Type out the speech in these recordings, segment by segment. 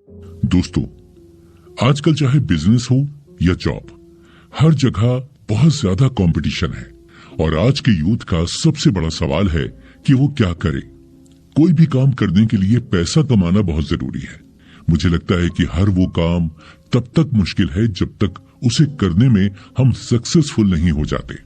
दोस्तों, आजकल चाहे बिजनेस हो या जॉब, हर जगह बहुत ज्यादा कंपटीशन है और आज के यूथ का सबसे बड़ा सवाल है कि वो क्या करे। कोई भी काम करने के लिए पैसा कमाना बहुत जरूरी है। मुझे लगता है कि हर वो काम तब तक मुश्किल है जब तक उसे करने में हम सक्सेसफुल नहीं हो जाते।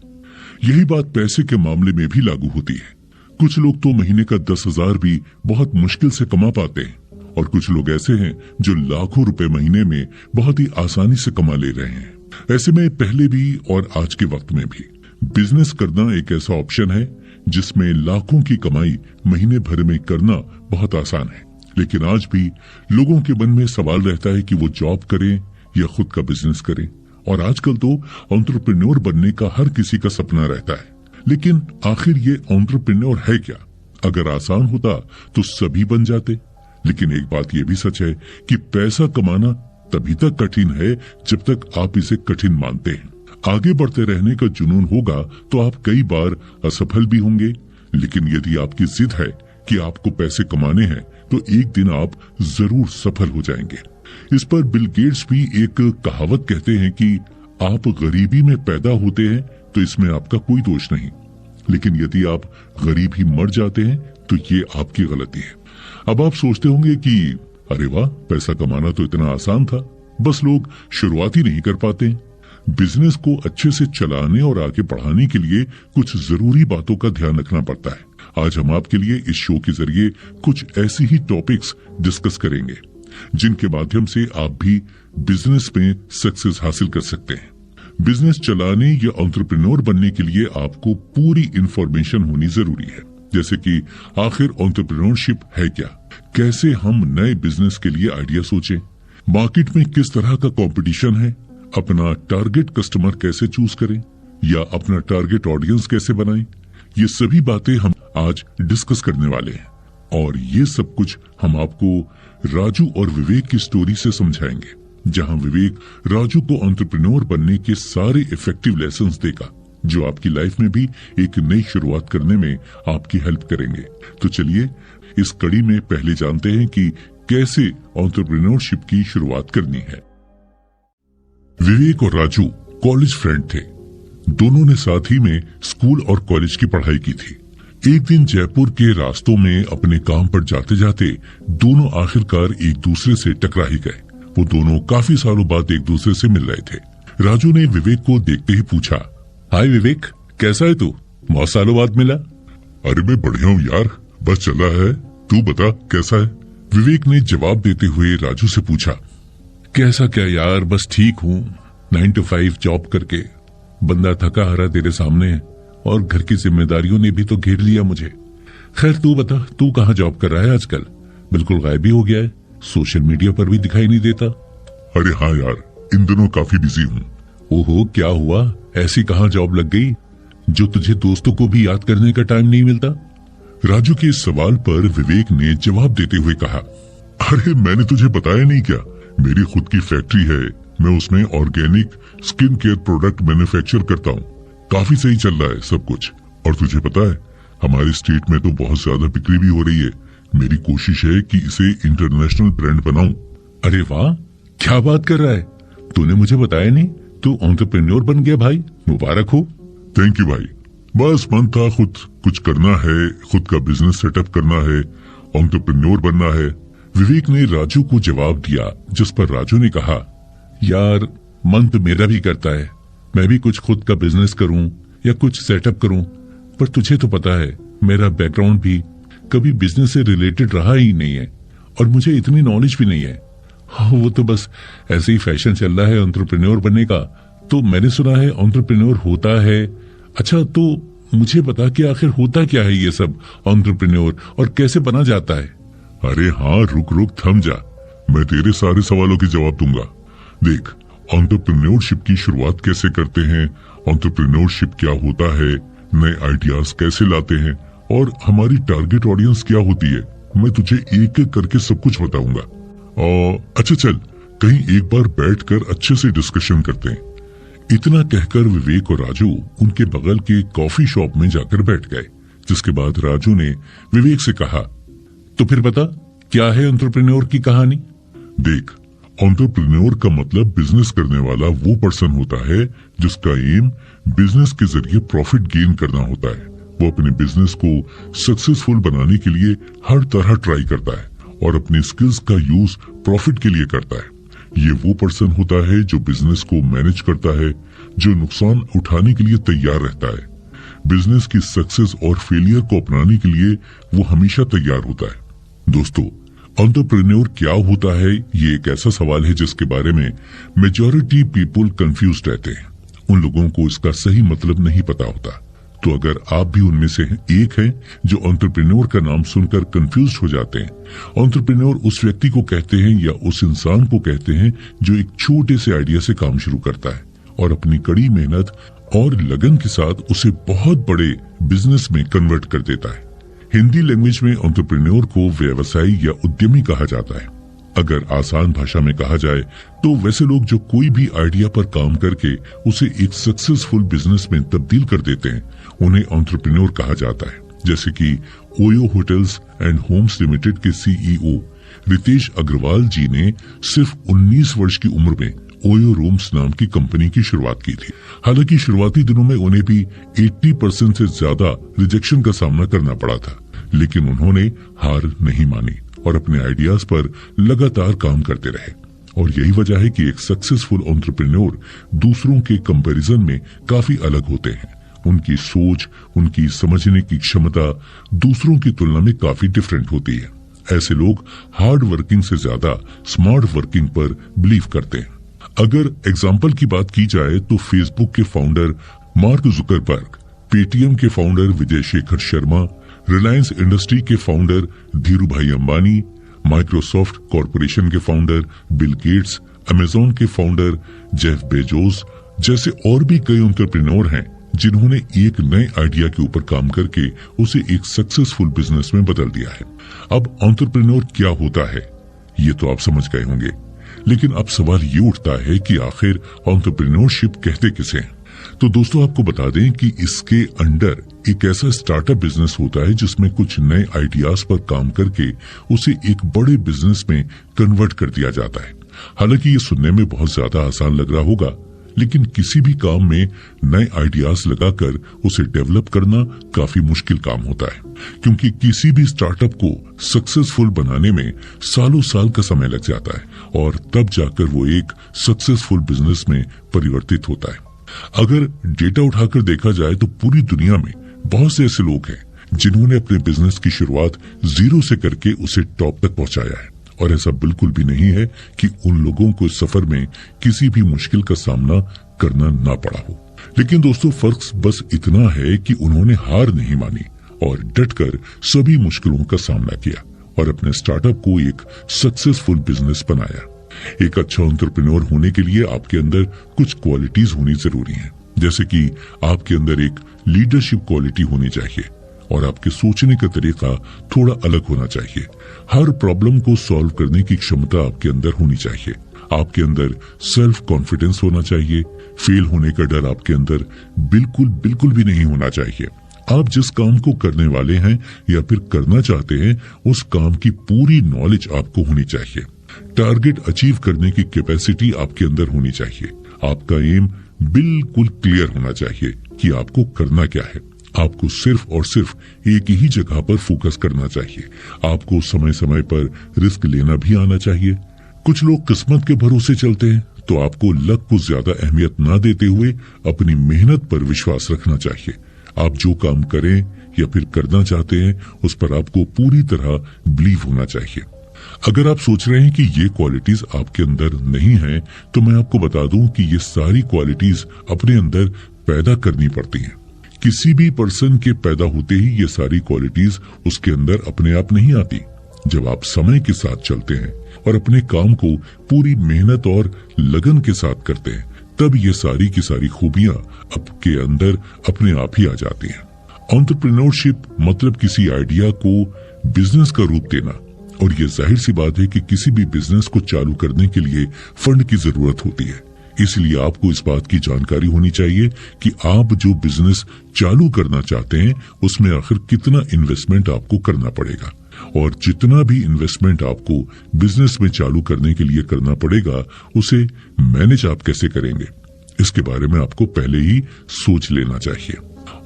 यही बात पैसे के मामले में भी लागू होती है। कुछ लोग तो महीने का 10,000 भी बहुत मुश्किल से कमा पाते हैं और कुछ लोग ऐसे हैं जो लाखों रुपए महीने में बहुत ही आसानी से कमा ले रहे हैं। ऐसे में पहले भी और आज के वक्त में भी बिजनेस करना एक ऐसा ऑप्शन है जिसमें लाखों की कमाई महीने भर में करना बहुत आसान है। लेकिन आज भी लोगों के मन में सवाल रहता है कि वो जॉब करें या खुद का बिजनेस करें। और आजकल तो एंटरप्रेन्योर बनने का हर किसी का सपना रहता है। लेकिन आखिर ये एंटरप्रेन्योर है क्या? अगर आसान होता तो सभी बन जाते। लेकिन एक बात ये भी सच है कि पैसा कमाना तभी तक कठिन है जब तक आप इसे कठिन मानते हैं। आगे बढ़ते रहने का जुनून होगा तो आप कई बार असफल भी होंगे, लेकिन यदि आपकी जिद है कि आपको पैसे कमाने हैं तो एक दिन आप जरूर सफल हो जाएंगे। इस पर बिल गेट्स भी एक कहावत कहते हैं कि आप गरीबी में पैदा होते हैं तो इसमें आपका कोई दोष नहीं, लेकिन यदि आप गरीब ही मर जाते हैं तो ये आपकी गलती है। अब आप सोचते होंगे कि अरे वाह, पैसा कमाना तो इतना आसान था, बस लोग शुरुआत ही नहीं कर पाते। बिजनेस को अच्छे से चलाने और आगे बढ़ाने के लिए कुछ जरूरी बातों का ध्यान रखना पड़ता है। आज हम आपके लिए इस शो के जरिए कुछ ऐसी ही टॉपिक्स डिस्कस करेंगे जिनके माध्यम से आप भी बिजनेस में सक्सेस हासिल कर सकते हैं। बिजनेस चलाने या एंटरप्रेन्योर बनने के लिए आपको पूरी इंफॉर्मेशन होनी जरूरी है, जैसे कि आखिर एंटरप्रेन्योरशिप है क्या, कैसे हम नए बिजनेस के लिए आइडिया सोचें, मार्केट में किस तरह का कंपटीशन है, अपना टारगेट कस्टमर कैसे चूज करें या अपना टारगेट ऑडियंस कैसे बनाएं। ये सभी बातें हम आज डिस्कस करने वाले हैं और ये सब कुछ हम आपको राजू और विवेक की स्टोरी से समझाएंगे, जहां विवेक राजू को एंटरप्रेन्योर बनने के सारे इफेक्टिव लेसन्स देगा जो आपकी लाइफ में भी एक नई शुरुआत करने में आपकी हेल्प करेंगे। तो चलिए इस कड़ी में पहले जानते हैं कि कैसे एंटरप्रेन्योरशिप की शुरुआत करनी है। विवेक और राजू कॉलेज फ्रेंड थे। दोनों ने साथ ही में स्कूल और कॉलेज की पढ़ाई की थी। एक दिन जयपुर के रास्तों में अपने काम पर जाते जाते दोनों आखिरकार एक दूसरे से टकरा ही गए। वो दोनों काफी सालों बाद एक दूसरे से मिल रहे थे। राजू ने विवेक को देखते ही पूछा, हाय विवेक, कैसा है तू? बहुत सालों बाद मिला। अरे मैं बढ़िया हूँ यार, बस चला है, तू बता कैसा है? विवेक ने जवाब देते हुए राजू से पूछा, कैसा क्या यार, बस ठीक हूँ। 9 to 5 जॉब करके बंदा थका हारा तेरे सामने है और घर की जिम्मेदारियों ने भी तो घेर लिया मुझे। खैर तू बता, तू कहाँ जॉब कर रहा है आजकल? बिल्कुल गायब ही हो गया है, सोशल मीडिया पर भी दिखाई नहीं देता। अरे हाँ यार, इन दिनों काफी बिजी हूँ। ओहो, क्या हुआ? ऐसी कहाँ जॉब लग गई जो तुझे दोस्तों को भी याद करने का टाइम नहीं मिलता? राजू के इस सवाल पर विवेक ने जवाब देते हुए कहा, अरे मैंने तुझे बताया नहीं क्या, मेरी खुद की फैक्ट्री है। मैं उसमें organic skin care product manufacture करता हूँ। काफी सही चल रहा है सब कुछ। और तुझे पता है, हमारे स्टेट में तो बहुत ज्यादा बिक्री भी हो रही है। मेरी कोशिश है कि इसे इंटरनेशनल ब्रांड बनाऊं। अरे वाह, क्या बात कर रहा है? तूने मुझे बताया नहीं। तू एंटरप्रेन्योर बन गया भाई, मुबारक हो। थैंक यू भाई। बस मन था खुद कुछ करना है, खुद का बिजनेस सेटअप करना है, एंटरप्रेन्योर बनना है। विवेक ने राजू को जवाब दिया, जिस पर राजू ने कहा, यार मन तो मेरा भी करता है, मैं भी कुछ खुद का बिजनेस करूं या कुछ सेटअप करूं, पर तुझे तो पता है मेरा बैकग्राउंड भी कभी बिजनेस से रिलेटेड रहा ही नहीं है और मुझे इतनी नॉलेज भी नहीं है। वो तो बस ऐसे ही फैशन चल रहा है एंटरप्रेन्योर बनने का। तो मैंने सुना है एंटरप्रेन्योर होता है। अच्छा, तो मुझे बता कि आखिर होता क्या है ये सब एंटरप्रेन्योर और कैसे बना जाता है? अरे हाँ, रुक थम जा, मैं तेरे सारे सवालों के जवाब दूंगा। देख, एंटरप्रेन्योरशिप की शुरुआत कैसे करते हैं, एंटरप्रेन्योरशिप क्या होता है, नए आइडियाज कैसे लाते हैं और हमारी टारगेट ऑडियंस क्या होती है, मैं तुझे एक एक करके सब कुछ बताऊंगा। अच्छा चल, कहीं एक बार बैठकर अच्छे से डिस्कशन करते हैं। इतना कहकर विवेक और राजू उनके बगल के कॉफी शॉप में जाकर बैठ गए, जिसके बाद राजू ने विवेक से कहा, तो फिर बता क्या है एंटरप्रेन्योर की कहानी? देख, एंटरप्रेन्योर का मतलब बिजनेस करने वाला वो पर्सन होता है जिसका एम बिजनेस के जरिए प्रॉफिट गेन करना होता है। वो अपने बिजनेस को सक्सेसफुल बनाने के लिए हर तरह ट्राई करता है और अपनी स्किल्स का यूज प्रॉफिट के लिए करता है। ये वो पर्सन होता है जो बिजनेस को मैनेज करता है, जो नुकसान उठाने के लिए तैयार रहता है। बिजनेस की सक्सेस और फेलियर को अपनाने के लिए वो हमेशा तैयार होता है। दोस्तों, एंटरप्रेन्योर क्या होता है, ये एक ऐसा सवाल है जिसके बारे में मेजॉरिटी पीपल कंफ्यूज्ड रहते हैं। उन लोगों को इसका सही मतलब नहीं पता होता। तो अगर आप भी उनमें से एक हैं जो एंटरप्रेन्योर का नाम सुनकर कंफ्यूज हो जाते हैं। एंटरप्रेन्योर उस व्यक्ति को कहते हैं या उस इंसान को कहते हैं जो एक छोटे से आइडिया से काम शुरू करता है और अपनी कड़ी मेहनत और लगन के साथ उसे बहुत बड़े बिजनेस में कन्वर्ट कर देता है। हिंदी लैंग्वेज में एंटरप्रेन्योर को व्यवसायी या उद्यमी कहा जाता है। अगर आसान भाषा में कहा जाए तो वैसे लोग जो कोई भी आइडिया पर काम करके उसे एक सक्सेसफुल बिजनेस में तब्दील कर देते हैं, उन्हें एंटरप्रेन्योर कहा जाता है। जैसे कि OYO hotels and homes limited के सीईओ रितेश अग्रवाल जी ने सिर्फ 19 वर्ष की उम्र में ओयो रूम्स नाम की कंपनी की शुरुआत की थी। हालांकि शुरुआती दिनों में उन्हें भी 80% से ज्यादा रिजेक्शन का सामना करना पड़ा था, लेकिन उन्होंने हार नहीं मानी और अपने आइडियाज पर लगातार काम करते रहे। और यही वजह है कि एक सक्सेसफुल एंटरप्रेन्योर दूसरों के कंपैरिजन में काफी अलग होते हैं। उनकी सोच, उनकी समझने की क्षमता दूसरों की तुलना में काफी डिफरेंट होती है। ऐसे लोग हार्ड वर्किंग से ज्यादा स्मार्ट वर्किंग पर बिलीव करते हैं। अगर एग्जाम्पल की बात की जाए तो फेसबुक के फाउंडर मार्क जुकरबर्ग, पेटीएम के फाउंडर विजय शेखर शर्मा, रिलायंस इंडस्ट्री के फाउंडर धीरू भाई अंबानी, माइक्रोसॉफ्ट कॉरपोरेशन के फाउंडर बिल गेट्स, अमेजॉन के फाउंडर जेफ बेजोस जैसे और भी कई एंटरप्रेन्योर हैं जिन्होंने एक नए आइडिया के ऊपर काम करके उसे एक सक्सेसफुल बिजनेस में बदल दिया है। अब एंटरप्रेन्योर क्या होता है ये तो आप समझ गए होंगे, लेकिन अब सवाल ये उठता है कि आखिर एंटरप्रेन्योरशिप कहते किसे हैं। तो दोस्तों, आपको बता दें कि इसके अंडर एक ऐसा स्टार्टअप बिजनेस होता है जिसमें कुछ नए आइडियाज पर काम करके उसे एक बड़े बिजनेस में कन्वर्ट कर दिया जाता है। हालांकि ये सुनने में बहुत ज्यादा आसान लग रहा होगा, लेकिन किसी भी काम में नए आइडियाज लगाकर उसे डेवलप करना काफी मुश्किल काम होता है, क्योंकि किसी भी स्टार्टअप को सक्सेसफुल बनाने में सालों साल का समय लग जाता है और तब जाकर वो एक सक्सेसफुल बिजनेस में परिवर्तित होता है। अगर डेटा उठाकर देखा जाए तो पूरी दुनिया में बहुत से ऐसे लोग हैं जिन्होंने अपने बिजनेस की शुरुआत जीरो से करके उसे टॉप तक पहुंचाया है, और ऐसा बिल्कुल भी नहीं है कि उन लोगों को इस सफर में किसी भी मुश्किल का सामना करना ना पड़ा हो। लेकिन दोस्तों, फर्क बस इतना है कि उन्होंने हार नहीं मानी और डटकर सभी मुश्किलों का सामना किया और अपने स्टार्टअप को एक सक्सेसफुल बिजनेस बनाया। एक अच्छा एंटरप्रेन्योर होने के लिए आपके अंदर कुछ क्वालिटीज होनी जरूरी हैं, जैसे कि आपके अंदर एक लीडरशिप क्वालिटी होनी चाहिए और आपके सोचने का तरीका थोड़ा अलग होना चाहिए। हर प्रॉब्लम को सॉल्व करने की क्षमता आपके अंदर होनी चाहिए। आपके अंदर सेल्फ कॉन्फिडेंस होना चाहिए। फेल होने का डर आपके अंदर बिल्कुल भी नहीं होना चाहिए। आप जिस काम को करने वाले हैं या फिर करना चाहते हैं, उस काम की पूरी नॉलेज आपको होनी चाहिए। टारगेट अचीव करने की कैपेसिटी आपके अंदर होनी चाहिए। आपका एम बिल्कुल क्लियर होना चाहिए कि आपको करना क्या है। आपको सिर्फ और सिर्फ एक ही जगह पर फोकस करना चाहिए। आपको समय समय पर रिस्क लेना भी आना चाहिए। कुछ लोग किस्मत के भरोसे चलते हैं, तो आपको लक को ज्यादा अहमियत ना देते हुए अपनी मेहनत पर विश्वास रखना चाहिए। आप जो काम करें या फिर करना चाहते हैं, उस पर आपको पूरी तरह बिलीव होना चाहिए। अगर आप सोच रहे हैं कि ये क्वालिटीज आपके अंदर नहीं है, तो मैं आपको बता दूं कि ये सारी क्वालिटीज अपने अंदर पैदा करनी पड़ती हैं। किसी भी पर्सन के पैदा होते ही ये सारी क्वालिटीज उसके अंदर अपने आप नहीं आती। जब आप समय के साथ चलते हैं और अपने काम को पूरी मेहनत और लगन के साथ करते हैं, तब ये सारी की सारी खूबियां आपके अंदर अपने आप ही आ जाती हैं। एंटरप्रेन्योरशिप मतलब किसी आइडिया को बिजनेस का रूप देना, और ये जाहिर सी बात है कि किसी भी बिजनेस को चालू करने के लिए फंड की जरूरत होती है। इसलिए आपको इस बात की जानकारी होनी चाहिए कि आप जो बिजनेस चालू करना चाहते हैं उसमें आखिर कितना इन्वेस्टमेंट आपको करना पड़ेगा। और जितना भी इन्वेस्टमेंट आपको बिजनेस में चालू करने के लिए करना पड़ेगा उसे मैनेज आप कैसे करेंगे, इसके बारे में आपको पहले ही सोच लेना चाहिए।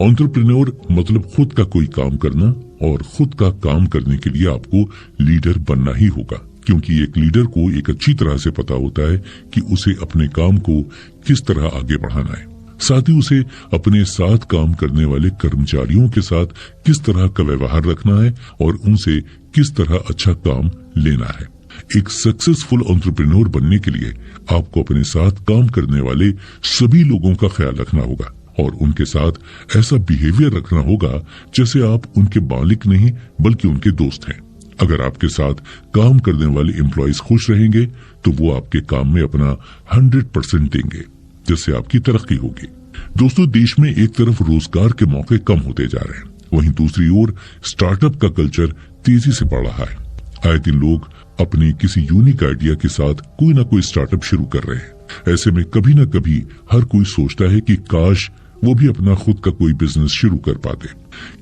एंटरप्रेन्योर मतलब खुद का कोई काम करना, और खुद का काम करने के लिए आपको लीडर बनना ही होगा, क्योंकि एक लीडर को एक अच्छी तरह से पता होता है कि उसे अपने काम को किस तरह आगे बढ़ाना है, साथ ही उसे अपने साथ काम करने वाले कर्मचारियों के साथ किस तरह का व्यवहार रखना है और उनसे किस तरह अच्छा काम लेना है। एक सक्सेसफुल एंटरप्रेन्योर बनने के लिए आपको अपने साथ काम करने वाले सभी लोगों का ख्याल रखना होगा और उनके साथ ऐसा बिहेवियर रखना होगा जैसे आप उनके मालिक नहीं बल्कि उनके दोस्त हैं। अगर आपके साथ काम करने वाले एम्प्लॉइज खुश रहेंगे तो वो आपके काम में अपना 100% देंगे, जिससे आपकी तरक्की होगी। दोस्तों, देश में एक तरफ रोजगार के मौके कम होते जा रहे हैं, वहीं दूसरी ओर स्टार्टअप का कल्चर तेजी से बढ़ रहा है। आए दिन लोग अपने किसी यूनिक आइडिया के साथ कोई ना कोई स्टार्टअप शुरू कर रहे हैं। ऐसे में कभी ना कभी हर कोई सोचता है कि काश वो भी अपना खुद का कोई बिजनेस शुरू कर पाते।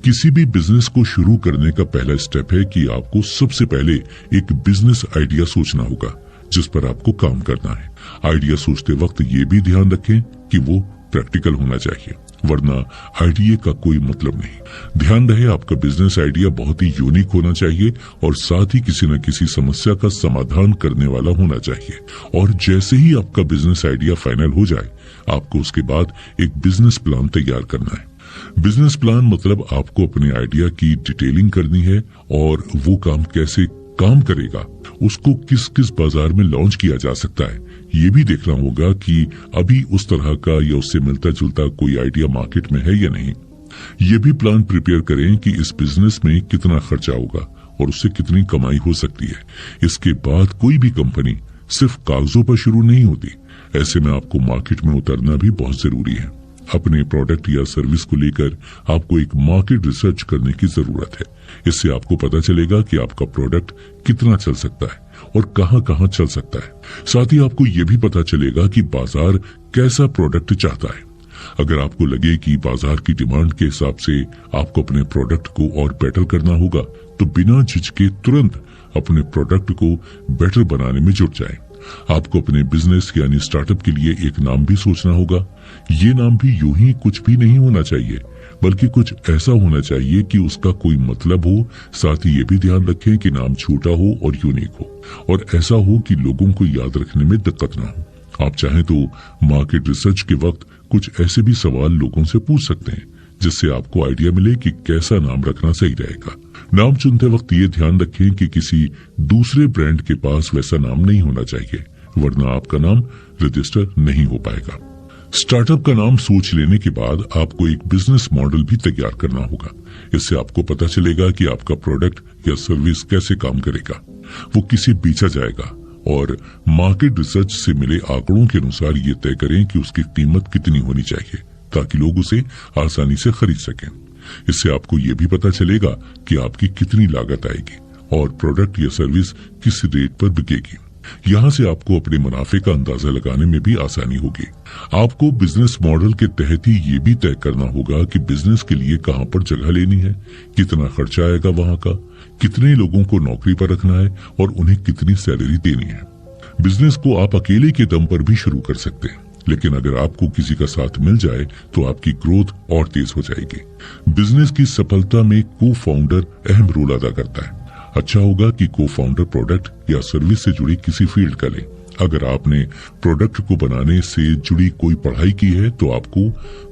किसी भी बिजनेस को शुरू करने का पहला स्टेप है कि आपको सबसे पहले एक बिजनेस आइडिया सोचना होगा जिस पर आपको काम करना है। आइडिया सोचते वक्त ये भी ध्यान रखें कि वो प्रैक्टिकल होना चाहिए, वरना आइडिया का कोई मतलब नहीं। ध्यान रहे आपका बिजनेस आइडिया बहुत ही यूनिक होना चाहिए और साथ ही किसी न किसी समस्या का समाधान करने वाला होना चाहिए। और जैसे ही आपका बिजनेस आइडिया फाइनल हो जाए, आपको उसके बाद एक बिजनेस प्लान तैयार करना है। बिजनेस प्लान मतलब आपको अपने आइडिया की डिटेलिंग करनी है और वो काम कैसे काम करेगा, उसको किस किस बाजार में लॉन्च किया जा सकता है, ये भी देखना होगा कि अभी उस तरह का या उससे मिलता जुलता कोई आइडिया मार्केट में है या नहीं। ये भी प्लान प्रिपेयर करें कि इस बिजनेस में कितना खर्चा होगा और उससे कितनी कमाई हो सकती है। इसके बाद कोई भी कंपनी सिर्फ कागजों पर शुरू नहीं होती, ऐसे में आपको मार्केट में उतरना भी बहुत जरूरी है। अपने प्रोडक्ट या सर्विस को लेकर आपको एक मार्केट रिसर्च करने की जरूरत है। इससे आपको पता चलेगा कि आपका प्रोडक्ट कितना चल सकता है और कहां कहां चल सकता है। साथ ही आपको ये भी पता चलेगा कि बाजार कैसा प्रोडक्ट चाहता है। अगर आपको लगे कि बाजार की डिमांड के हिसाब से आपको अपने प्रोडक्ट को और बेटर करना होगा, तो बिना झिझके तुरंत अपने प्रोडक्ट को बेटर बनाने में जुट जाएं। आपको अपने बिजनेस यानी स्टार्टअप के लिए एक नाम भी सोचना होगा। ये नाम भी यूं ही कुछ भी नहीं होना चाहिए, बल्कि कुछ ऐसा होना चाहिए कि उसका कोई मतलब हो। साथ ही ये भी ध्यान रखें कि नाम छोटा हो और यूनिक हो और ऐसा हो कि लोगों को याद रखने में दिक्कत ना हो। आप चाहें तो मार्केट रिसर्च के वक्त कुछ ऐसे भी सवाल लोगों से पूछ सकते हैं जिससे आपको आइडिया मिले कि कैसा नाम रखना सही रहेगा। नाम चुनते वक्त ये ध्यान रखें कि किसी दूसरे ब्रांड के पास वैसा नाम नहीं होना चाहिए, वरना आपका नाम रजिस्टर नहीं हो पाएगा। स्टार्टअप का नाम सोच लेने के बाद आपको एक बिजनेस मॉडल भी तैयार करना होगा। इससे आपको पता चलेगा कि आपका प्रोडक्ट या सर्विस कैसे काम करेगा, वो किसे बेचा जाएगा और मार्केट रिसर्च से मिले आंकड़ों के अनुसार ये तय करें कि उसकी कीमत कितनी होनी चाहिए ताकि लोग उसे आसानी से खरीद सकें। इससे आपको ये भी पता चलेगा कि आपकी कितनी लागत आएगी और प्रोडक्ट या सर्विस किस रेट पर बिकेगी। यहाँ से आपको अपने मुनाफे का अंदाजा लगाने में भी आसानी होगी। आपको बिजनेस मॉडल के तहत ही ये भी तय करना होगा कि बिजनेस के लिए कहाँ पर जगह लेनी है, कितना खर्चा आएगा वहाँ का, कितने लोगों को नौकरी पर रखना है और उन्हें कितनी सैलरी देनी है। बिजनेस को आप अकेले के दम पर भी शुरू कर सकते हैं, लेकिन अगर आपको किसी का साथ मिल जाए तो आपकी ग्रोथ और तेज हो जाएगी। बिजनेस की सफलता में को फाउंडर अहम रोल अदा करता है। अच्छा होगा कि को फाउंडर प्रोडक्ट या सर्विस से जुड़ी किसी फील्ड का ले। अगर आपने प्रोडक्ट को बनाने से जुड़ी कोई पढ़ाई की है तो आपको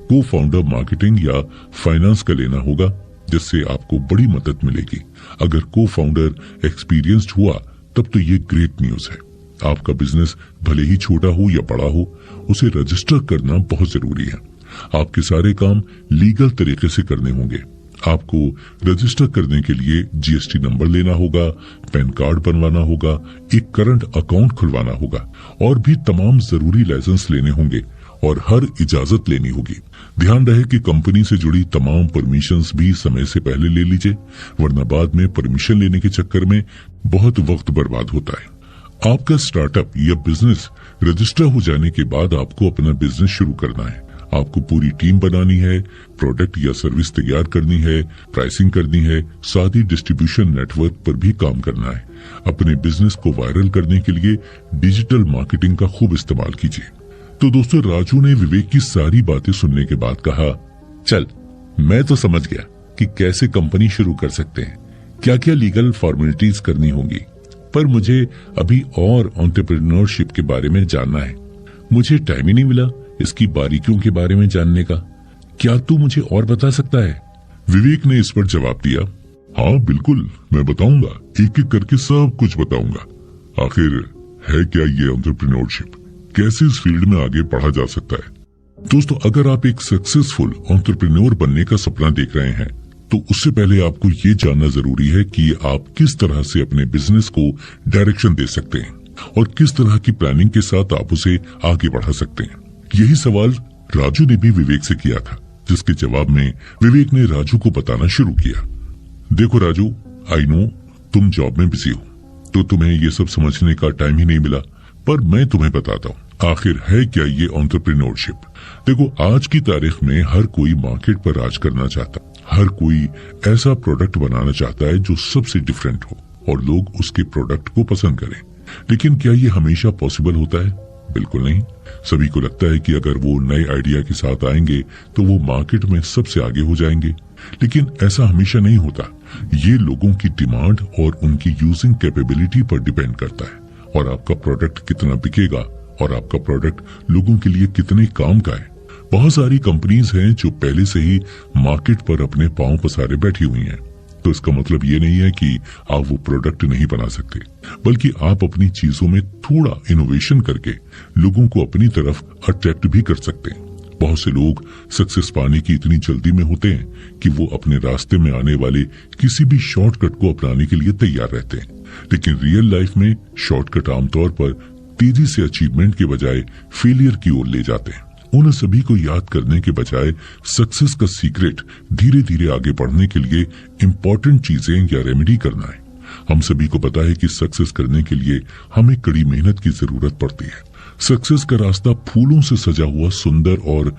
को फाउंडर मार्केटिंग या फाइनेंस का लेना होगा, जिससे आपको बड़ी मदद मिलेगी। अगर को फाउंडर एक्सपीरियंस्ड हुआ तब तो ये ग्रेट न्यूज है। आपका बिजनेस भले ही छोटा हो या बड़ा हो, उसे रजिस्टर करना बहुत जरूरी है। आपके सारे काम लीगल तरीके से करने होंगे। आपको रजिस्टर करने के लिए जीएसटी नंबर लेना होगा, पैन कार्ड बनवाना होगा, एक करंट अकाउंट खुलवाना होगा और भी तमाम जरूरी लाइसेंस लेने होंगे और हर इजाजत लेनी होगी। ध्यान रहे कि कंपनी से जुड़ी तमाम परमिशंस भी समय से पहले ले लीजिए, वरना बाद में परमिशन लेने के चक्कर में बहुत वक्त बर्बाद होता है। आपका स्टार्टअप या बिजनेस रजिस्टर हो जाने के बाद आपको अपना बिजनेस शुरू करना है। आपको पूरी टीम बनानी है, प्रोडक्ट या सर्विस तैयार करनी है, प्राइसिंग करनी है, साथ ही डिस्ट्रीब्यूशन नेटवर्क पर भी काम करना है। अपने बिजनेस को वायरल करने के लिए डिजिटल मार्केटिंग का खूब इस्तेमाल कीजिए। तो दोस्तों, राजू ने विवेक की सारी बातें सुनने के बाद कहा, चल मैं तो समझ गया कि कैसे कंपनी शुरू कर सकते हैं, क्या क्या लीगल फॉर्मेलिटीज करनी होंगी, पर मुझे अभी और एंटरप्रेन्योरशिप के बारे में जानना है। मुझे टाइम ही नहीं मिला इसकी बारीकियों के बारे में जानने का। क्या तू मुझे और बता सकता है? विवेक ने इस पर जवाब दिया, हाँ बिल्कुल, मैं बताऊंगा, एक एक करके सब कुछ बताऊंगा। आखिर है क्या ये एंटरप्रेन्योरशिप, कैसे इस फील्ड में आगे बढ़ा जा सकता है। दोस्तों, अगर आप एक सक्सेसफुल एंटरप्रेन्योर बनने का सपना देख रहे हैं तो उससे पहले आपको ये जानना जरूरी है कि आप किस तरह से अपने बिजनेस को डायरेक्शन दे सकते हैं और किस तरह की प्लानिंग के साथ आप उसे आगे बढ़ा सकते हैं। यही सवाल राजू ने भी विवेक से किया था, जिसके जवाब में विवेक ने राजू को बताना शुरू किया। देखो राजू, आई नो तुम जॉब में बिजी हो तो तुम्हें ये सब समझने का टाइम ही नहीं मिला, पर मैं तुम्हें बताता हूँ आखिर है क्या ये एंटरप्रेन्योरशिप। देखो, आज की तारीख में हर कोई मार्केट पर राज करना चाहता, हर कोई ऐसा प्रोडक्ट बनाना चाहता है जो सबसे डिफरेंट हो और लोग उसके प्रोडक्ट को पसंद करें। लेकिन क्या ये हमेशा पॉसिबल होता है? बिल्कुल नहीं। सभी को लगता है कि अगर वो नए आइडिया के साथ आएंगे तो वो मार्केट में सबसे आगे हो जाएंगे, लेकिन ऐसा हमेशा नहीं होता। ये लोगों की डिमांड और उनकी यूजिंग कैपेबिलिटी पर डिपेंड करता है, और आपका प्रोडक्ट कितना बिकेगा और आपका प्रोडक्ट लोगों के लिए कितने काम का है। बहुत सारी कंपनीज हैं जो पहले से ही मार्केट पर अपने पांव पसारे बैठी हुई हैं, तो इसका मतलब ये नहीं है कि आप वो प्रोडक्ट नहीं बना सकते, बल्कि आप अपनी चीजों में थोड़ा इनोवेशन करके लोगों को अपनी तरफ अट्रैक्ट भी कर सकते हैं। बहुत से लोग सक्सेस पाने की इतनी जल्दी में होते हैं कि वो अपने रास्ते में आने वाले किसी भी शॉर्टकट को अपनाने के लिए तैयार रहते हैं, लेकिन रियल लाइफ में शॉर्टकट आमतौर पर तेजी से अचीवमेंट के बजाय फेलियर की ओर ले जाते हैं। उन सभी को याद करने के बजाय सक्सेस का सीक्रेट धीरे धीरे आगे बढ़ने के लिए इम्पोर्टेंट चीजें या रेमेडी करना है। हम सभी को पता है कि सक्सेस करने के लिए हमें कड़ी मेहनत की जरूरत पड़ती है। सक्सेस का रास्ता फूलों से सजा हुआ सुंदर और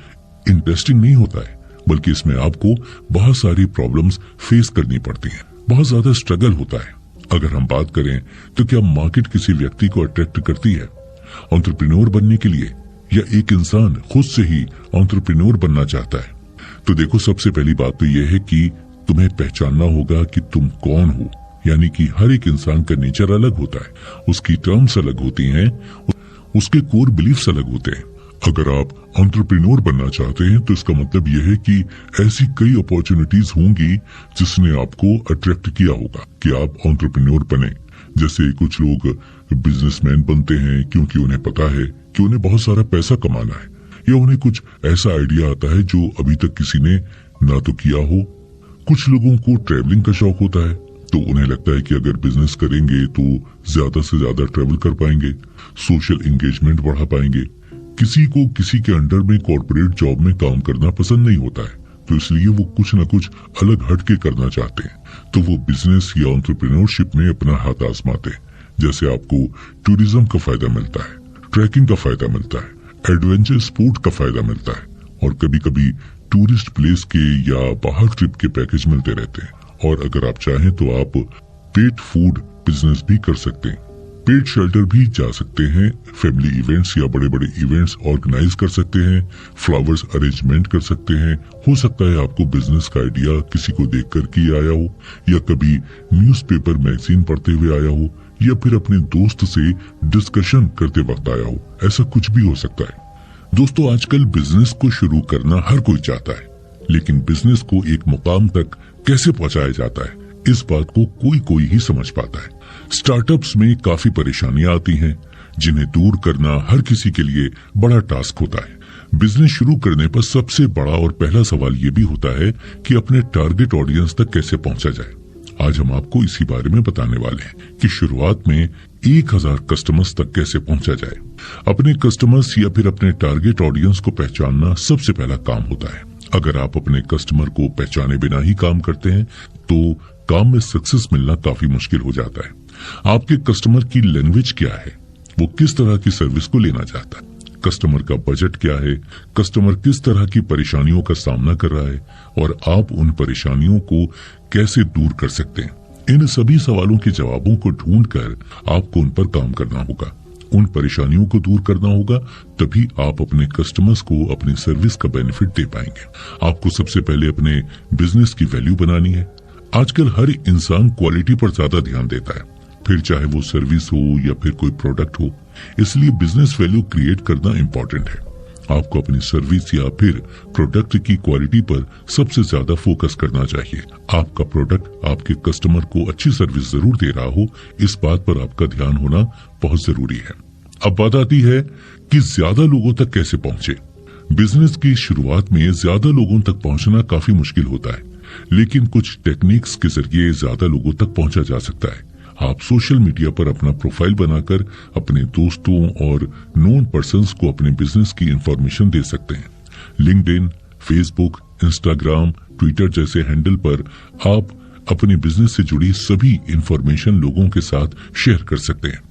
इंटरेस्टिंग नहीं होता है, बल्कि इसमें आपको बहुत सारी प्रॉब्लम्स फेस करनी पड़ती हैं, बहुत ज्यादा स्ट्रगल होता है। अगर हम बात करें तो क्या मार्केट किसी व्यक्ति को अट्रैक्ट करती है एंटरप्रेन्योर बनने के लिए, या एक इंसान खुद से ही एंटरप्रेन्योर बनना चाहता है? तो देखो, सबसे पहली बात तो यह है कि तुम्हें पहचानना होगा कि तुम कौन हो। यानी कि हर एक इंसान का नेचर अलग होता है, उसकी टर्म्स अलग होती हैं, उसके कोर बिलीफ्स अलग होते हैं। अगर आप एंटरप्रेन्योर बनना चाहते हैं तो इसका मतलब यह है कि ऐसी कई अपॉर्चुनिटीज होंगी जिसने आपको अट्रैक्ट किया होगा कि आप एंटरप्रेन्योर बने। जैसे कुछ लोग बिजनेसमैन बनते हैं क्योंकि उन्हें पता है कि उन्हें बहुत सारा पैसा कमाना है, या उन्हें कुछ ऐसा आइडिया आता है जो अभी तक किसी ने ना तो किया हो। कुछ लोगों को ट्रैवलिंग का शौक होता है, तो उन्हें लगता है कि अगर बिजनेस करेंगे तो ज्यादा से ज्यादा ट्रैवल कर पाएंगे, सोशल एंगेजमेंट बढ़ा पाएंगे। किसी को किसी के अंडर में कॉर्पोरेट जॉब में काम करना पसंद नहीं होता है, तो इसलिए वो कुछ न कुछ अलग हटके करना चाहते हैं, तो वो बिजनेस या एंटरप्रेन्योरशिप में अपना हाथ आजमाते हैं। जैसे आपको टूरिज्म का फायदा मिलता है, ट्रैकिंग का फायदा मिलता है, एडवेंचर स्पोर्ट का फायदा मिलता है, और कभी कभी टूरिस्ट प्लेस के या बाहर ट्रिप के पैकेज मिलते रहते हैं। और अगर आप चाहें तो आप पेट फूड बिजनेस भी कर सकते हैं, पेट शेल्टर भी जा सकते हैं, फैमिली इवेंट्स या बड़े बड़े इवेंट्स ऑर्गेनाइज कर सकते हैं, फ्लावर्स अरेंजमेंट कर सकते हैं। हो सकता है आपको बिजनेस का आइडिया किसी को देख कर के आया हो, या कभी न्यूज़पेपर मैगजीन पढ़ते हुए आया हो, या फिर अपने दोस्त से डिस्कशन करते वक्त आया हो। ऐसा कुछ भी हो सकता है। दोस्तों, आजकल बिजनेस को शुरू करना हर कोई चाहता है, लेकिन बिजनेस को एक मुकाम तक कैसे पहुंचाया जाता है, इस बात को कोई ही समझ पाता है। स्टार्टअप्स में काफी परेशानियां आती हैं, जिन्हें दूर करना हर किसी के लिए बड़ा टास्क होता है। बिजनेस शुरू करने पर सबसे बड़ा और पहला सवाल ये भी होता है कि अपने टारगेट ऑडियंस तक कैसे पहुंचा जाए। आज हम आपको इसी बारे में बताने वाले हैं कि शुरुआत में 1000 कस्टमर्स तक कैसे पहुंचा जाए। अपने कस्टमर्स या फिर अपने टारगेट ऑडियंस को पहचानना सबसे पहला काम होता है। अगर आप अपने कस्टमर को पहचाने बिना ही काम करते हैं तो काम में सक्सेस मिलना काफी मुश्किल हो जाता है। आपके कस्टमर की लैंग्वेज क्या है, वो किस तरह की सर्विस को लेना चाहता है, कस्टमर का बजट क्या है, कस्टमर किस तरह की परेशानियों का सामना कर रहा है और आप उन परेशानियों को कैसे दूर कर सकते हैं। इन सभी सवालों के जवाबों को ढूंढकर आपको उन पर काम करना होगा, उन परेशानियों को दूर करना होगा, तभी आप अपने कस्टमर्स को अपनी सर्विस का बेनिफिट दे पाएंगे। आपको सबसे पहले अपने बिजनेस की वैल्यू बनानी है। आजकल हर इंसान क्वालिटी पर ज्यादा ध्यान देता है, फिर चाहे वो सर्विस हो या फिर कोई प्रोडक्ट हो। इसलिए बिजनेस वैल्यू क्रिएट करना इंपॉर्टेंट है। आपको अपनी सर्विस या फिर प्रोडक्ट की क्वालिटी पर सबसे ज्यादा फोकस करना चाहिए। आपका प्रोडक्ट आपके कस्टमर को अच्छी सर्विस जरूर दे रहा हो, इस बात पर आपका ध्यान होना बहुत जरूरी है। अब बात आती है कि ज्यादा लोगों तक कैसे पहुंचे। बिजनेस की शुरुआत में ज्यादा लोगों तक पहुंचना काफी मुश्किल होता है, लेकिन कुछ टेक्निक्स के जरिए ज्यादा लोगों तक पहुंचा जा सकता है। आप सोशल मीडिया पर अपना प्रोफाइल बनाकर अपने दोस्तों और नोन पर्सन्स को अपने बिजनेस की इंफॉर्मेशन दे सकते हैं। लिंक्डइन, फेसबुक, इंस्टाग्राम, ट्विटर जैसे हैंडल पर आप अपने बिजनेस से जुड़ी सभी इंफॉर्मेशन लोगों के साथ शेयर कर सकते हैं।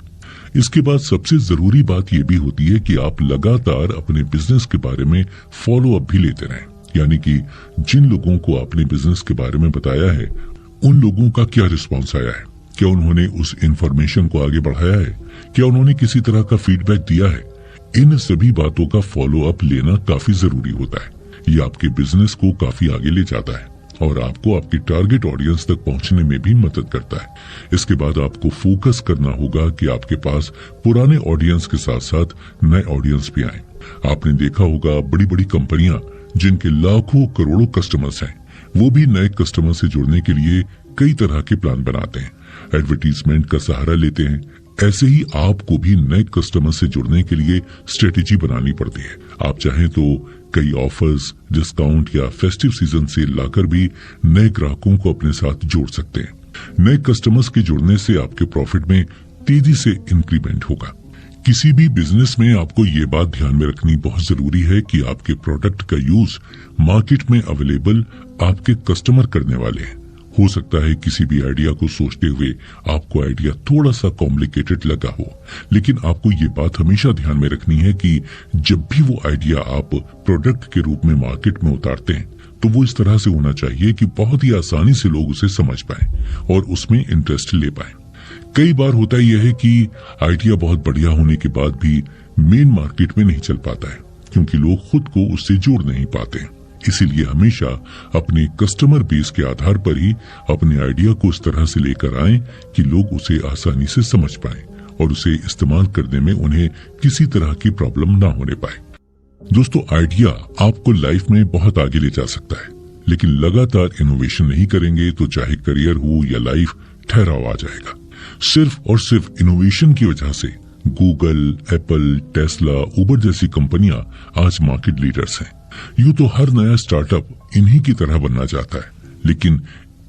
इसके बाद सबसे जरूरी बात यह भी होती है कि आप लगातार अपने बिजनेस के बारे में फॉलो अप भी लेते रहें, यानी कि जिन लोगों को आपने बिजनेस के बारे में बताया है उन लोगों का क्या रिस्पॉन्स आया है, क्या उन्होंने उस इंफॉर्मेशन को आगे बढ़ाया है, क्या उन्होंने किसी तरह का फीडबैक दिया है। इन सभी बातों का फॉलो अप लेना काफी जरूरी होता है। ये आपके बिजनेस को काफी आगे ले जाता है और आपको आपकी टारगेट ऑडियंस तक पहुंचने में भी मदद करता है। इसके बाद आपको फोकस करना होगा कि आपके पास पुराने ऑडियंस के साथ साथ नए ऑडियंस भी आए। आपने देखा होगा बड़ी बड़ी कंपनियां जिनके लाखों करोड़ों कस्टमर्स हैं, वो भी नए कस्टमर से जुड़ने के लिए कई तरह के प्लान बनाते हैं, एडवर्टीजमेंट का सहारा लेते हैं। ऐसे ही आपको भी नए कस्टमर से जुड़ने के लिए स्ट्रेटेजी बनानी पड़ती है। आप चाहें तो कई ऑफर्स, डिस्काउंट या फेस्टिव सीजन सेल लाकर भी नए ग्राहकों को अपने साथ जोड़ सकते हैं। नए कस्टमर्स के जुड़ने से आपके प्रॉफिट में तेजी से इंक्रीमेंट होगा। किसी भी बिजनेस में आपको ये बात ध्यान में रखनी बहुत जरूरी है कि आपके प्रोडक्ट का यूज मार्केट में अवेलेबल आपके कस्टमर करने वाले हैं। हो सकता है किसी भी आइडिया को सोचते हुए आपको आइडिया थोड़ा सा कॉम्प्लिकेटेड लगा हो, लेकिन आपको ये बात हमेशा ध्यान में रखनी है कि जब भी वो आइडिया आप प्रोडक्ट के रूप में मार्केट में उतारते हैं तो वो इस तरह से होना चाहिए कि बहुत ही आसानी से लोग उसे समझ पाएं और उसमें इंटरेस्ट ले पाएं। कई बार होता यह है कि आइडिया बहुत बढ़िया होने के बाद भी मेन मार्केट में नहीं चल पाता है, क्योंकि लोग खुद को उससे जोड़ नहीं पाते। इसीलिए हमेशा अपने कस्टमर बेस के आधार पर ही अपने आइडिया को इस तरह से लेकर आएं कि लोग उसे आसानी से समझ पाएं और उसे इस्तेमाल करने में उन्हें किसी तरह की प्रॉब्लम ना होने पाए। दोस्तों, आइडिया आपको लाइफ में बहुत आगे ले जा सकता है, लेकिन लगातार इनोवेशन नहीं करेंगे तो चाहे करियर हो या लाइफ, ठहराव आ जाएगा। सिर्फ और सिर्फ इनोवेशन की वजह से गूगल, एप्पल, टेस्ला, उबर जैसी कंपनियां आज मार्केट लीडर्स हैं। यूं तो हर नया स्टार्टअप इन्हीं की तरह बनना चाहता है, लेकिन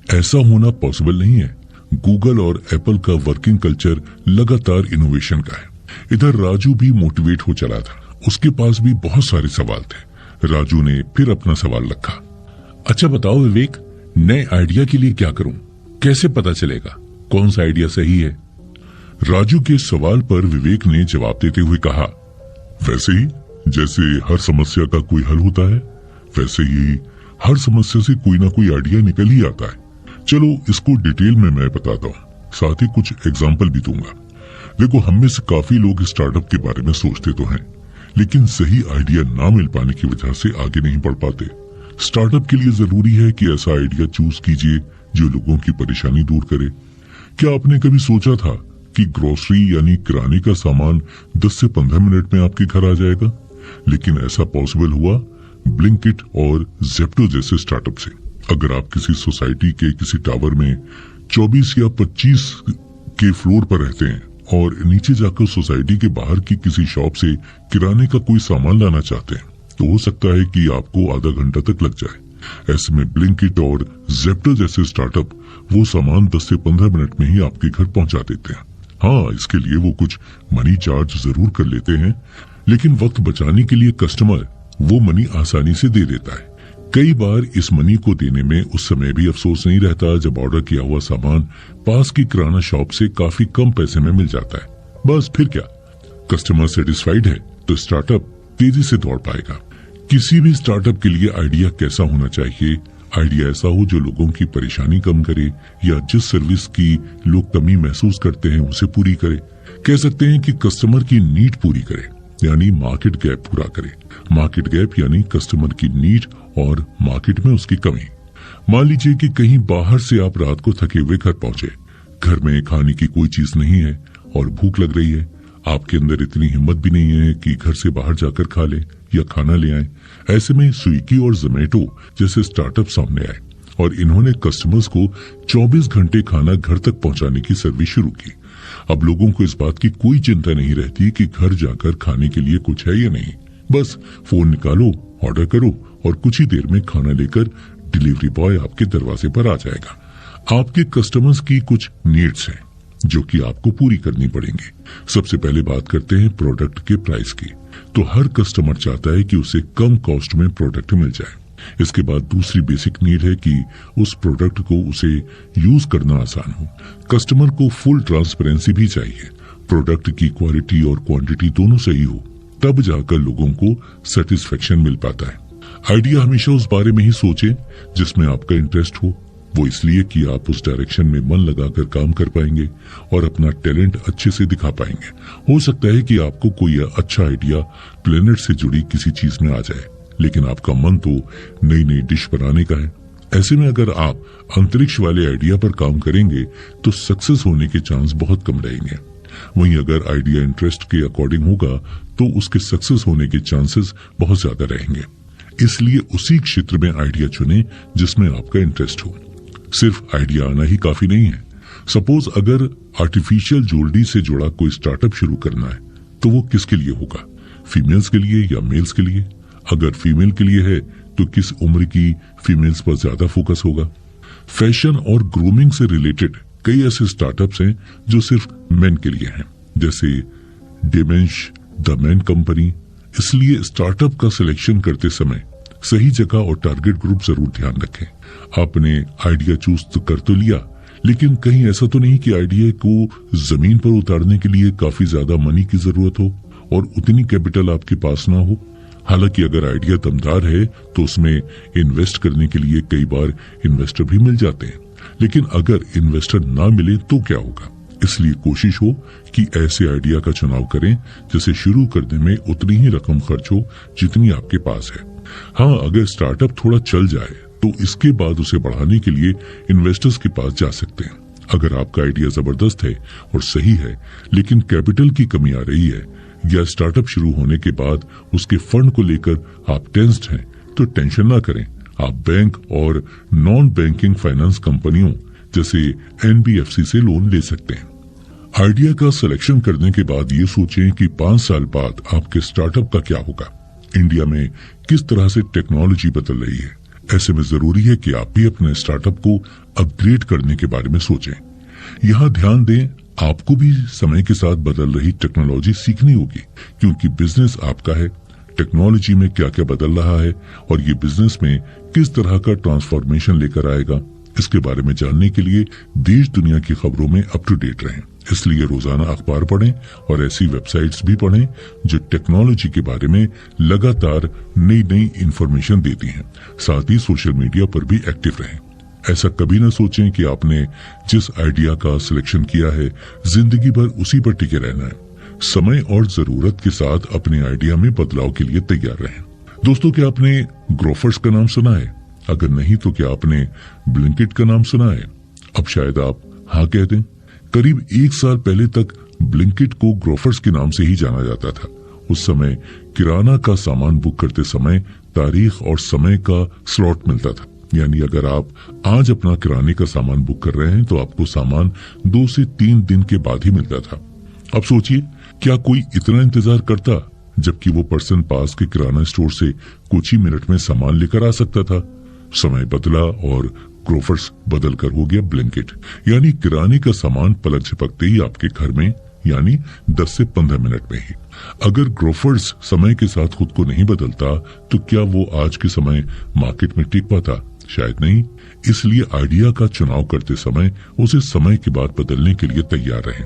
ऐसा होना पॉसिबल नहीं है। गूगल और एप्पल का वर्किंग कल्चर लगातार इनोवेशन का है। इधर राजू भी मोटिवेट हो चला था, उसके पास भी बहुत सारे सवाल थे। राजू ने फिर अपना सवाल रखा। अच्छा बताओ विवेक, नए आइडिया के लिए क्या करूं? कैसे पता चलेगा कौन सा आइडिया सही है? राजू के सवाल पर विवेक ने जवाब देते हुए कहा, वैसे ही जैसे हर समस्या का कोई हल होता है, वैसे ही हर समस्या से कोई ना कोई आइडिया निकल ही आता है। चलो इसको डिटेल में मैं बताता हूँ, साथ ही कुछ एग्जाम्पल भी दूंगा। देखो, हम में से काफी लोग स्टार्टअप के बारे में सोचते तो हैं, लेकिन सही आइडिया ना मिल पाने की वजह से आगे नहीं बढ़ पाते। स्टार्टअप के लिए जरूरी है कि ऐसा आइडिया चूज कीजिए जो लोगों की परेशानी दूर करे। क्या आपने कभी सोचा था कि ग्रोसरी यानी किराने का सामान 10 से 15 मिनट में आपके घर आ जाएगा? लेकिन ऐसा पॉसिबल हुआ ब्लिंकिट और ज़ेप्टो जैसे स्टार्टअप से। अगर आप किसी सोसाइटी के किसी टावर में 24 या 25 के फ्लोर पर रहते हैं और नीचे जाकर सोसाइटी के बाहर की किसी शॉप से किराने का कोई सामान लाना चाहते हैं, तो हो सकता है कि आपको आधा घंटा तक लग जाए। ऐसे में ब्लिंकिट और ज़ेप्टो जैसे स्टार्टअप वो सामान 10 से 15 मिनट में ही आपके घर पहुंचा देते हैं। हाँ, इसके लिए वो कुछ मनी चार्ज जरूर कर लेते हैं, लेकिन वक्त बचाने के लिए कस्टमर वो मनी आसानी से दे देता है। कई बार इस मनी को देने में उस समय भी अफसोस नहीं रहता जब ऑर्डर किया हुआ सामान पास की किराना शॉप से काफी कम पैसे में मिल जाता है। बस फिर क्या, कस्टमर सेटिस्फाइड है तो स्टार्टअप तेजी से दौड़ पाएगा। किसी भी स्टार्टअप के लिए आइडिया कैसा होना चाहिए? आइडिया ऐसा हो जो लोगों की परेशानी कम करे या जिस सर्विस की लोग कमी महसूस करते हैं उसे पूरी करे। कह सकते हैं कि कस्टमर की नीड पूरी करे, यानी मार्केट गैप पूरा करे। मार्केट गैप यानी कस्टमर की नीड और मार्केट में उसकी कमी। मान लीजिए कि कहीं बाहर से आप रात को थके हुए घर पहुंचे, घर में खाने की कोई चीज नहीं है और भूख लग रही है। आपके अंदर इतनी हिम्मत भी नहीं है कि घर से बाहर जाकर खा ले या खाना ले आए। ऐसे में स्विगी और जोमेटो जैसे स्टार्टअप सामने आए और इन्होंने कस्टमर्स को 24 घंटे खाना घर तक पहुंचाने की सर्विस शुरू की। अब लोगों को इस बात की कोई चिंता नहीं रहती कि घर जाकर खाने के लिए कुछ है या नहीं। बस फोन निकालो, ऑर्डर करो और कुछ ही देर में खाना लेकर डिलीवरी बॉय आपके दरवाजे पर आ जाएगा। आपके कस्टमर्स की कुछ नीड्स हैं जो कि आपको पूरी करनी पड़ेंगी। सबसे पहले बात करते हैं प्रोडक्ट के प्राइस की। तो हर कस्टमर चाहता है कि उसे कम कॉस्ट में प्रोडक्ट मिल जाए। इसके बाद दूसरी बेसिक नीड है कि उस प्रोडक्ट को उसे यूज करना आसान हो। कस्टमर को फुल ट्रांसपेरेंसी भी चाहिए। प्रोडक्ट की क्वालिटी और क्वांटिटी दोनों सही हो, तब जाकर लोगों को सेटिस्फेक्शन मिल पाता है। आइडिया हमेशा उस बारे में ही सोचें जिसमें आपका इंटरेस्ट हो। वो इसलिए कि आप उस डायरेक्शन में मन लगाकर काम कर पाएंगे और अपना टैलेंट अच्छे से दिखा पाएंगे। हो सकता है कि आपको कोई अच्छा आइडिया प्लेनेट से जुड़ी किसी चीज में आ जाए, लेकिन आपका मन तो नई नई डिश बनाने का है। ऐसे में अगर आप अंतरिक्ष वाले आइडिया पर काम करेंगे तो सक्सेस होने के चांस बहुत कम रहेंगे। वहीं अगर आइडिया इंटरेस्ट के अकॉर्डिंग होगा तो उसके सक्सेस होने के चांसेस बहुत ज्यादा रहेंगे। इसलिए उसी क्षेत्र में आइडिया चुनें जिसमें आपका इंटरेस्ट हो। सिर्फ आइडिया आना ही काफी नहीं है। सपोज अगर आर्टिफिशियल ज्वेलरी से जुड़ा कोई स्टार्टअप शुरू करना है तो वो किसके लिए होगा? फीमेल्स के लिए या मेल्स के लिए? अगर फीमेल के लिए है तो किस उम्र की फीमेल्स पर ज्यादा फोकस होगा? फैशन और ग्रूमिंग से रिलेटेड कई ऐसे स्टार्टअप्स हैं जो सिर्फ मेन के लिए हैं, जैसे डेमेंश द मैन कंपनी। इसलिए स्टार्टअप का सिलेक्शन करते समय सही जगह और टारगेट ग्रुप जरूर ध्यान रखें। आपने आइडिया चूज तो कर तो लिया, लेकिन कहीं ऐसा तो नहीं कि आइडिया को जमीन पर उतारने के लिए काफी ज्यादा मनी की जरूरत हो और उतनी कैपिटल आपके पास ना हो। हालांकि अगर आइडिया दमदार है तो उसमें इन्वेस्ट करने के लिए कई बार इन्वेस्टर भी मिल जाते हैं, लेकिन अगर इन्वेस्टर ना मिले तो क्या होगा? इसलिए कोशिश हो कि ऐसे आइडिया का चुनाव करें जिसे शुरू करने में उतनी ही रकम खर्च हो जितनी आपके पास है। हाँ, अगर स्टार्टअप थोड़ा चल जाए तो इसके बाद उसे बढ़ाने के लिए इन्वेस्टर्स के पास जा सकते हैं। अगर आपका आइडिया जबरदस्त है और सही है, लेकिन कैपिटल की कमी आ रही है या स्टार्टअप शुरू होने के बाद उसके फंड को लेकर आप टेंस्ड हैं, तो टेंशन ना करें। आप बैंक और नॉन बैंकिंग फाइनेंस कंपनियों जैसे NBFC से लोन ले सकते हैं। आइडिया का सिलेक्शन करने के बाद ये सोचें कि 5 साल बाद आपके स्टार्टअप का क्या होगा। इंडिया में किस तरह से टेक्नोलॉजी बदल रही है। ऐसे में जरूरी है कि आप भी अपने स्टार्टअप को अपग्रेड करने के बारे में सोचें। यहाँ ध्यान दें, आपको भी समय के साथ बदल रही टेक्नोलॉजी सीखनी होगी, क्योंकि बिजनेस आपका है। टेक्नोलॉजी में क्या क्या बदल रहा है और ये बिजनेस में किस तरह का ट्रांसफॉर्मेशन लेकर आएगा, इसके बारे में जानने के लिए देश दुनिया की खबरों में अप टू डेट रहें। इसलिए रोजाना अखबार पढ़ें और ऐसी वेबसाइट्स भी पढ़ें जो टेक्नोलॉजी के बारे में लगातार नई नई इंफॉर्मेशन देती हैं। साथ ही सोशल मीडिया पर भी एक्टिव रहें। ऐसा कभी न सोचें कि आपने जिस आइडिया का सिलेक्शन किया है जिंदगी भर उसी पर टिके रहना है। समय और जरूरत के साथ अपने आइडिया में बदलाव के लिए तैयार रहें। दोस्तों, क्या आपने ग्रोफर्स का नाम सुना है? अगर नहीं तो क्या आपने ब्लिंकिट का नाम सुना है? अब शायद आप हाँ कह दें। करीब 1 साल पहले तक ब्लिंकिट को ग्रोफर्स के नाम से ही जाना जाता था। उस समय किराना का सामान बुक करते समय तारीख और समय का स्लॉट मिलता था, यानी अगर आप आज अपना किराने का सामान बुक कर रहे हैं तो आपको सामान 2 से 3 दिन के बाद ही मिलता था। अब सोचिए, क्या कोई इतना इंतजार करता, जबकि वो पर्सन पास के किराना स्टोर से कुछ ही मिनट में सामान लेकर आ सकता था। समय बदला और ग्रोफर्स बदल कर हो गया ब्लिंकिट, यानी किराने का सामान पलक झपकते ही आपके घर में, यानी 10 से 15 मिनट में ही। अगर ग्रोफर्स समय के साथ खुद को नहीं बदलता तो क्या वो आज के समय मार्केट में टिक पाता? शायद नहीं। इसलिए आइडिया का चुनाव करते समय उसे समय के बाद बदलने के लिए तैयार रहें।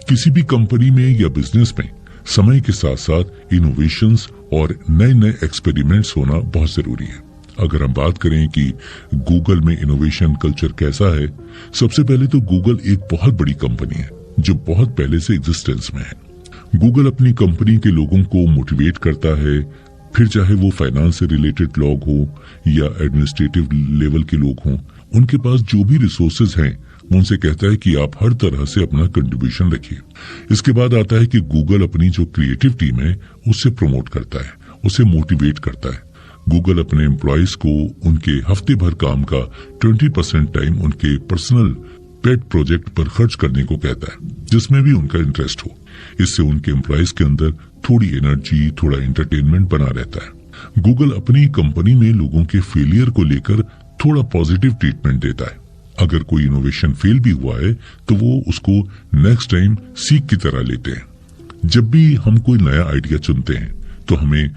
किसी भी कंपनी में या बिजनेस में समय के साथ साथ इनोवेशंस और नए नए एक्सपेरिमेंट्स होना बहुत जरूरी है। अगर हम बात करें कि गूगल में इनोवेशन कल्चर कैसा है, सबसे पहले तो गूगल एक बहुत बड़ी कंपनी है जो बहुत पहले से एग्जिस्टेंस में है। गूगल अपनी कंपनी के लोगों को मोटिवेट करता है, फिर चाहे वो फाइनेंस से रिलेटेड लोग हो या एडमिनिस्ट्रेटिव लेवल के लोग हों, उनके पास जो भी रिसोर्सेज हैं उनसे कहता है कि आप हर तरह से अपना कंट्रीब्यूशन रखिए। इसके बाद आता है कि गूगल अपनी जो क्रिएटिव टीम है उससे प्रमोट करता है, उसे मोटिवेट करता है। गूगल अपने एम्प्लॉयज को उनके हफ्ते भर काम का 20% टाइम उनके पर्सनल पेट प्रोजेक्ट पर खर्च करने को कहता है, जिसमें भी उनका इंटरेस्ट हो। इससे उनके एम्प्लॉयज के अंदर थोड़ी एनर्जी, थोड़ा एंटरटेनमेंट बना रहता है। गूगल अपनी कंपनी में लोगों के फेलियर को लेकर थोड़ा पॉजिटिव ट्रीटमेंट देता है। अगर कोई इनोवेशन फेल भी हुआ है तो वो उसको नेक्स्ट टाइम सीख की तरह लेते हैं। जब भी हम कोई नया आइडिया चुनते हैं तो हमें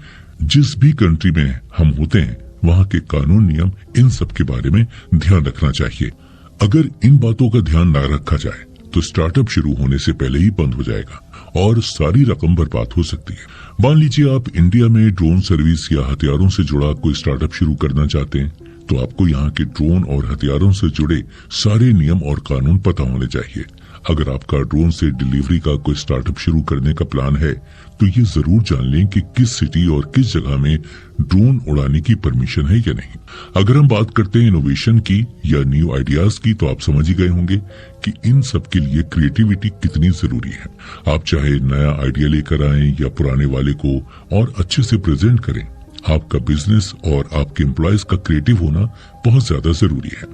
जिस भी कंट्री में हम होते हैं वहाँ के कानून नियम इन सब के बारे में ध्यान रखना चाहिए। अगर इन बातों का ध्यान न रखा जाए तो स्टार्टअप शुरू होने से पहले ही बंद हो जाएगा और सारी रकम बर्बाद हो सकती है। मान लीजिए आप इंडिया में ड्रोन सर्विस या हथियारों से जुड़ा कोई स्टार्टअप शुरू करना चाहते हैं, तो आपको यहाँ के ड्रोन और हथियारों से जुड़े सारे नियम और कानून पता होने चाहिए। अगर आपका ड्रोन से डिलीवरी का कोई स्टार्टअप शुरू करने का प्लान है तो ये जरूर जान लें कि किस सिटी और किस जगह में ड्रोन उड़ाने की परमिशन है या नहीं। अगर हम बात करते हैं इनोवेशन की या न्यू आइडियाज की, तो आप समझ ही गए होंगे कि इन सब के लिए क्रिएटिविटी कितनी जरूरी है। आप चाहे नया आइडिया लेकर आएं या पुराने वाले को और अच्छे से प्रेजेंट करें, आपका बिजनेस और आपके एम्प्लॉयज का क्रिएटिव होना बहुत ज्यादा जरूरी है,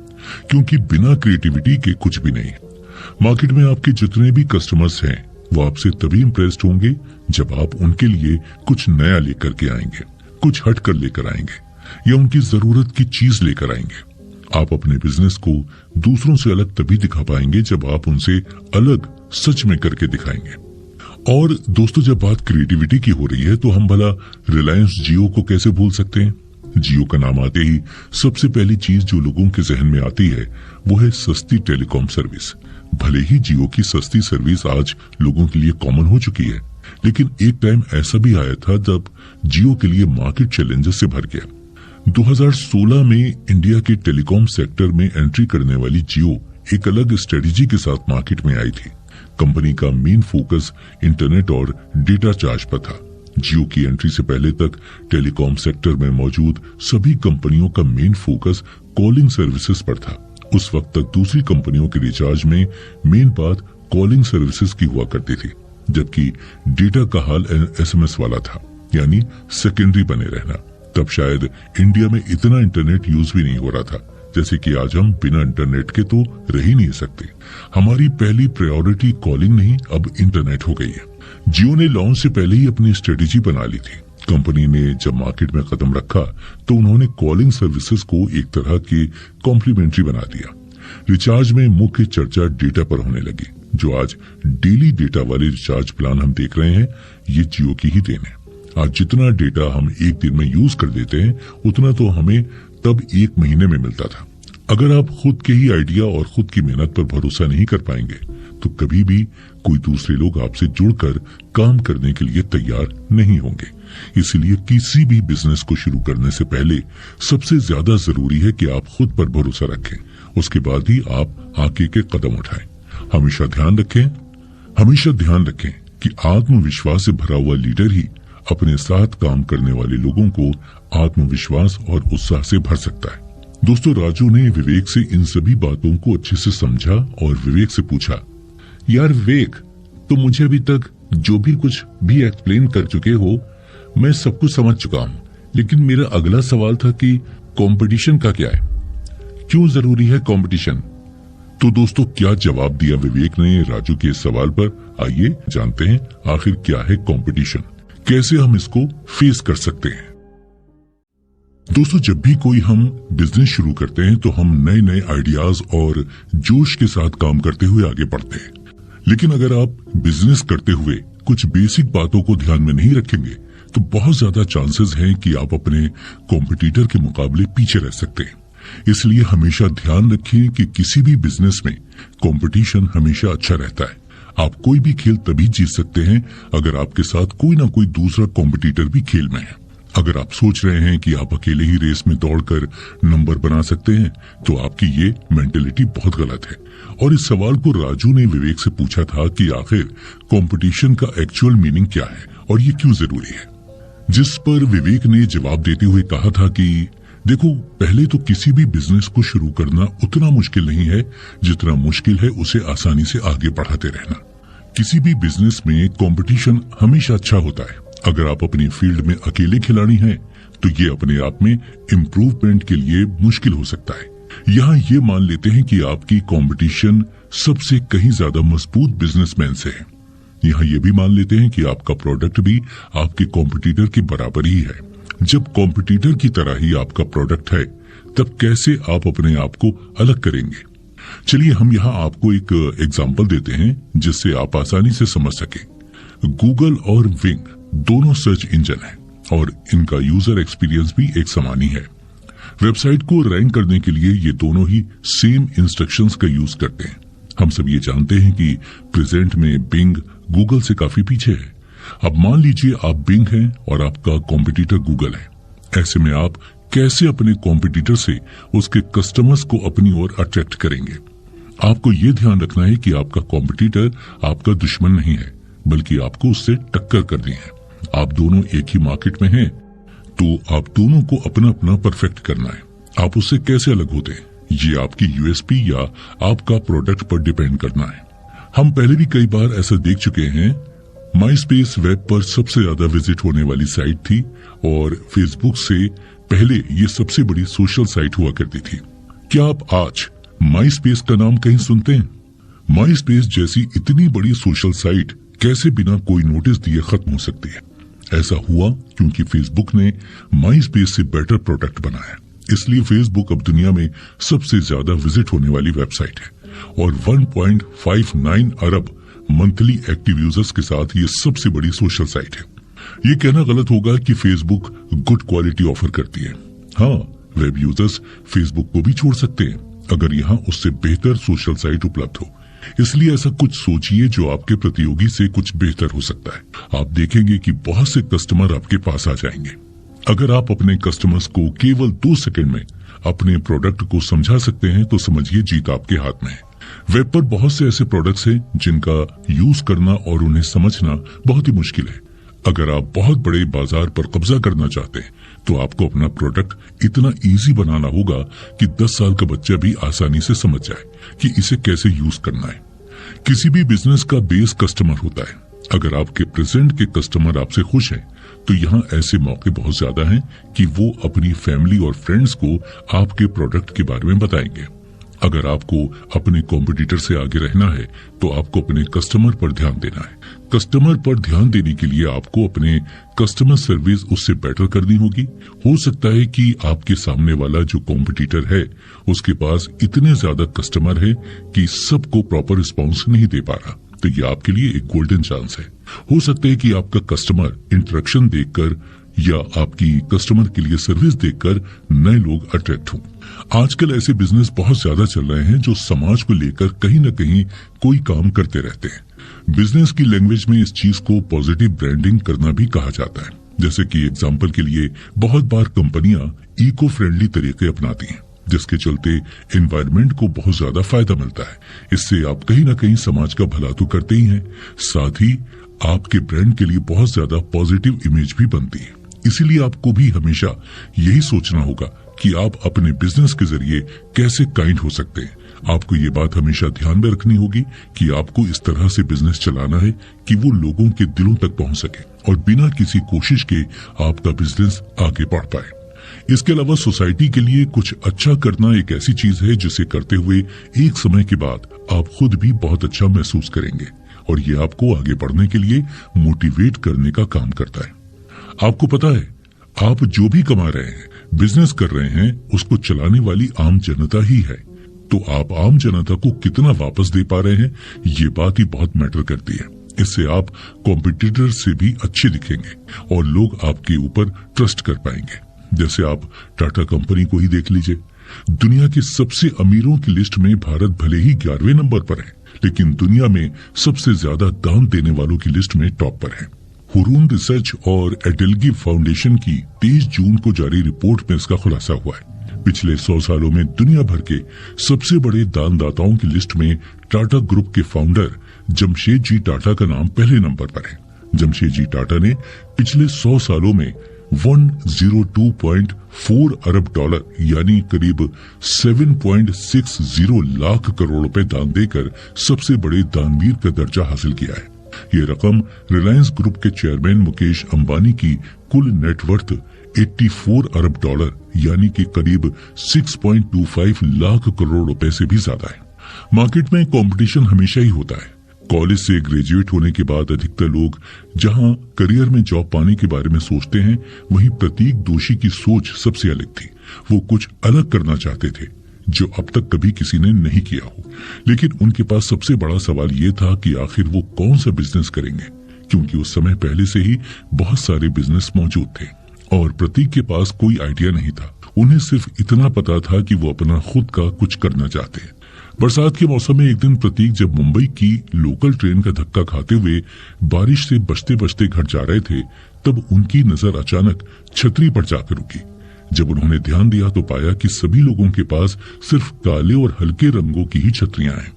क्योंकि बिना क्रिएटिविटी के कुछ भी नहीं। मार्केट में आपके जितने भी कस्टमर्स हैं वो आपसे तभी इम्प्रेस्ड होंगे जब आप उनके लिए कुछ नया लेकर के आएंगे, कुछ हट कर लेकर आएंगे या उनकी जरूरत की चीज लेकर आएंगे। आप अपने बिजनेस को दूसरों से अलग तभी दिखा पाएंगे जब आप उनसे अलग सच में करके दिखाएंगे। और दोस्तों, जब बात क्रिएटिविटी की हो रही है तो हम भला रिलायंस जियो को कैसे भूल सकते हैं। जियो का नाम आते ही सबसे पहली चीज जो लोगों के जहन में आती है वो है सस्ती टेलीकॉम सर्विस। भले ही जियो की सस्ती सर्विस आज लोगों के लिए कॉमन हो चुकी है, लेकिन एक टाइम ऐसा भी आया था जब जियो के लिए मार्केट चैलेंजेस से भर गया। 2016 में इंडिया के टेलीकॉम सेक्टर में एंट्री करने वाली जियो एक अलग स्ट्रेटेजी के साथ मार्केट में आई थी। कंपनी का मेन फोकस इंटरनेट और डेटा चार्ज पर था। जियो की एंट्री से पहले तक टेलीकॉम सेक्टर में मौजूद सभी कंपनियों का मेन फोकस कॉलिंग सर्विसेज पर था। उस वक्त तक दूसरी कंपनियों के रिचार्ज में मेन बात कॉलिंग सर्विसेज की हुआ करती थी, जबकि डेटा का हाल एसएमएस वाला था, यानी सेकेंडरी बने रहना। तब शायद इंडिया में इतना इंटरनेट यूज भी नहीं हो रहा था, जैसे कि आज हम बिना इंटरनेट के तो रह ही नहीं सकते। हमारी पहली प्रायोरिटी कॉलिंग नहीं, अब इंटरनेट हो गई है। जियो ने लॉन्च से पहले ही अपनी स्ट्रेटेजी बना ली थी। कंपनी ने जब मार्केट में कदम रखा तो उन्होंने कॉलिंग सर्विसेज को एक तरह के कॉम्प्लीमेंट्री बना दिया। रिचार्ज में मुख्य चर्चा डेटा पर होने लगी। जो आज डेली डेटा वाले रिचार्ज प्लान हम देख रहे हैं, ये जियो की ही देन है। आज जितना डेटा हम एक दिन में यूज कर देते हैं उतना तो हमें तब एक महीने में मिलता था। अगर आप खुद के ही आइडिया और खुद की मेहनत पर भरोसा नहीं कर पाएंगे तो कभी भी कोई दूसरे लोग आपसे जुड़कर काम करने के लिए तैयार नहीं होंगे। इसलिए किसी भी बिजनेस को शुरू करने से पहले सबसे ज्यादा जरूरी है कि आप खुद पर भरोसा रखें, उसके बाद ही आप आगे के कदम उठाएं। हमेशा ध्यान रखें कि आत्मविश्वास से भरा हुआ लीडर ही अपने साथ काम करने वाले लोगों को आत्मविश्वास और उत्साह से भर सकता है। दोस्तों, राजू ने विवेक से इन सभी बातों को अच्छे से समझा और विवेक से पूछा, यार विवेक, तो मुझे अभी तक जो भी कुछ भी एक्सप्लेन कर चुके हो मैं सब कुछ समझ चुका हूँ, लेकिन मेरा अगला सवाल था कि कंपटीशन का क्या है, क्यों जरूरी है कंपटीशन। तो दोस्तों, क्या जवाब दिया विवेक ने राजू के इस सवाल पर, आइए जानते हैं आखिर क्या है कंपटीशन, कैसे हम इसको फेस कर सकते हैं। दोस्तों, जब भी कोई हम बिजनेस शुरू करते हैं तो हम नए नए आइडियाज और जोश के साथ काम करते हुए आगे बढ़ते हैं। लेकिन अगर आप बिजनेस करते हुए कुछ बेसिक बातों को ध्यान में नहीं रखेंगे तो बहुत ज्यादा चांसेस हैं कि आप अपने कॉम्पिटिटर के मुकाबले पीछे रह सकते हैं। इसलिए हमेशा ध्यान रखें कि किसी भी बिजनेस में कंपटीशन हमेशा अच्छा रहता है। आप कोई भी खेल तभी जीत सकते हैं अगर आपके साथ कोई ना कोई दूसरा कॉम्पिटिटर भी खेल में है। अगर आप सोच रहे हैं कि आप अकेले ही रेस में दौड़कर नंबर बना सकते हैं तो आपकी ये मेंटेलिटी बहुत गलत है। और इस सवाल को राजू ने विवेक से पूछा था कि आखिर कंपटीशन का एक्चुअल मीनिंग क्या है और ये क्यों जरूरी है, जिस पर विवेक ने जवाब देते हुए कहा था कि देखो, पहले तो किसी भी बिजनेस को शुरू करना उतना मुश्किल नहीं है जितना मुश्किल है उसे आसानी से आगे बढ़ाते रहना। किसी भी बिजनेस में कंपटीशन हमेशा अच्छा होता है। अगर आप अपनी फील्ड में अकेले खिलाड़ी हैं तो ये अपने आप में इम्प्रूवमेंट के लिए मुश्किल हो सकता है। यहाँ ये मान लेते हैं कि आपकी कंपटीशन सबसे कहीं ज्यादा मजबूत बिजनेसमैन से है। यहाँ ये भी मान लेते हैं कि आपका प्रोडक्ट भी आपके कॉम्पिटिटर के बराबर ही है। जब कॉम्पिटिटर की तरह ही आपका प्रोडक्ट है तब कैसे आप अपने आप को अलग करेंगे। चलिए हम यहाँ आपको एक एग्जाम्पल देते हैं जिससे आप आसानी से समझ सके। गूगल और विंग दोनों सर्च इंजन हैं और इनका यूजर एक्सपीरियंस भी एक समान ही है। वेबसाइट को रैंक करने के लिए ये दोनों ही सेम इंस्ट्रक्शंस का यूज करते हैं। हम सब ये जानते हैं कि प्रेजेंट में बिंग गूगल से काफी पीछे है। अब मान लीजिए आप बिंग हैं और आपका कॉम्पिटिटर गूगल है। ऐसे में आप कैसे अपने कॉम्पिटिटर से उसके कस्टमर्स को अपनी ओर अट्रैक्ट करेंगे। आपको ये ध्यान रखना है कि आपका कॉम्पिटिटर आपका दुश्मन नहीं है, बल्कि आपको उससे टक्कर करनी है। आप दोनों एक ही मार्केट में हैं, तो आप दोनों को अपना अपना परफेक्ट करना है। आप उससे कैसे अलग होते हैं, ये आपकी यूएसपी या आपका प्रोडक्ट पर डिपेंड करना है। हम पहले भी कई बार ऐसा देख चुके हैं। माईस्पेस वेब पर सबसे ज्यादा विजिट होने वाली साइट थी और फेसबुक से पहले ये सबसे बड़ी सोशल साइट हुआ करती थी। क्या आप आज माईस्पेस का नाम कहीं सुनते हैं? माईस्पेस जैसी इतनी बड़ी सोशल साइट कैसे बिना कोई नोटिस दिए खत्म हो सकती है? ऐसा हुआ क्योंकि फेसबुक ने माईस्पेस से बेटर प्रोडक्ट बनाया। इसलिए फेसबुक अब दुनिया में सबसे ज्यादा विजिट होने वाली वेबसाइट है और 1.59 अरब मंथली एक्टिव यूजर्स के साथ ये सबसे बड़ी सोशल साइट है। ये कहना गलत होगा कि फेसबुक गुड क्वालिटी ऑफर करती है। हाँ, वेब यूजर्स फेसबुक को भी छोड़ सकते हैं अगर यहाँ उससे बेहतर सोशल साइट उपलब्ध हो। इसलिए ऐसा कुछ सोचिए जो आपके प्रतियोगी से कुछ बेहतर हो सकता है। आप देखेंगे कि बहुत से कस्टमर आपके पास आ जाएंगे। अगर आप अपने कस्टमर्स को केवल 2 सेकंड में अपने प्रोडक्ट को समझा सकते हैं तो समझिए जीत आपके हाथ में है। वेब पर बहुत से ऐसे प्रोडक्ट्स हैं जिनका यूज करना और उन्हें समझना बहुत ही मुश्किल है। अगर आप बहुत बड़े बाजार पर कब्जा करना चाहते हैं तो आपको अपना प्रोडक्ट इतना इजी बनाना होगा कि 10 साल का बच्चा भी आसानी से समझ जाए कि इसे कैसे यूज करना है। किसी भी बिजनेस का बेस कस्टमर होता है। अगर आपके प्रेजेंट के कस्टमर आपसे खुश हैं तो यहाँ ऐसे मौके बहुत ज्यादा हैं कि वो अपनी फैमिली और फ्रेंड्स को आपके प्रोडक्ट के बारे में बताएंगे। अगर आपको अपने कॉम्पिटिटर से आगे रहना है तो आपको अपने कस्टमर पर ध्यान देना है। कस्टमर पर ध्यान देने के लिए आपको अपने कस्टमर सर्विस उससे बेटर करनी होगी। हो सकता है कि आपके सामने वाला जो कॉम्पिटिटर है उसके पास इतने ज्यादा कस्टमर है कि सबको प्रॉपर रिस्पॉन्स नहीं दे पा रहा, तो ये आपके लिए एक गोल्डन चांस है। हो सकता है कि आपका कस्टमर इंटरेक्शन देखकर या आपकी कस्टमर के लिए सर्विस देखकर नए लोग अट्रैक्ट हों। आजकल ऐसे बिजनेस बहुत ज्यादा चल रहे हैं जो समाज को लेकर कहीं न कहीं कोई काम करते रहते हैं। बिजनेस की लैंग्वेज में इस चीज को पॉजिटिव ब्रांडिंग करना भी कहा जाता है। जैसे कि एग्जांपल के लिए बहुत बार कंपनियां इको फ्रेंडली तरीके अपनाती हैं, जिसके चलते एनवायरनमेंट को बहुत ज्यादा फायदा मिलता है। इससे आप कहीं न कहीं समाज का भला तो करते ही हैं, साथ ही आपके ब्रांड के लिए बहुत ज्यादा पॉजिटिव इमेज भी बनती है। इसीलिए आपको भी हमेशा यही सोचना होगा कि आप अपने बिजनेस के जरिए कैसे काइंड हो सकते हैं। आपको ये बात हमेशा ध्यान में रखनी होगी कि आपको इस तरह से बिजनेस चलाना है कि वो लोगों के दिलों तक पहुंच सके और बिना किसी कोशिश के आपका बिजनेस आगे बढ़ पाए। इसके अलावा सोसाइटी के लिए कुछ अच्छा करना एक ऐसी चीज है जिसे करते हुए एक समय के बाद आप खुद भी बहुत अच्छा महसूस करेंगे और ये आपको आगे बढ़ने के लिए मोटिवेट करने का काम करता है। आपको पता है, आप जो भी कमा रहे हैं, बिजनेस कर रहे हैं, उसको चलाने वाली आम जनता ही है। तो आप आम जनता को कितना वापस दे पा रहे हैं, ये बात ही बहुत मैटर करती है। इससे आप कॉम्पिटिटर से भी अच्छे दिखेंगे और लोग आपके ऊपर ट्रस्ट कर पाएंगे। जैसे आप टाटा कंपनी को ही देख लीजिए। दुनिया के सबसे अमीरों की लिस्ट में भारत भले ही 11वें नंबर पर है, लेकिन दुनिया में सबसे ज्यादा दान देने वालों की लिस्ट में टॉप पर है। हुरून रिसर्च और एडेलगी फाउंडेशन की 23 जून को जारी रिपोर्ट में इसका खुलासा हुआ है। पिछले 100 सालों में दुनिया भर के सबसे बड़े दानदाताओं की लिस्ट में टाटा ग्रुप के फाउंडर जमशेद जी टाटा का नाम पहले नंबर पर है। जमशेद जी टाटा ने पिछले 100 सालों में 102.4 अरब डॉलर यानी करीब 7.60 लाख करोड़ रुपए दान देकर सबसे बड़े दानवीर का दर्जा हासिल किया है। ये रकम रिलायंस ग्रुप के चेयरमैन मुकेश अंबानी की कुल नेटवर्थ 84 अरब डॉलर यानी कि करीब 6.25 लाख करोड़ रुपए से भी ज्यादा है। मार्केट में कंपटीशन हमेशा ही होता है। कॉलेज से ग्रेजुएट होने के बाद अधिकतर लोग जहां करियर में जॉब पाने के बारे में सोचते हैं, वहीं प्रतीक दोषी की सोच सबसे अलग थी। वो कुछ अलग करना चाहते थे जो अब तक कभी किसी ने नहीं किया हो। लेकिन उनके पास सबसे बड़ा सवाल ये था कि आखिर वो कौन सा बिजनेस करेंगे, क्योंकि उस समय पहले से ही बहुत सारे बिजनेस मौजूद थे और प्रतीक के पास कोई आइडिया नहीं था। उन्हें सिर्फ इतना पता था कि वो अपना खुद का कुछ करना चाहते हैं। बरसात के मौसम में एक दिन प्रतीक जब मुंबई की लोकल ट्रेन का धक्का खाते हुए बारिश से बचते बचते घर जा रहे थे, तब उनकी नजर अचानक छतरी पर जाकर रुकी। जब उन्होंने ध्यान दिया तो पाया कि सभी लोगों के पास सिर्फ काले और हल्के रंगों की ही छतरियां हैं।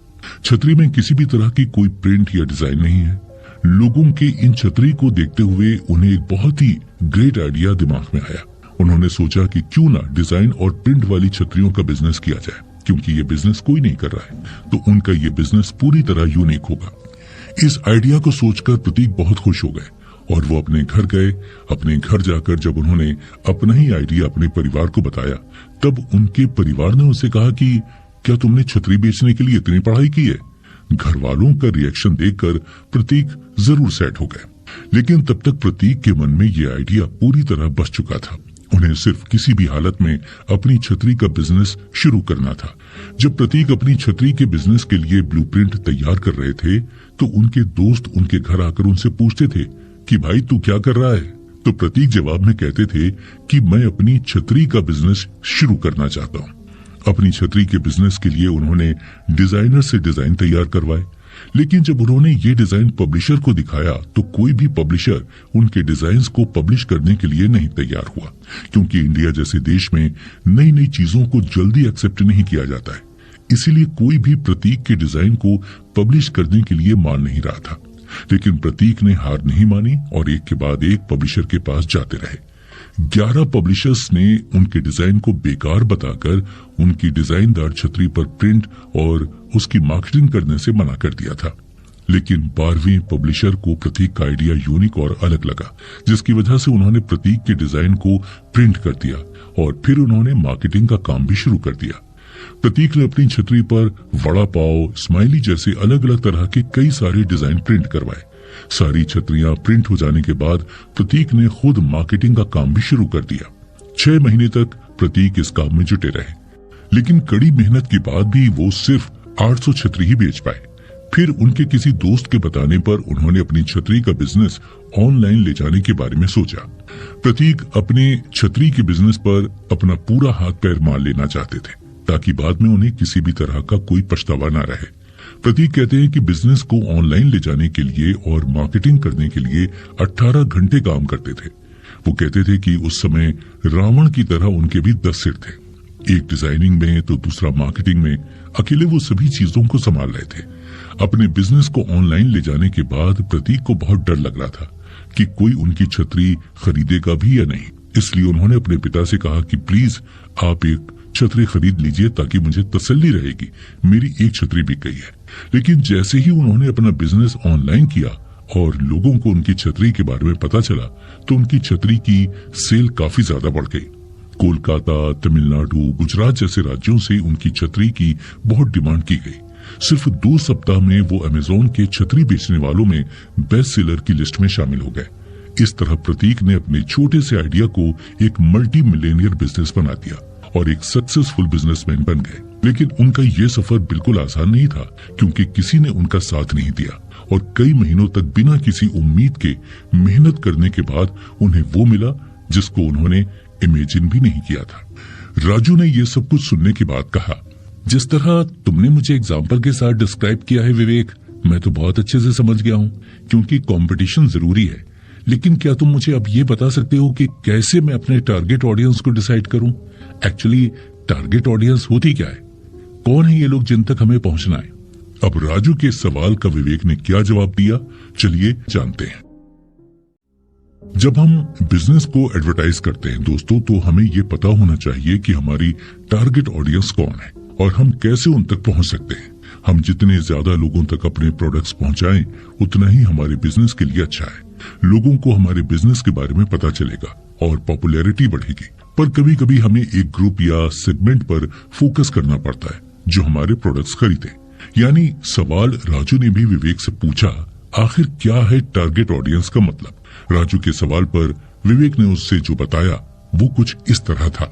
छतरी में किसी भी तरह की कोई प्रिंट या डिजाइन नहीं है। लोगों के इन छतरी को देखते हुए उन्हें एक बहुत ही ग्रेट आइडिया दिमाग में आया। उन्होंने सोचा कि क्यों ना डिजाइन और प्रिंट वाली छतरियों का बिजनेस किया जाए, क्योंकि ये बिजनेस कोई नहीं कर रहा है, तो उनका ये बिजनेस पूरी तरह यूनिक होगा। इस आइडिया को सोचकर प्रतीक बहुत खुश हो गए और वो अपने घर गए। अपने घर जाकर जब उन्होंने अपना ही आइडिया अपने परिवार को बताया, तब उनके परिवार ने उनसे कहा कि क्या तुमने छतरी बेचने के लिए इतनी पढ़ाई की है? घर वालों का रिएक्शन देखकर प्रतीक जरूर सेट हो गए, लेकिन तब तक प्रतीक के मन में ये आइडिया पूरी तरह बस चुका था। उन्हें सिर्फ किसी भी हालत में अपनी छतरी का बिजनेस शुरू करना था। जब प्रतीक अपनी छतरी के बिजनेस के लिए ब्लूप्रिंट तैयार कर रहे थे, तो उनके दोस्त उनके घर आकर उनसे पूछते थे कि भाई तू क्या कर रहा है? तो प्रतीक जवाब में कहते थे कि मैं अपनी छतरी का बिजनेस शुरू करना चाहता हूँ। अपनी छतरी के बिजनेस के लिए उन्होंने डिजाइनर से डिजाइन तैयार करवाए, लेकिन जब उन्होंने ये डिजाइन पब्लिशर को दिखाया तो कोई भी पब्लिशर उनके डिजाइन्स को पब्लिश करने के लिए नहीं तैयार हुआ, क्योंकि इंडिया जैसे देश में नई नई चीजों को जल्दी एक्सेप्ट नहीं किया जाता है। इसीलिए कोई भी प्रतीक के डिजाइन को पब्लिश करने के लिए मान नहीं रहा था। लेकिन प्रतीक ने हार नहीं मानी और एक के बाद एक पब्लिशर के पास जाते रहे। 11 पब्लिशर्स ने उनके डिजाइन को बेकार बताकर उनकी डिजाइनदार छतरी पर प्रिंट और उसकी मार्केटिंग करने से मना कर दिया था। लेकिन 12वें पब्लिशर को प्रतीक का आइडिया यूनिक और अलग लगा, जिसकी वजह से उन्होंने प्रतीक के डिजाइन को प्रिंट कर दिया और फिर उन्होंने मार्केटिंग का काम भी शुरू कर दिया। प्रतीक ने अपनी छतरी पर वड़ा पाव, स्माइली जैसे अलग अलग तरह के कई सारे डिजाइन प्रिंट करवाए। सारी छतरियां प्रिंट हो जाने के बाद प्रतीक ने खुद मार्केटिंग का काम भी शुरू कर दिया। 6 महीने तक प्रतीक इस काम में जुटे रहे, लेकिन कड़ी मेहनत के बाद भी वो सिर्फ 800 छतरी ही बेच पाए। फिर उनके किसी दोस्त के बताने पर उन्होंने अपनी छतरी का बिजनेस ऑनलाइन ले जाने के बारे में सोचा। प्रतीक अपने छतरी के बिजनेस पर अपना पूरा हाथ पैर मार लेना चाहते थे, ताकि बाद में उन्हें किसी भी तरह का कोई पछतावा न रहे। प्रतीक कहते हैं कि बिजनेस को ऑनलाइन ले जाने के लिए और मार्केटिंग करने के लिए 18 घंटे काम करते थे। वो कहते थे कि उस समय रावण की तरह उनके भी 10 सिर थे, एक डिजाइनिंग में तो दूसरा मार्केटिंग में। अकेले वो सभी चीजों को संभाल रहे थे। अपने बिजनेस को ऑनलाइन ले जाने के बाद प्रतीक को बहुत डर लग रहा था कि कोई उनकी छतरी खरीदेगा भी या नहीं। इसलिए उन्होंने अपने पिता से कहा कि प्लीज आप एक छतरी खरीद लीजिए, ताकि मुझे तसल्ली रहेगी मेरी एक छतरी बिक गई है। लेकिन जैसे ही उन्होंने अपना बिजनेस ऑनलाइन किया और लोगों को उनकी छतरी के बारे में पता चला, तो उनकी छतरी की सेल काफी ज्यादा बढ़ गई। कोलकाता, तमिलनाडु, गुजरात जैसे राज्यों से उनकी छतरी की बहुत डिमांड की गई। सिर्फ 2 सप्ताह में वो अमेज़न के छतरी बेचने वालों में बेस्ट सेलर की लिस्ट में शामिल हो गए। इस तरह प्रतीक ने अपने छोटे से आइडिया को एक मल्टी मिलियनियर बिजनेस बना दिया और एक सक्सेसफुल बिजनेसमैन बन गए। लेकिन उनका ये सफर बिल्कुल आसान नहीं था, क्योंकि किसी ने उनका साथ नहीं दिया और कई महीनों तक बिना किसी उम्मीद के मेहनत करने के बाद उन्हें वो मिला जिसको उन्होंने इमेजिन भी नहीं किया था। राजू ने ये सब कुछ सुनने के बाद कहा, जिस तरह तुमने मुझे एग्जाम्पल के साथ डिस्क्राइब किया है विवेक, मैं तो बहुत अच्छे से समझ गया हूँ, क्योंकि कंपटीशन जरूरी है। लेकिन क्या तुम मुझे अब ये बता सकते हो कि कैसे मैं अपने टारगेट ऑडियंस को डिसाइड करूं? एक्चुअली टारगेट ऑडियंस होती क्या है? कौन है ये लोग जिन तक हमें पहुंचना है? अब राजू के सवाल का विवेक ने क्या जवाब दिया, चलिए जानते हैं। जब हम बिजनेस को एडवर्टाइज करते हैं दोस्तों, तो हमें ये पता होना चाहिए कि हमारी टारगेट ऑडियंस कौन है और हम कैसे उन तक पहुंच सकते हैं। हम जितने ज्यादा लोगों तक अपने प्रोडक्ट्स पहुंचाएं, उतना ही हमारे बिजनेस के लिए अच्छा है। लोगों को हमारे बिजनेस के बारे में पता चलेगा और पॉपुलैरिटी बढ़ेगी। पर कभी कभी हमें एक ग्रुप या सेगमेंट पर फोकस करना पड़ता है जो हमारे प्रोडक्ट्स खरीदे। यानी सवाल राजू ने भी विवेक से पूछा, आखिर क्या है टारगेट ऑडियंस का मतलब? राजू के सवाल पर विवेक ने उससे जो बताया वो कुछ इस तरह था।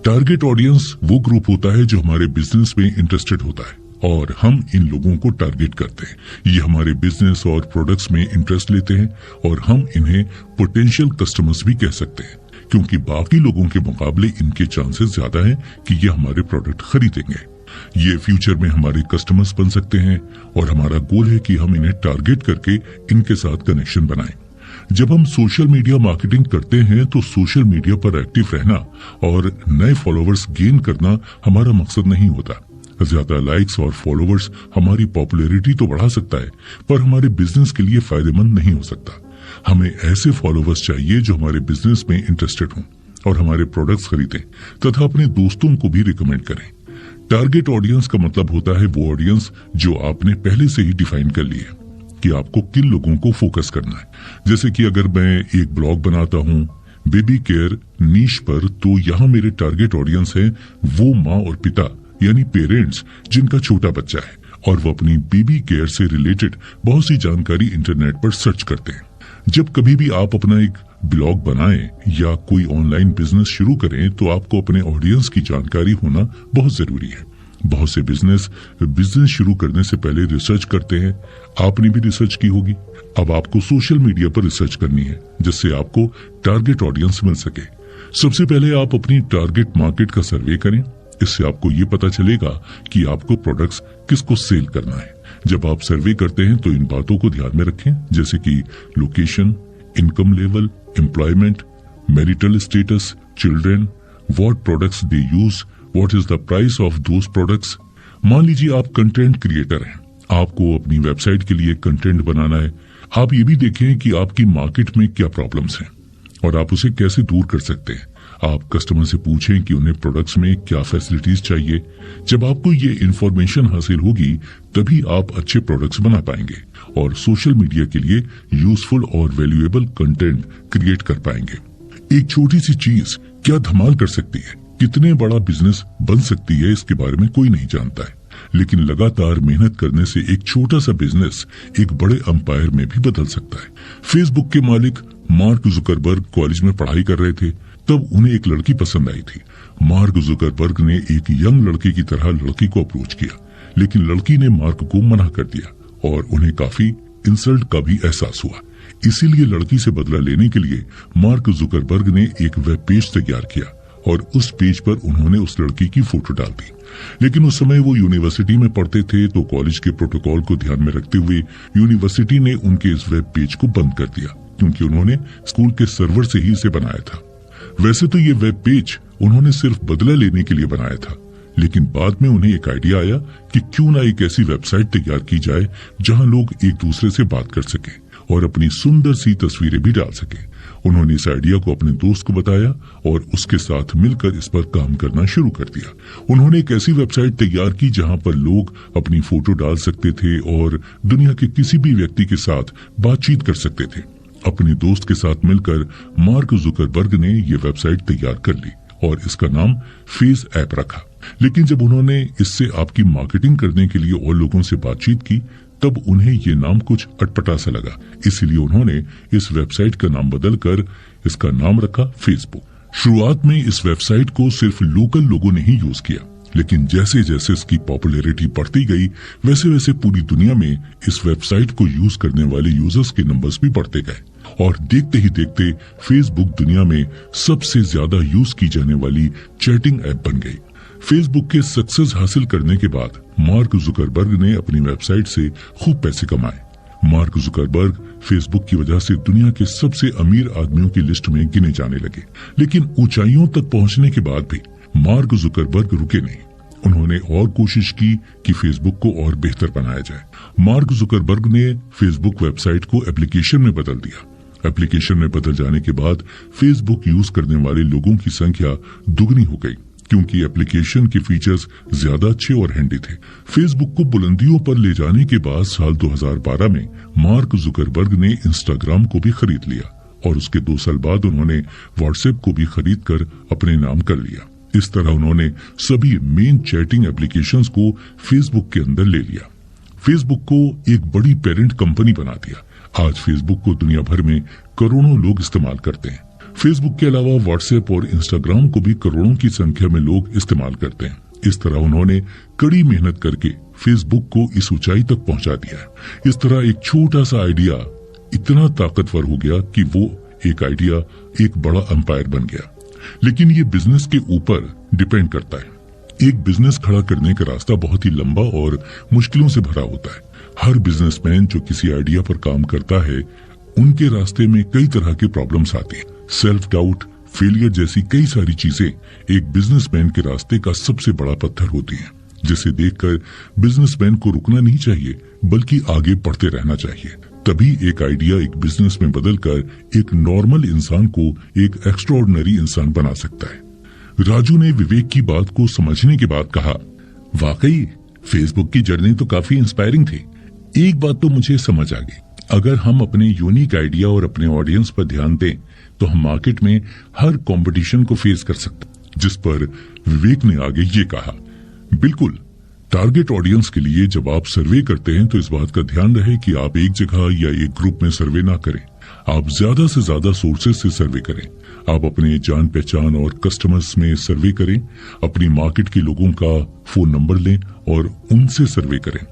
टारगेट ऑडियंस वो ग्रुप होता है जो हमारे बिजनेस में इंटरेस्टेड होता है और हम इन लोगों को टारगेट करते हैं। ये हमारे बिजनेस और प्रोडक्ट्स में इंटरेस्ट लेते हैं और हम इन्हें पोटेंशियल कस्टमर्स भी कह सकते हैं, क्योंकि बाकी लोगों के मुकाबले इनके चांसेस ज्यादा हैं कि ये हमारे प्रोडक्ट खरीदेंगे। ये फ्यूचर में हमारे कस्टमर्स बन सकते हैं और हमारा गोल है कि हम इन्हें टारगेट करके इनके साथ कनेक्शन बनाएं। जब हम सोशल मीडिया मार्केटिंग करते हैं तो सोशल मीडिया पर एक्टिव रहना और नए फॉलोवर्स गेन करना हमारा मकसद नहीं होता। ज्यादा लाइक्स और फॉलोवर्स हमारी पॉपुलैरिटी तो बढ़ा सकता है, पर हमारे बिजनेस के लिए फायदेमंद नहीं हो सकता। हमें ऐसे फॉलोवर्स चाहिए जो हमारे बिजनेस में इंटरेस्टेड हों और हमारे प्रोडक्ट्स खरीदें तथा अपने दोस्तों को भी रिकमेंड करें। टारगेट ऑडियंस का मतलब होता है वो ऑडियंस जो आपने पहले से ही डिफाइन कर ली है कि आपको किन लोगों को फोकस करना है। जैसे कि अगर मैं एक ब्लॉग बनाता हूँ बेबी केयर नीश पर, तो यहाँ मेरे टारगेट ऑडियंस है वो माँ और पिता यानी पेरेंट्स जिनका छोटा बच्चा है और वो अपनी बेबी केयर से रिलेटेड बहुत सी जानकारी इंटरनेट पर सर्च करते हैं। जब कभी भी आप अपना एक ब्लॉग बनाएं या कोई ऑनलाइन बिजनेस शुरू करें तो आपको अपने ऑडियंस की जानकारी होना बहुत जरूरी है। बहुत से बिजनेस शुरू करने से पहले रिसर्च करते हैं। आपने भी रिसर्च की होगी। अब आपको सोशल मीडिया पर रिसर्च करनी है जिससे आपको टारगेट ऑडियंस मिल सके। सबसे पहले आप अपनी टारगेट मार्केट का सर्वे करें। इससे आपको ये पता चलेगा कि आपको प्रोडक्ट्स किसको सेल करना है। जब आप सर्वे करते हैं तो इन बातों को ध्यान में रखें, जैसे कि location, income level, employment, marital status, children, what products they use, what is the price of those products. मान लीजिए आप कंटेंट क्रिएटर हैं, आपको अपनी वेबसाइट के लिए कंटेंट बनाना है। आप ये भी देखें कि आपकी मार्केट में क्या प्रॉब्लम्स हैं और आप उसे कैसे दूर कर सकते हैं। आप कस्टमर से पूछें कि उन्हें प्रोडक्ट्स में क्या फैसिलिटीज चाहिए। जब आपको ये इंफॉर्मेशन हासिल होगी तभी आप अच्छे प्रोडक्ट्स बना पाएंगे और सोशल मीडिया के लिए यूजफुल और वैल्यूएबल कंटेंट क्रिएट कर पाएंगे। एक छोटी सी चीज क्या धमाल कर सकती है, कितने बड़ा बिजनेस बन सकती है, इसके बारे में कोई नहीं जानता है। लेकिन लगातार मेहनत करने से एक छोटा सा बिजनेस एक बड़े अंपायर में भी बदल सकता है। फेसबुक के मालिक मार्क जुकरबर्ग कॉलेज में पढ़ाई कर रहे थे, तब उन्हें एक लड़की पसंद आई थी। मार्क जुकरबर्ग ने एक यंग लड़के की तरह लड़की को अप्रोच किया, लेकिन लड़की ने मार्क को मना कर दिया और उन्हें काफी इंसल्ट का भी एहसास हुआ। इसीलिए लड़की से बदला लेने के लिए मार्क जुकरबर्ग ने एक वेब पेज तैयार किया और उस पेज पर उन्होंने उस लड़की की फोटो डाल दी। लेकिन उस समय वो यूनिवर्सिटी में पढ़ते थे, तो कॉलेज के प्रोटोकॉल को ध्यान में रखते हुए यूनिवर्सिटी ने उनके इस वेब पेज को बंद कर दिया, क्योंकि उन्होंने स्कूल के सर्वर से ही इसे बनाया था। वैसे तो ये वेब पेज उन्होंने सिर्फ बदला लेने के लिए बनाया था, लेकिन बाद में उन्हें एक आइडिया आया कि क्यों ना एक ऐसी वेबसाइट तैयार की जाए जहां लोग एक दूसरे से बात कर सकें और अपनी सुंदर सी तस्वीरें भी डाल सकें। उन्होंने इस आइडिया को अपने दोस्त को बताया और उसके साथ मिलकर इस पर काम करना शुरू कर दिया। उन्होंने एक ऐसी वेबसाइट तैयार की जहां पर लोग अपनी फोटो डाल सकते थे और दुनिया के किसी भी व्यक्ति के साथ बातचीत कर सकते थे। अपने दोस्त के साथ मिलकर मार्क जुकरबर्ग ने ये वेबसाइट तैयार कर ली और इसका नाम फेस ऐप रखा। लेकिन जब उन्होंने इससे आपकी मार्केटिंग करने के लिए और लोगों से बातचीत की, तब उन्हें ये नाम कुछ अटपटा सा लगा। इसीलिए उन्होंने इस वेबसाइट का नाम बदलकर इसका नाम रखा फेसबुक। शुरुआत में इस वेबसाइट को सिर्फ लोकल लोगों ने ही यूज किया, लेकिन जैसे जैसे इसकी पॉपुलैरिटी बढ़ती गई, वैसे वैसे पूरी दुनिया में इस वेबसाइट को यूज करने वाले यूजर्स के नंबर्स भी बढ़ते गए और देखते ही देखते फेसबुक दुनिया में सबसे ज्यादा यूज की जाने वाली चैटिंग ऐप बन गई। फेसबुक के सक्सेस हासिल करने के बाद मार्क जुकरबर्ग ने अपनी वेबसाइट से खूब पैसे कमाए। मार्क जुकरबर्ग फेसबुक की वजह से दुनिया के सबसे अमीर आदमियों की लिस्ट में गिने जाने लगे। लेकिन ऊंचाइयों तक पहुंचने के बाद भी मार्क जुकरबर्ग रुके नहीं। उन्होंने और कोशिश की कि फेसबुक को और बेहतर बनाया जाए। मार्क जुकरबर्ग ने फेसबुक वेबसाइट को एप्लीकेशन में बदल दिया। एप्लीकेशन में बदल जाने के बाद फेसबुक यूज करने वाले लोगों की संख्या दुगनी हो गई, क्योंकि एप्लीकेशन के फीचर्स ज्यादा अच्छे और हैंडी थे। फेसबुक को बुलंदियों पर ले जाने के बाद साल 2012 में मार्क जुकरबर्ग ने इंस्टाग्राम को भी खरीद लिया और उसके 2 साल बाद उन्होंने व्हाट्सएप को भी खरीद कर अपने नाम कर लिया। इस तरह उन्होंने सभी मेन चैटिंग एप्लीकेशंस को फेसबुक के अंदर ले लिया। फेसबुक को एक बड़ी पेरेंट कंपनी बना दिया। आज फेसबुक को दुनिया भर में करोड़ों लोग इस्तेमाल करते हैं। फेसबुक के अलावा व्हाट्सएप और इंस्टाग्राम को भी करोड़ों की संख्या में लोग इस्तेमाल करते हैं। इस तरह उन्होंने कड़ी मेहनत करके फेसबुक को इस ऊंचाई तक पहुंचा दिया है। इस तरह एक छोटा सा आइडिया इतना ताकतवर हो गया कि वो एक आइडिया एक बड़ा एम्पायर बन गया। लेकिन ये बिजनेस के ऊपर डिपेंड करता है। एक बिजनेस खड़ा करने का रास्ता बहुत ही लंबा और मुश्किलों से भरा होता है। हर बिजनेसमैन जो किसी आइडिया पर काम करता है, उनके रास्ते में कई तरह के प्रॉब्लम्स आते हैं। सेल्फ डाउट, फेलियर जैसी कई सारी चीजें एक बिजनेसमैन के रास्ते का सबसे बड़ा पत्थर होती हैं, जिसे देखकर बिजनेसमैन को रुकना नहीं चाहिए, बल्कि आगे बढ़ते रहना चाहिए। तभी एक आइडिया एक बिजनेस में बदलकर एक नॉर्मल इंसान को एक एक्स्ट्राऑर्डिनरी इंसान बना सकता है। राजू ने विवेक की बात को समझने के बाद कहा, वाकई फेसबुक की जर्नी तो काफी इंस्पायरिंग थी। एक बात तो मुझे समझ आ गई, अगर हम अपने यूनिक आइडिया और अपने ऑडियंस पर ध्यान दें तो हम मार्केट में हर कंपटीशन को फेस कर सकते। जिस पर विवेक ने आगे ये कहा, बिल्कुल, टारगेट ऑडियंस के लिए जब आप सर्वे करते हैं तो इस बात का ध्यान रहे कि आप एक जगह या एक ग्रुप में सर्वे ना करें। आप ज्यादा से ज्यादा सोर्सेज से सर्वे करें। आप अपने जान पहचान और कस्टमर्स में सर्वे करें। अपनी मार्केट के लोगों का फोन नंबर लें और उनसे सर्वे करें।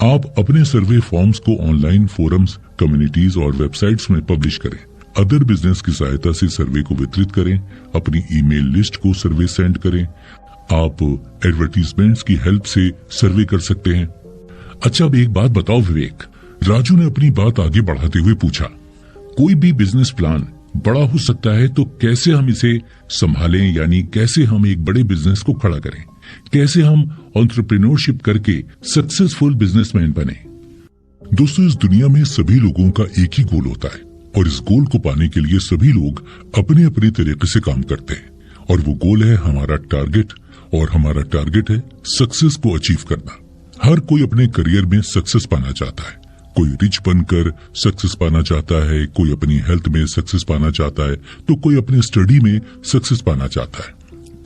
आप अपने सर्वे फॉर्म्स को ऑनलाइन फोरम्स, कम्युनिटीज और वेबसाइट्स में पब्लिश करें। अदर बिजनेस की सहायता से सर्वे को वितरित करें। अपनी ईमेल लिस्ट को सर्वे सेंड करें। आप एडवर्टीजमेंट्स की हेल्प से सर्वे कर सकते हैं। अच्छा, अब एक बात बताओ विवेक, राजू ने अपनी बात आगे बढ़ाते हुए पूछा, कोई भी बिजनेस प्लान बड़ा हो सकता है तो कैसे हम इसे संभालें, यानी कैसे हम एक बड़े बिजनेस को खड़ा करें, कैसे हम एंटरप्रेन्योरशिप करके सक्सेसफुल बिजनेसमैन बने। दोस्तों, इस दुनिया में सभी लोगों का एक ही गोल होता है और इस गोल को पाने के लिए सभी लोग अपने अपने तरीके से काम करते हैं और वो गोल है हमारा टारगेट, और हमारा टारगेट है सक्सेस को अचीव करना। हर कोई अपने करियर में सक्सेस पाना चाहता है। कोई रिच बनकर सक्सेस पाना चाहता है, कोई अपनी हेल्थ में सक्सेस पाना चाहता है, तो कोई अपने स्टडी में सक्सेस पाना चाहता है।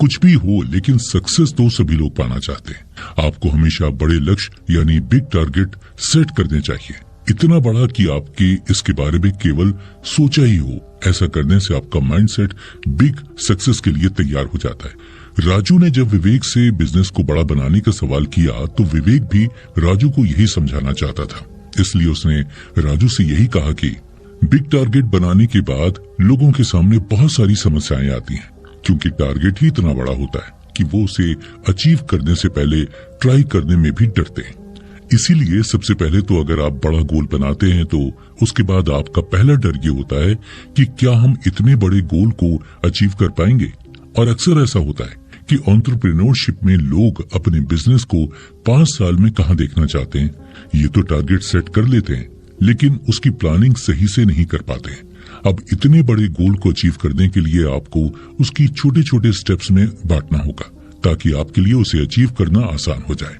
कुछ भी हो, लेकिन सक्सेस तो सभी लोग पाना चाहते हैं। आपको हमेशा बड़े लक्ष्य यानी बिग टारगेट सेट करने चाहिए, इतना बड़ा कि आपके इसके बारे में केवल सोचा ही हो। ऐसा करने से आपका माइंडसेट बिग सक्सेस के लिए तैयार हो जाता है। राजू ने जब विवेक से बिजनेस को बड़ा बनाने का सवाल किया तो विवेक भी राजू को यही समझाना चाहता था। इसलिए उसने राजू से यही कहा कि बिग टारगेट बनाने के बाद लोगों के सामने बहुत सारी समस्याएं आती हैं, क्योंकि टारगेट ही इतना बड़ा होता है कि वो उसे अचीव करने से पहले ट्राई करने में भी डरते हैं। इसीलिए सबसे पहले तो अगर आप बड़ा गोल बनाते हैं तो उसके बाद आपका पहला डर ये होता है कि क्या हम इतने बड़े गोल को अचीव कर पाएंगे। और अक्सर ऐसा होता है कि एंटरप्रेन्योरशिप में लोग अपने बिजनेस को 5 साल में कहां देखना चाहते हैं। ये तो टारगेट सेट कर लेते हैं, लेकिन उसकी प्लानिंग सही से नहीं कर पाते हैं। अब इतने बड़े गोल को अचीव करने के लिए आपको उसकी छोटे छोटे स्टेप्स में बांटना होगा, ताकि आपके लिए उसे अचीव करना आसान हो जाए।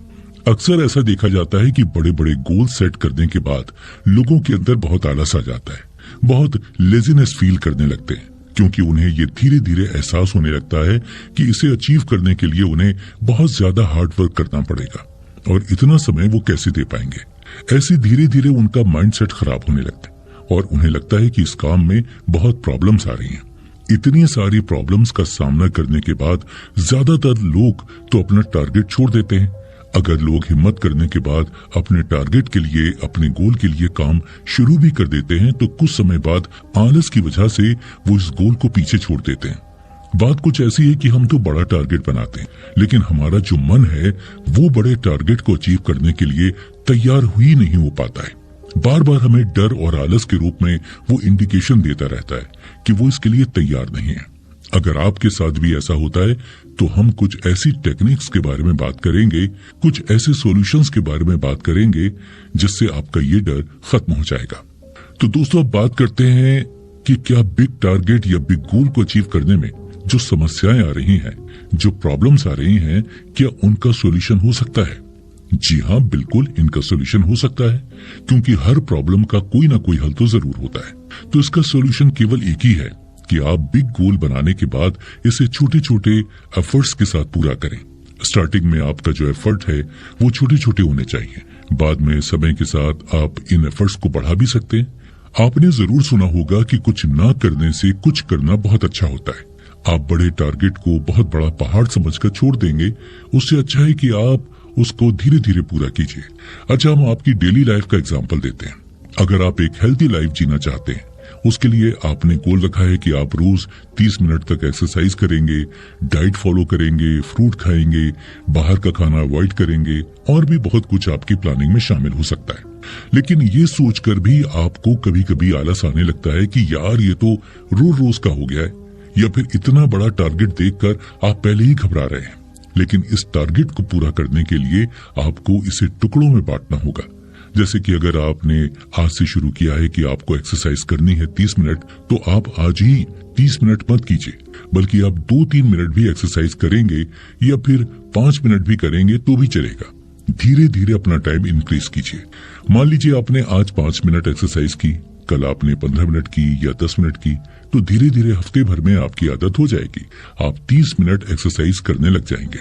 अक्सर ऐसा देखा जाता है कि बड़े बड़े गोल सेट करने के बाद लोगों के अंदर बहुत आलस आ जाता है, बहुत लेजीनेस फील करने लगते हैं, क्योंकि उन्हें ये धीरे धीरे एहसास होने लगता है कि इसे अचीव करने के लिए उन्हें बहुत ज्यादा हार्ड वर्क करना पड़ेगा और इतना समय वो कैसे दे पाएंगे। ऐसे धीरे धीरे उनका माइंडसेट खराब होने लगता है और उन्हें लगता है कि इस काम में बहुत प्रॉब्लम्स आ रही हैं। इतनी सारी प्रॉब्लम्स का सामना करने के बाद ज्यादातर लोग तो अपना टारगेट छोड़ देते हैं। अगर लोग हिम्मत करने के बाद अपने टारगेट के लिए, अपने गोल के लिए काम शुरू भी कर देते हैं तो कुछ समय बाद आलस की वजह से वो इस गोल को पीछे छोड़ देते हैं। बात कुछ ऐसी है कि हम तो बड़ा टारगेट बनाते हैं, लेकिन हमारा जो मन है वो बड़े टारगेट को अचीव करने के लिए तैयार ही नहीं हो पाता है। बार बार हमें डर और आलस के रूप में वो इंडिकेशन देता रहता है कि वो इसके लिए तैयार नहीं है। अगर आपके साथ भी ऐसा होता है तो हम कुछ ऐसी टेक्निक्स के बारे में बात करेंगे, कुछ ऐसे सॉल्यूशंस के बारे में बात करेंगे जिससे आपका ये डर खत्म हो जाएगा। तो दोस्तों, अब बात करते हैं कि क्या बिग टारगेट या बिग गोल को अचीव करने में जो समस्याएं आ रही हैं, जो प्रॉब्लम्स आ रही हैं, क्या उनका सॉल्यूशन हो सकता है? जी हाँ, बिल्कुल इनका सॉल्यूशन हो सकता है, क्योंकि हर प्रॉब्लम का कोई ना कोई हल तो जरूर होता है। तो इसका सॉल्यूशन केवल एक ही है कि आप बिग गोल बनाने के बाद इसे छोटे छोटे एफर्ट्स के साथ पूरा करें। स्टार्टिंग में आपका जो एफर्ट है वो छोटे छोटे होने चाहिए, बाद में समय के साथ आप इन एफर्ट्स को बढ़ा भी सकते हैं। आपने जरूर सुना होगा कि कुछ ना करने से कुछ करना बहुत अच्छा होता है। आप बड़े टारगेट को बहुत बड़ा पहाड़ समझकर छोड़ देंगे, उससे अच्छा है कि आप उसको धीरे धीरे पूरा कीजिए। अच्छा, हम आपकी डेली लाइफ का एग्जांपल देते हैं। अगर आप एक हेल्थी लाइफ जीना चाहते हैं, उसके लिए आपने गोल रखा है कि आप रोज 30 मिनट तक एक्सरसाइज करेंगे, डाइट फॉलो करेंगे, फ्रूट खाएंगे, बाहर का खाना अवॉइड करेंगे, और भी बहुत कुछ आपकी प्लानिंग में शामिल हो सकता है। लेकिन ये सोचकर भी आपको कभी कभी आलस आने लगता है कि यार ये तो रोज रोज का हो गया है, या फिर इतना बड़ा टारगेट देखकर आप पहले ही घबरा रहे हैं। लेकिन इस टारगेट को पूरा करने के लिए आपको इसे टुकड़ों में बांटना होगा। जैसे कि अगर आपने आज से शुरू किया है कि आपको एक्सरसाइज करनी है 30 मिनट, तो आप आज ही 30 मिनट मत कीजिए, बल्कि आप 2-3 मिनट भी एक्सरसाइज करेंगे या फिर 5 मिनट भी करेंगे तो भी चलेगा। धीरे धीरे अपना टाइम इंक्रीज कीजिए। मान लीजिए आपने आज 5 मिनट एक्सरसाइज की, कल आपने 15 मिनट की या 10 मिनट की, तो धीरे धीरे हफ्ते भर में आपकी आदत हो जाएगी। आप 30 मिनट एक्सरसाइज करने लग जाएंगे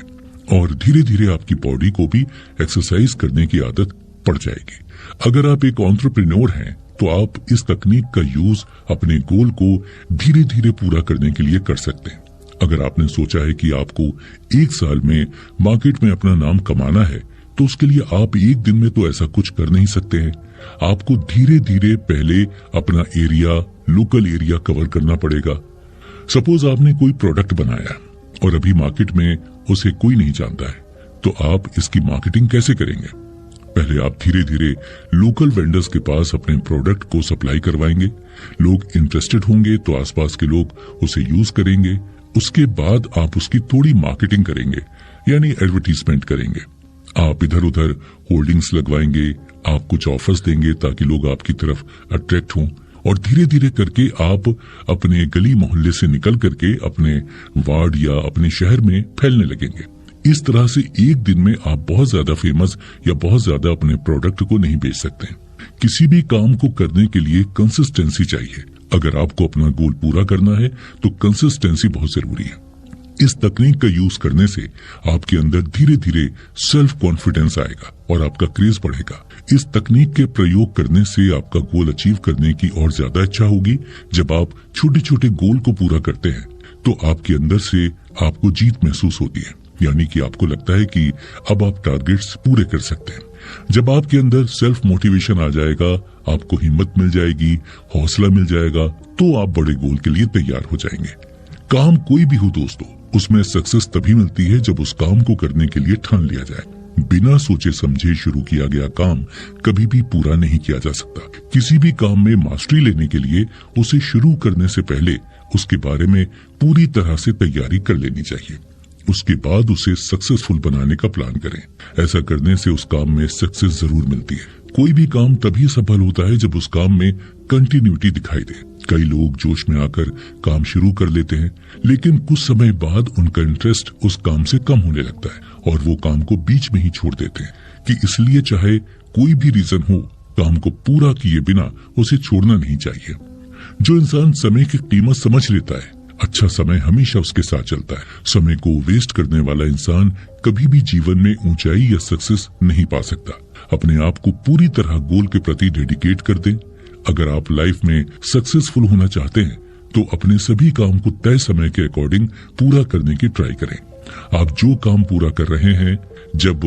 और धीरे धीरे आपकी बॉडी को भी एक्सरसाइज करने की आदत पड़ जाएगी। अगर आप एक एंटरप्रेन्योर हैं तो आप इस तकनीक का यूज अपने गोल को धीरे धीरे पूरा करने के लिए कर सकते हैं। अगर आपने सोचा है कि आपको 1 साल में मार्केट में अपना नाम कमाना है, तो उसके लिए आप एक दिन में तो ऐसा कुछ कर नहीं सकते हैं। आपको धीरे धीरे पहले अपना एरिया, लोकल एरिया कवर करना पड़ेगा। सपोज आपने कोई प्रोडक्ट बनाया और अभी मार्केट में उसे कोई नहीं जानता है, तो आप इसकी मार्केटिंग कैसे करेंगे? पहले आप धीरे धीरे लोकल वेंडर्स के पास अपने प्रोडक्ट को सप्लाई करवाएंगे। लोग इंटरेस्टेड होंगे तो आसपास के लोग उसे यूज करेंगे। उसके बाद आप उसकी थोड़ी मार्केटिंग करेंगे, यानी एडवर्टीजमेंट करेंगे। आप इधर उधर होल्डिंग्स लगवाएंगे, आप कुछ ऑफर्स देंगे ताकि लोग आपकी तरफ अट्रैक्ट हों, और धीरे धीरे करके आप अपने गली मोहल्ले से निकल करके अपने वार्ड या अपने शहर में फैलने लगेंगे। इस तरह से एक दिन में आप बहुत ज्यादा फेमस या बहुत ज्यादा अपने प्रोडक्ट को नहीं बेच सकते। किसी भी काम को करने के लिए कंसिस्टेंसी चाहिए। अगर आपको अपना गोल पूरा करना है तो कंसिस्टेंसी बहुत जरूरी है। इस तकनीक का यूज करने से आपके अंदर धीरे धीरे सेल्फ कॉन्फिडेंस आएगा और आपका क्रेज बढ़ेगा। इस तकनीक के प्रयोग करने से आपका गोल अचीव करने की और ज्यादा इच्छा होगी। जब आप छोटे छोटे गोल को पूरा करते हैं तो आपके अंदर से आपको जीत महसूस होती है, यानी कि आपको लगता है कि अब आप टारगेट्स पूरे कर सकते हैं। जब आपके अंदर सेल्फ मोटिवेशन आ जाएगा, आपको हिम्मत मिल जाएगी, हौसला मिल जाएगा, तो आप बड़े गोल के लिए तैयार हो जाएंगे। काम कोई भी हो दोस्तों, उसमें सक्सेस तभी मिलती है जब उस काम को करने के लिए ठान लिया जाए। बिना सोचे समझे शुरू किया गया काम कभी भी पूरा नहीं किया जा सकता। किसी भी काम में मास्टरी लेने के लिए उसे शुरू करने से पहले उसके बारे में पूरी तरह से तैयारी कर लेनी चाहिए। उसके बाद उसे सक्सेसफुल बनाने का प्लान करें। ऐसा करने से उस काम में सक्सेस जरूर मिलती है। कोई भी काम तभी सफल होता है जब उस काम में कंटिन्यूटी दिखाई दे। कई लोग जोश में आकर काम शुरू कर लेते हैं, लेकिन कुछ समय बाद उनका इंटरेस्ट उस काम से कम होने लगता है और वो काम को बीच में ही छोड़ देते हैं। कि इसलिए चाहे कोई भी रीजन हो, काम को पूरा किए बिना उसे छोड़ना नहीं चाहिए। जो इंसान समय की कीमत समझ लेता है, अच्छा समय हमेशा उसके साथ चलता है। समय को वेस्ट करने वाला इंसान कभी भी जीवन में ऊंचाई या सक्सेस नहीं पा सकता। अपने आप को पूरी तरह गोल के प्रति डेडिकेट कर दें। अगर आप लाइफ में सक्सेसफुल होना चाहते हैं तो अपने सभी काम को तय समय के अकॉर्डिंग पूरा करने की ट्राई करें। आप जो काम पूरा कर रहे हैं, जब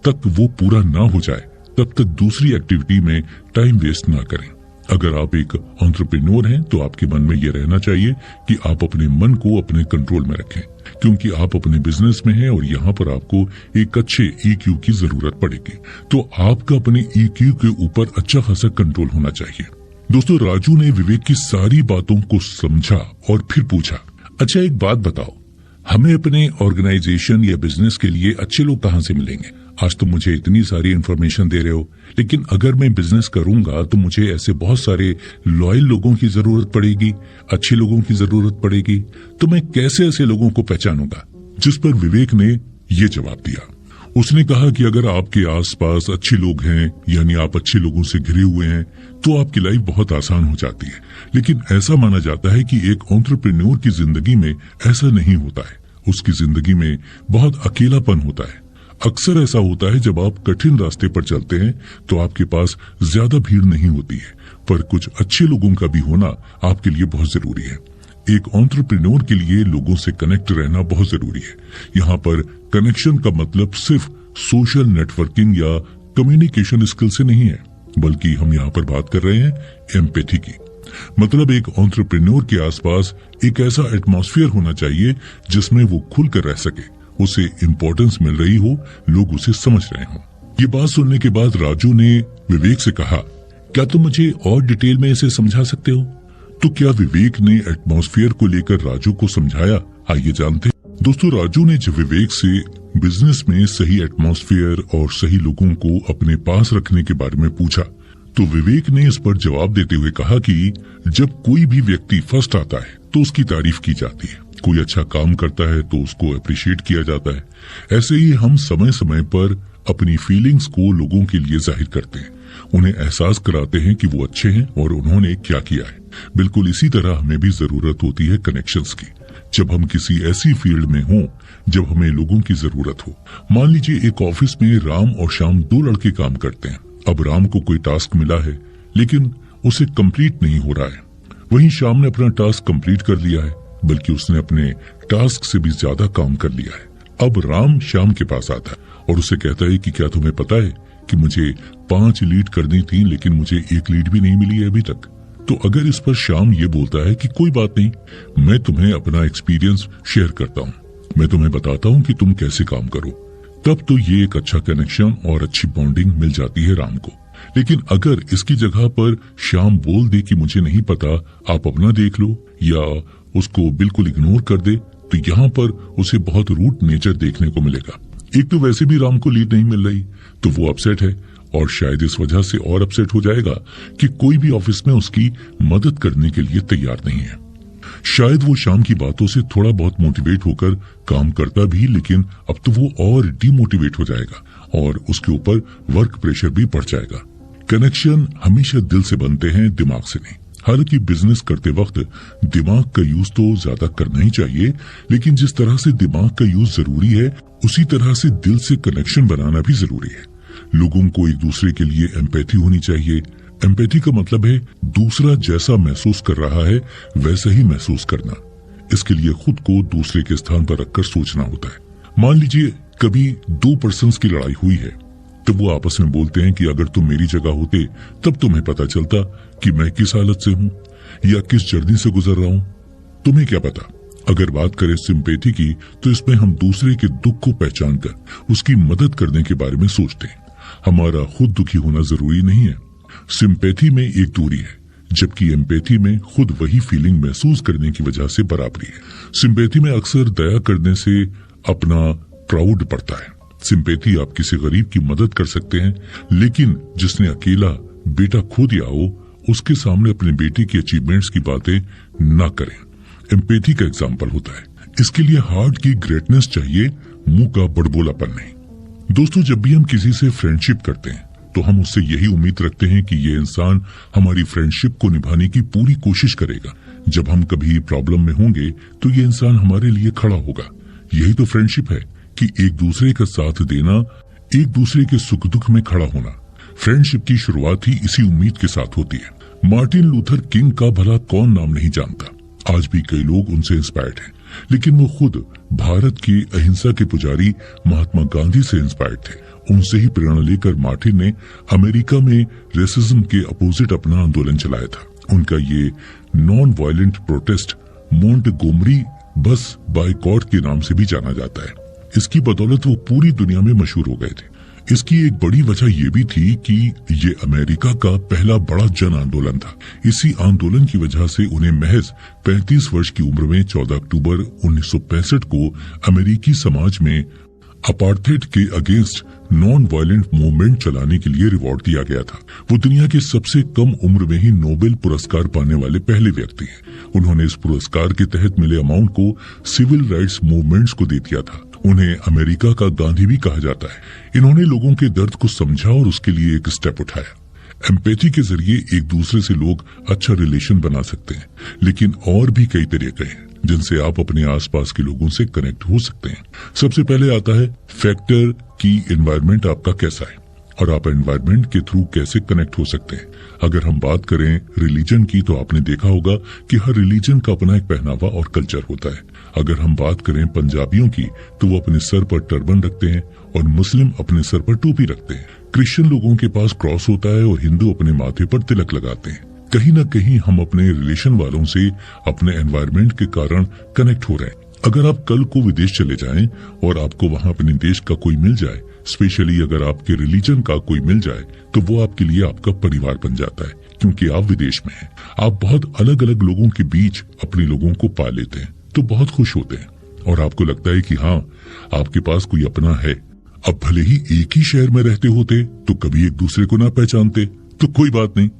तक वो पूरा ना हो जाए तब तक दूसरी एक्टिविटी में टाइम वेस्ट ना करें। अगर आप एक एंटरप्रेन्योर हैं तो आपके मन में यह रहना चाहिए कि आप अपने मन को अपने कंट्रोल में रखें, क्योंकि आप अपने बिजनेस में हैं और यहाँ पर आपको एक अच्छे EQ की जरूरत पड़ेगी। तो आपका अपने EQ के ऊपर अच्छा खासा कंट्रोल होना चाहिए। दोस्तों, राजू ने विवेक की सारी बातों को समझा और फिर पूछा, अच्छा एक बात बताओ, हमें अपने ऑर्गेनाइजेशन या बिजनेस के लिए अच्छे लोग कहाँ से मिलेंगे? आज तो मुझे इतनी सारी इन्फॉर्मेशन दे रहे हो, लेकिन अगर मैं बिजनेस करूंगा तो मुझे ऐसे बहुत सारे लॉयल लोगों की जरूरत पड़ेगी, अच्छे लोगों की जरूरत पड़ेगी। तो मैं कैसे ऐसे लोगों को पहचानूंगा? जिस पर विवेक ने ये जवाब दिया। उसने कहा कि अगर आपके आसपास अच्छे लोग हैं, यानी आप अच्छे लोगों से घिरे हुए हैं, तो आपकी लाइफ बहुत आसान हो जाती है। लेकिन ऐसा माना जाता है कि एक एंटरप्रेन्योर की जिंदगी में ऐसा नहीं होता है। उसकी जिंदगी में बहुत अकेलापन होता है। अक्सर ऐसा होता है जब आप कठिन रास्ते पर चलते हैं तो आपके पास ज्यादा भीड़ नहीं होती है, पर कुछ अच्छे लोगों का भी होना आपके लिए बहुत जरूरी है। एक एंटरप्रेन्योर के लिए लोगों से कनेक्ट रहना बहुत जरूरी है। यहाँ पर कनेक्शन का मतलब सिर्फ सोशल नेटवर्किंग या कम्युनिकेशन स्किल से नहीं है, बल्कि हम यहाँ पर बात कर रहे हैं एम्पैथी की। मतलब एक एंटरप्रेन्योर के आसपास एक ऐसा एटमॉस्फेयर होना चाहिए जिसमें वो खुलकर रह सके, उसे इम्पोर्टेंस मिल रही हो, लोग उसे समझ रहे हो। ये बात सुनने के बाद राजू ने विवेक से कहा, क्या तुम मुझे और डिटेल में इसे समझा सकते हो? तो क्या विवेक ने एटमॉस्फेयर को लेकर राजू को समझाया? आइए जानते हैं। दोस्तों, राजू ने जब विवेक से बिजनेस में सही एटमॉस्फेयर और सही लोगों को अपने पास रखने के बारे में पूछा, तो विवेक ने इस पर जवाब देते हुए कहा कि जब कोई भी व्यक्ति फर्स्ट आता है तो उसकी तारीफ की जाती है, कोई अच्छा काम करता है तो उसको अप्रिशिएट किया जाता है। ऐसे ही हम समय समय पर अपनी फीलिंग्स को लोगों के लिए जाहिर करते हैं, उन्हें एहसास कराते हैं कि वो अच्छे हैं और उन्होंने क्या किया है। बिल्कुल इसी तरह हमें भी जरूरत होती है कनेक्शंस की। जब हम किसी ऐसी फील्ड में हों जब हमें लोगों की जरूरत हो। मान लीजिए एक ऑफिस में राम और श्याम दो लड़के काम करते हैं। अब राम को कोई टास्क मिला है लेकिन उसे कंप्लीट नहीं हो रहा है, वहीं श्याम ने अपना टास्क कंप्लीट कर लिया है, बल्कि उसने अपने टास्क से भी ज्यादा काम कर लिया है। अब राम श्याम के पास आता है और उसे कहता है कि क्या तुम्हें पता है कि मुझे 5 लीड करनी थी लेकिन मुझे 1 लीड भी नहीं मिली है अभी तक। तो अगर इस पर श्याम ये बोलता है कि कोई बात नहीं, मैं तुम्हें अपना एक्सपीरियंस शेयर करता हूँ, मैं तुम्हें बताता हूँ कि तुम कैसे काम करो, तब तो ये एक अच्छा कनेक्शन और अच्छी बॉन्डिंग मिल जाती है राम को। लेकिन अगर इसकी जगह पर श्याम बोल दे कि मुझे नहीं पता, आप अपना देख लो, या उसको बिल्कुल इग्नोर कर दे, तो यहाँ पर उसे बहुत रूट नेचर देखने को मिलेगा। एक तो वैसे भी राम को लीड नहीं मिल रही, तो वो अपसेट है और शायद इस वजह से और अपसेट हो जाएगा कि कोई भी ऑफिस में उसकी मदद करने के लिए तैयार नहीं है। शायद वो श्याम की बातों से थोड़ा बहुत मोटिवेट होकर काम करता भी, लेकिन अब तो वो और डिमोटिवेट हो जाएगा और उसके ऊपर वर्क प्रेशर भी बढ़ जाएगा। कनेक्शन हमेशा दिल से बनते हैं, दिमाग से नहीं। हालांकि बिजनेस करते वक्त दिमाग का यूज तो ज्यादा करना ही चाहिए, लेकिन जिस तरह से दिमाग का यूज जरूरी है उसी तरह से दिल से कनेक्शन बनाना भी जरूरी है। लोगों को एक दूसरे के लिए एम्पैथी होनी चाहिए। एम्पैथी का मतलब है दूसरा जैसा महसूस कर रहा है वैसा ही महसूस करना। इसके लिए खुद को दूसरे के स्थान पर रखकर सोचना होता है। मान लीजिए कभी 2 पर्सन्स की लड़ाई हुई है, तो वो आपस में बोलते हैं कि अगर तुम मेरी जगह होते तब तुम्हें पता चलता कि मैं किस हालत से हूँ या किस जर्नी से गुजर रहा हूँ, तुम्हें क्या पता। अगर बात करें सिंपैथी की, तो इसमें हम दूसरे के दुख को पहचान कर उसकी मदद करने के बारे में सोचते हैं। हमारा खुद दुखी होना जरूरी नहीं है। सिंपैथी में एक दूरी है, जबकि एम्पैथी में खुद वही फीलिंग महसूस करने की वजह से बराबरी है। सिंपैथी में अक्सर दया करने से अपना प्राउड बढ़ता है। सिंपैथी आप किसी गरीब की मदद कर सकते हैं, लेकिन जिसने अकेला बेटा खो दिया हो उसके सामने अपने बेटे की अचीवमेंट्स की बातें ना करें। एम्पैथी का एग्जाम्पल होता है। इसके लिए हार्ट की ग्रेटनेस चाहिए, मुंह का बड़बोलापन नहीं। दोस्तों, जब भी हम किसी से फ्रेंडशिप करते हैं तो हम उससे यही उम्मीद रखते हैं कि ये इंसान हमारी फ्रेंडशिप को निभाने की पूरी कोशिश करेगा। जब हम कभी प्रॉब्लम में होंगे तो ये इंसान हमारे लिए खड़ा होगा। यही तो फ्रेंडशिप है कि एक दूसरे का साथ देना, एक दूसरे के सुख दुख में खड़ा होना। फ्रेंडशिप की शुरुआत ही इसी उम्मीद के साथ होती है। मार्टिन लूथर किंग का भला कौन नाम नहीं जानता। आज भी कई लोग उनसे इंस्पायर्ड हैं, लेकिन वो खुद भारत के अहिंसा के पुजारी महात्मा गांधी से इंस्पायर्ड थे। उनसे ही प्रेरणा लेकर मार्टिन ने अमेरिका में रेसिज्म के अपोजिट अपना आंदोलन चलाया था। उनका ये नॉन वायलेंट प्रोटेस्ट मोंटगोमरी बस बायकॉट के नाम से भी जाना जाता है। इसकी बदौलत वो पूरी दुनिया में मशहूर हो गए थे। इसकी एक बड़ी वजह ये भी थी कि ये अमेरिका का पहला बड़ा जन आंदोलन था। इसी आंदोलन की वजह से उन्हें महज 35 वर्ष की उम्र में 14 अक्टूबर 1965 को अमेरिकी समाज में अपार्थेड के अगेंस्ट नॉन वायलेंट मूवमेंट चलाने के लिए रिवॉर्ड दिया गया था। वो दुनिया के सबसे कम उम्र में ही नोबेल पुरस्कार पाने वाले पहले व्यक्ति हैं। उन्होंने इस पुरस्कार के तहत मिले अमाउंट को सिविल राइट्स मूवमेंट्स को दे दिया था। उन्हें अमेरिका का गांधी भी कहा जाता है। इन्होंने लोगों के दर्द को समझा और उसके लिए एक स्टेप उठाया। एम्पैथी के जरिए एक दूसरे से लोग अच्छा रिलेशन बना सकते हैं, लेकिन और भी कई तरीके हैं जिनसे आप अपने आसपास के लोगों से कनेक्ट हो सकते हैं। सबसे पहले आता है फैक्टर कि एनवायरनमेंट आपका कैसा है और आप एनवायरनमेंट के थ्रू कैसे कनेक्ट हो सकते हैं। अगर हम बात करें रिलीजन की, तो आपने देखा होगा कि हर रिलीजन का अपना एक पहनावा और कल्चर होता है। अगर हम बात करें पंजाबियों की, तो वो अपने सर पर टर्बन रखते हैं और मुस्लिम अपने सर पर टोपी रखते हैं। क्रिश्चियन लोगों के पास क्रॉस होता है और हिंदू अपने माथे पर तिलक लगाते हैं। कहीं न कहीं हम अपने रिलेशन वालों से अपने एनवायरनमेंट के कारण कनेक्ट हो रहे हैं। अगर आप कल को विदेश चले जाएं और आपको वहां अपने देश का कोई मिल जाए, स्पेशली अगर आपके रिलीजन का कोई मिल जाए, तो वो आपके लिए आपका परिवार बन जाता है, क्योंकि आप विदेश में हैं। आप बहुत अलग अलग लोगों के बीच अपने लोगों को पा लेते हैं, तो बहुत खुश होते हैं और आपको लगता है कि हाँ, आपके पास कोई अपना है। अब भले ही एक ही शहर में रहते होते तो कभी एक दूसरे को ना पहचानते, तो कोई बात नहीं।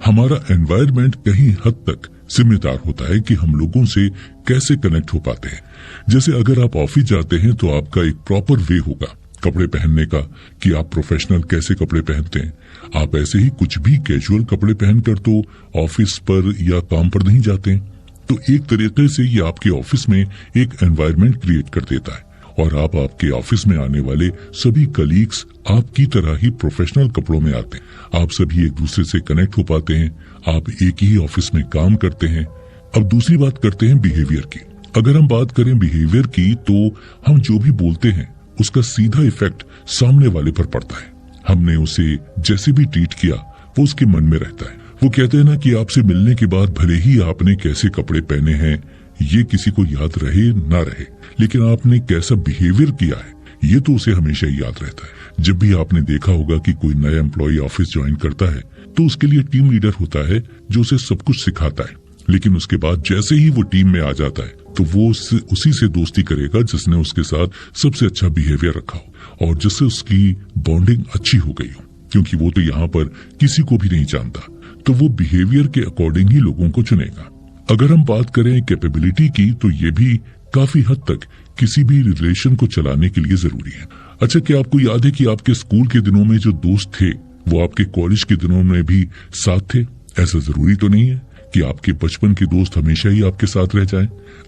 हमारा एनवायरनमेंट कहीं हद तक जिम्मेदार होता है कि हम लोगों से कैसे कनेक्ट हो पाते हैं। जैसे अगर आप ऑफिस जाते हैं तो आपका एक प्रॉपर वे होगा कपड़े पहनने का, कि आप प्रोफेशनल कैसे कपड़े पहनते हैं। आप ऐसे ही कुछ भी कैजुअल कपड़े पहनकर तो ऑफिस पर या काम पर नहीं जाते हैं। तो एक तरीके से ये आपके ऑफिस में एक एनवायरनमेंट क्रिएट कर देता है और आप आपके ऑफिस में आने वाले सभी कलीग्स आपकी तरह ही प्रोफेशनल कपड़ों में आते हैं। आप सभी एक दूसरे से कनेक्ट हो पाते हैं। आप एक ही ऑफिस में काम करते हैं। अब दूसरी बात करते हैं बिहेवियर की। अगर हम बात करें बिहेवियर की, तो हम जो भी बोलते हैं उसका सीधा इफेक्ट सामने वाले पर पड़ता है। हमने उसे जैसे भी ट्रीट किया वो उसके मन में रहता है। वो कहते हैं ना कि आपसे मिलने के बाद भले ही आपने कैसे कपड़े पहने हैं ये किसी को याद रहे ना रहे, लेकिन आपने कैसा बिहेवियर किया है ये तो उसे हमेशा ही याद रहता है। जब भी आपने देखा होगा कि कोई नया एम्प्लॉय ऑफिस ज्वाइन करता है तो उसके लिए टीम लीडर होता है जो उसे सब कुछ सिखाता है, लेकिन उसके बाद जैसे ही वो टीम में आ जाता है तो वो उसी से दोस्ती करेगा जिसने उसके साथ सबसे अच्छा बिहेवियर रखा हो और जिससे उसकी बॉन्डिंग अच्छी हो गई हो, क्योंकि वो तो यहाँ पर किसी को भी नहीं जानता। तो वो बिहेवियर के अकॉर्डिंग ही लोगों को चुनेगा। अगर हम बात करें कैपेबिलिटी की, तो ये भी काफी हद तक किसी भी रिलेशन को चलाने के लिए जरूरी है। अच्छा, क्या आपको याद है कि आपके स्कूल के दिनों में जो दोस्त थे वो आपके कॉलेज के दिनों में भी साथ थे? ऐसा जरूरी तो नहीं है कि आपके बचपन के दोस्त हमेशा ही आपके साथ रह जाएं।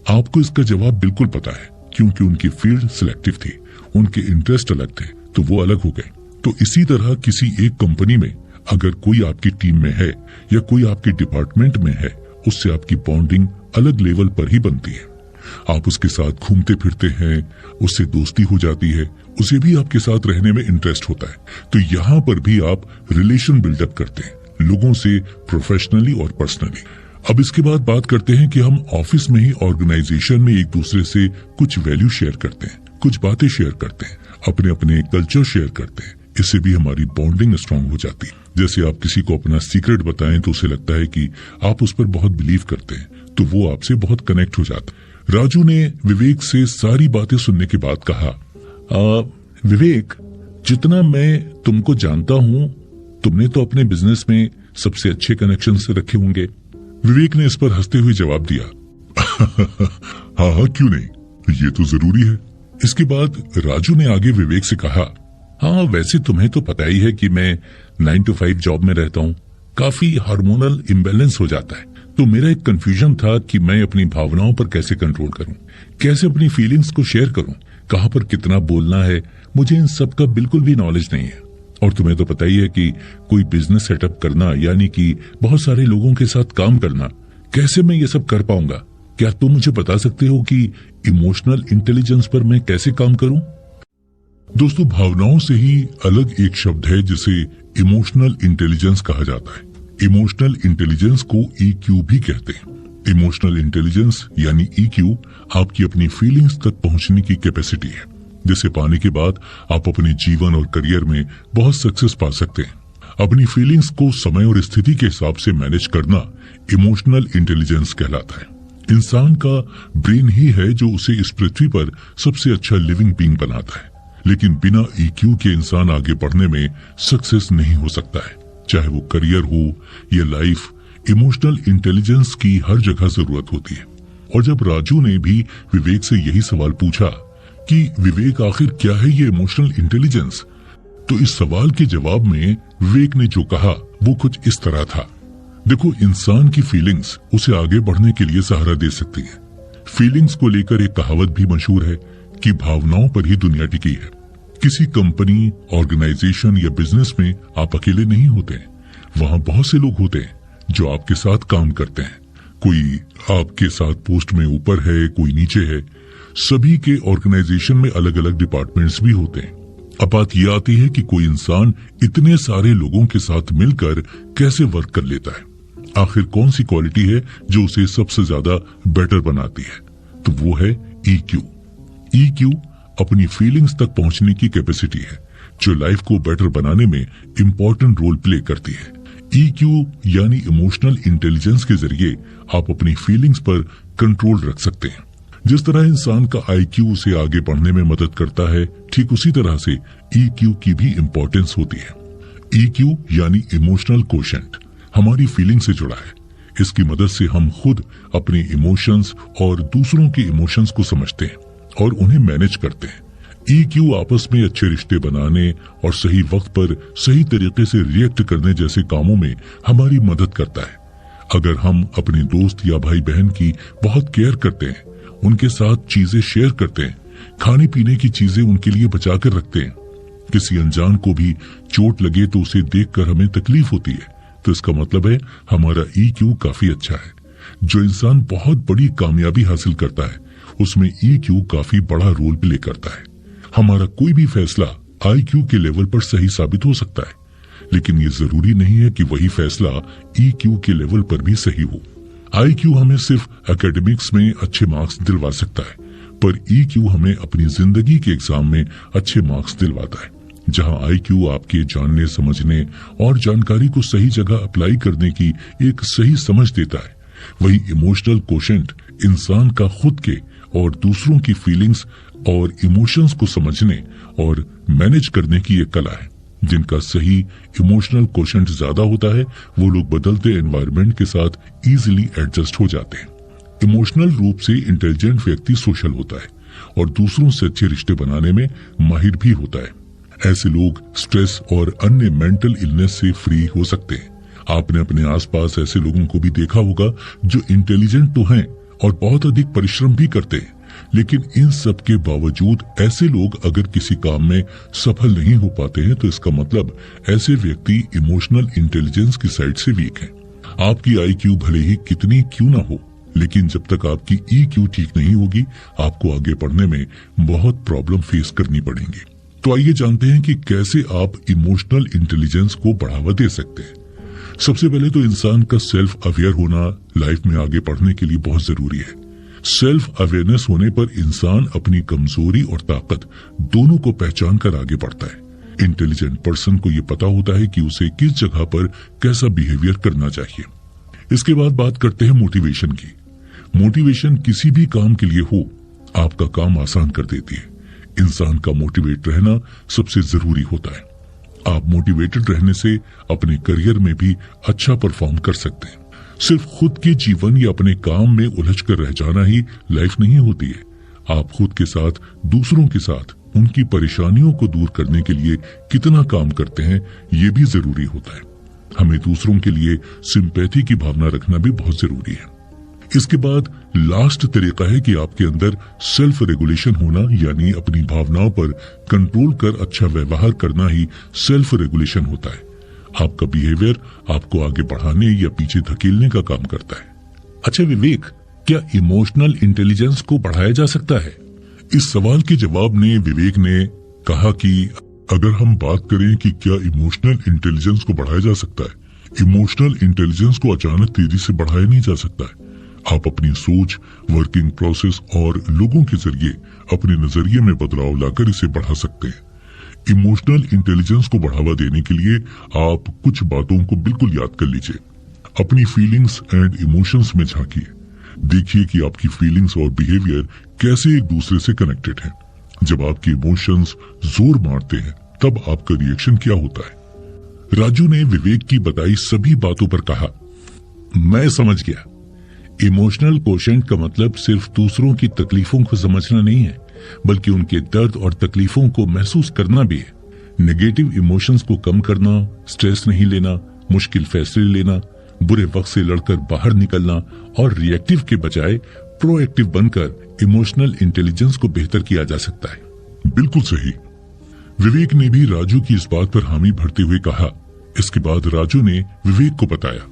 आपको इसका जवाब बिल्कुल पता है, क्योंकि उनकी फील्ड सिलेक्टिव थी, उनके इंटरेस्ट अलग थे, तो वो अलग हो गए। तो इसी तरह किसी एक कंपनी में अगर कोई आपकी टीम में है या कोई आपके डिपार्टमेंट में है, उससे आपकी बॉन्डिंग अलग लेवल पर ही बनती है। आप उसके साथ घूमते फिरते हैं, उससे दोस्ती हो जाती है, उसे भी आपके साथ रहने में इंटरेस्ट होता है। तो यहाँ पर भी आप रिलेशन बिल्डअप करते हैं लोगों से, प्रोफेशनली और पर्सनली। अब इसके बाद बात करते हैं कि हम ऑफिस में ही ऑर्गेनाइजेशन में एक दूसरे से कुछ वैल्यू शेयर करते हैं, कुछ बातें शेयर करते हैं, अपने अपने कल्चर शेयर करते हैं। इससे भी हमारी बॉन्डिंग स्ट्रांग हो जाती है। जैसे आप किसी को अपना सीक्रेट बताएं तो उसे लगता है कि आप उस पर बहुत बिलीव करते हैं, तो वो आपसे बहुत कनेक्ट हो जाता है। राजू ने विवेक से सारी बातें सुनने के बाद कहा, विवेक, जितना मैं तुमको जानता हूँ, तुमने तो अपने बिजनेस में सबसे अच्छे कनेक्शन से रखे होंगे। विवेक ने इस पर हंसते हुए जवाब दिया, हाँ, क्यों नहीं, ये तो जरूरी है। इसके बाद राजू ने आगे विवेक से कहा, हाँ, वैसे तुम्हें तो पता ही है कि मैं 9 to 5 जॉब में रहता हूँ, काफी हार्मोनल इम्बैलेंस हो जाता है। तो मेरा एक कंफ्यूजन था कि मैं अपनी भावनाओं पर कैसे कंट्रोल करूं, कैसे अपनी फीलिंग्स को शेयर करूं, कहां पर कितना बोलना है, मुझे इन सब का बिल्कुल भी नॉलेज नहीं है। और तुम्हें तो पता ही है कि कोई बिजनेस सेटअप करना, यानी कि बहुत सारे लोगों के साथ काम करना, कैसे मैं ये सब कर पाऊंगा? क्या तुम मुझे बता सकते हो कि इमोशनल इंटेलिजेंस पर मैं कैसे काम करूं? दोस्तों, भावनाओं से ही अलग एक शब्द है जिसे इमोशनल इंटेलिजेंस कहा जाता है। इमोशनल इंटेलिजेंस को EQ भी कहते हैं। इमोशनल इंटेलिजेंस यानी EQ आपकी अपनी फीलिंग्स तक पहुंचने की कैपेसिटी है, जिसे पाने के बाद आप अपने जीवन और करियर में बहुत सक्सेस पा सकते हैं। अपनी फीलिंग्स को समय और स्थिति के हिसाब से मैनेज करना इमोशनल इंटेलिजेंस कहलाता है। इंसान का ब्रेन ही है जो उसे इस पृथ्वी पर सबसे अच्छा लिविंग बीइंग बनाता है, लेकिन बिना EQ के इंसान आगे बढ़ने में सक्सेस नहीं हो सकता है। चाहे वो करियर हो या लाइफ, इमोशनल इंटेलिजेंस की हर जगह जरूरत होती है। और जब राजू ने भी विवेक से यही सवाल पूछा कि विवेक आखिर क्या है ये इमोशनल इंटेलिजेंस, तो इस सवाल के जवाब में विवेक ने जो कहा वो कुछ इस तरह था। देखो, इंसान की फीलिंग्स उसे आगे बढ़ने के लिए सहारा दे सकती है। फीलिंग्स को लेकर एक कहावत भी मशहूर है कि भावनाओं पर ही दुनिया टिकी है। किसी कंपनी, ऑर्गेनाइजेशन या बिजनेस में आप अकेले नहीं होते हैं। वहाँ बहुत से लोग होते हैं जो आपके साथ काम करते हैं। कोई आपके साथ पोस्ट में ऊपर है, कोई नीचे है। सभी के ऑर्गेनाइजेशन में अलग अलग डिपार्टमेंट्स भी होते हैं। अब बात यह आती है कि कोई इंसान इतने सारे लोगों के साथ मिलकर कैसे वर्क कर लेता है। आखिर कौन सी क्वालिटी है जो उसे सबसे ज्यादा बेटर बनाती है? तो वो है EQ। EQ अपनी फीलिंग्स तक पहुंचने की कैपेसिटी है जो लाइफ को बेटर बनाने में इम्पोर्टेंट रोल प्ले करती है। EQ यानी इमोशनल इंटेलिजेंस के जरिए आप अपनी फीलिंग्स पर कंट्रोल रख सकते हैं। जिस तरह इंसान का IQ उसे आगे बढ़ने में मदद करता है, ठीक उसी तरह से EQ की भी इम्पोर्टेंस होती है। EQ यानी इमोशनल कोशेंट हमारी फीलिंग से जुड़ा है। इसकी मदद से हम खुद अपने इमोशंस और दूसरों के इमोशंस को समझते हैं और उन्हें मैनेज करते हैं। EQ आपस में अच्छे रिश्ते बनाने और सही वक्त पर सही तरीके से रिएक्ट करने जैसे कामों में हमारी मदद करता है। अगर हम अपने दोस्त या भाई बहन की बहुत केयर करते हैं, उनके साथ चीजें शेयर करते हैं, खाने पीने की चीजें उनके लिए बचा कर रखते हैं, किसी अनजान को भी चोट लगे तो उसे देखकर हमें तकलीफ होती है, तो इसका मतलब है हमारा EQ काफी अच्छा है। जो इंसान बहुत बड़ी कामयाबी हासिल करता है उसमें EQ काफी बड़ा रोल प्ले करता है। हमारा कोई भी फैसला IQ के लेवल पर सही साबित हो सकता है, लेकिन ये जरूरी नहीं है कि वही फैसला EQ के लेवल पर भी सही हो। IQ हमें सिर्फ एकेडमिक्स में अच्छे मार्क्स दिलवा सकता है, पर EQ हमें अपनी जिंदगी के एग्जाम में अच्छे मार्क्स दिलवाता है। जहां IQ आपके जानने, समझने और जानकारी को सही जगह अप्लाई करने की एक सही समझ देता है, वही इमोशनल कोशेंट इंसान का खुद के और दूसरों की फीलिंग्स और इमोशंस को समझने और मैनेज करने की एक कला है। जिनका सही इमोशनल कोशेंट ज्यादा होता है वो लोग बदलते एनवायरनमेंट के साथ इजीली एडजस्ट हो जाते हैं। इमोशनल रूप से इंटेलिजेंट व्यक्ति सोशल होता है और दूसरों से अच्छे रिश्ते बनाने में माहिर भी होता है। ऐसे लोग स्ट्रेस और अन्य मेंटल इलनेस से फ्री हो सकते हैं। आपने अपने आसपास ऐसे लोगों को भी देखा होगा जो इंटेलिजेंट तो हैं और बहुत अधिक परिश्रम भी करते हैं, लेकिन इन सब के बावजूद ऐसे लोग अगर किसी काम में सफल नहीं हो पाते हैं तो इसका मतलब ऐसे व्यक्ति इमोशनल इंटेलिजेंस की साइड से वीक हैं। आपकी IQ भले ही कितनी क्यों ना हो, लेकिन जब तक आपकी EQ ठीक नहीं होगी आपको आगे बढ़ने में बहुत प्रॉब्लम फेस करनी पड़ेंगी। तो आइए जानते हैं कि कैसे आप इमोशनल इंटेलिजेंस को बढ़ावा दे सकते हैं। सबसे पहले तो इंसान का सेल्फ अवेयर होना लाइफ में आगे बढ़ने के लिए बहुत जरूरी है। सेल्फ अवेयरनेस होने पर इंसान अपनी कमजोरी और ताकत दोनों को पहचान कर आगे बढ़ता है। इंटेलिजेंट पर्सन को ये पता होता है कि उसे किस जगह पर कैसा बिहेवियर करना चाहिए। इसके बाद बात करते हैं मोटिवेशन की। मोटिवेशन किसी भी काम के लिए हो आपका काम आसान कर देती है। इंसान का मोटिवेट रहना सबसे जरूरी होता है। आप मोटिवेटेड रहने से अपने करियर में भी अच्छा परफॉर्म कर सकते हैं। सिर्फ खुद के जीवन या अपने काम में उलझ कर रह जाना ही लाइफ नहीं होती है। आप खुद के साथ, दूसरों के साथ उनकी परेशानियों को दूर करने के लिए कितना काम करते हैं ये भी जरूरी होता है। हमें दूसरों के लिए सिंपैथी की भावना रखना भी बहुत जरूरी है। इसके बाद लास्ट तरीका है कि आपके अंदर सेल्फ रेगुलेशन होना, यानी अपनी भावनाओं पर कंट्रोल कर अच्छा व्यवहार करना ही सेल्फ रेगुलेशन होता है। आपका बिहेवियर आपको आगे बढ़ाने या पीछे धकेलने का काम करता है। अच्छा विवेक, क्या इमोशनल इंटेलिजेंस को बढ़ाया जा सकता है? इस सवाल के जवाब में विवेक ने कहा कि अगर हम बात करें कि क्या इमोशनल इंटेलिजेंस को बढ़ाया जा सकता है, इमोशनल इंटेलिजेंस को अचानक तेजी से बढ़ाया नहीं जा सकता है। आप अपनी सोच, वर्किंग प्रोसेस और लोगों के जरिए अपने नजरिए में बदलाव लाकर इसे बढ़ा सकते हैं। इमोशनल इंटेलिजेंस को बढ़ावा देने के लिए आप कुछ बातों को बिल्कुल याद कर लीजिए। अपनी फीलिंग्स एंड इमोशंस में झांकिए। देखिए कि आपकी फीलिंग्स और बिहेवियर कैसे एक दूसरे से कनेक्टेड हैं। जब आपके इमोशंस जोर मारते हैं तब आपका रिएक्शन क्या होता है। राजू ने विवेक की बताई सभी बातों पर कहा, मैं समझ गया। इमोशनल कोशेंट का मतलब सिर्फ दूसरों की तकलीफों को समझना नहीं है, बल्कि उनके दर्द और तकलीफों को महसूस करना भी है। नेगेटिव इमोशंस को कम करना, स्ट्रेस नहीं लेना, मुश्किल फैसले लेना, बुरे वक्त से लड़कर बाहर निकलना और रिएक्टिव के बजाय प्रोएक्टिव बनकर इमोशनल इंटेलिजेंस को बेहतर किया जा सकता है। बिल्कुल सही। विवेक ने भी राजू की इस बात पर हामी भरते हुए कहा। इसके बाद राजू ने विवेक को बताया,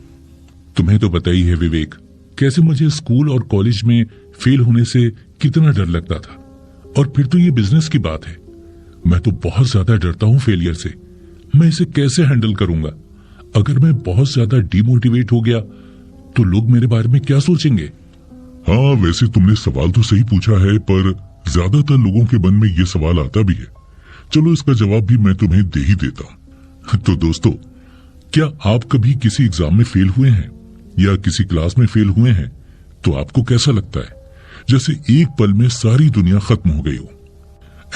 तुम्हें तो पता ही है विवेक, कैसे मुझे स्कूल और कॉलेज में फेल होने से कितना डर लगता था। और फिर तो ये बिजनेस की बात है, मैं तो बहुत ज्यादा डरता हूँ फेलियर से। मैं इसे कैसे हैंडल करूंगा? अगर मैं बहुत ज्यादा डिमोटिवेट हो गया तो लोग मेरे बारे में क्या सोचेंगे? हाँ, वैसे तुमने सवाल तो सही पूछा है, पर ज्यादातर लोगों के मन में ये सवाल आता भी है। चलो इसका जवाब भी मैं तुम्हें दे ही देता हूँ। तो दोस्तों, क्या आप कभी किसी एग्जाम में फेल हुए हैं या किसी क्लास में फेल हुए हैं? तो आपको कैसा लगता है? जैसे एक पल में सारी दुनिया खत्म हो गई हो।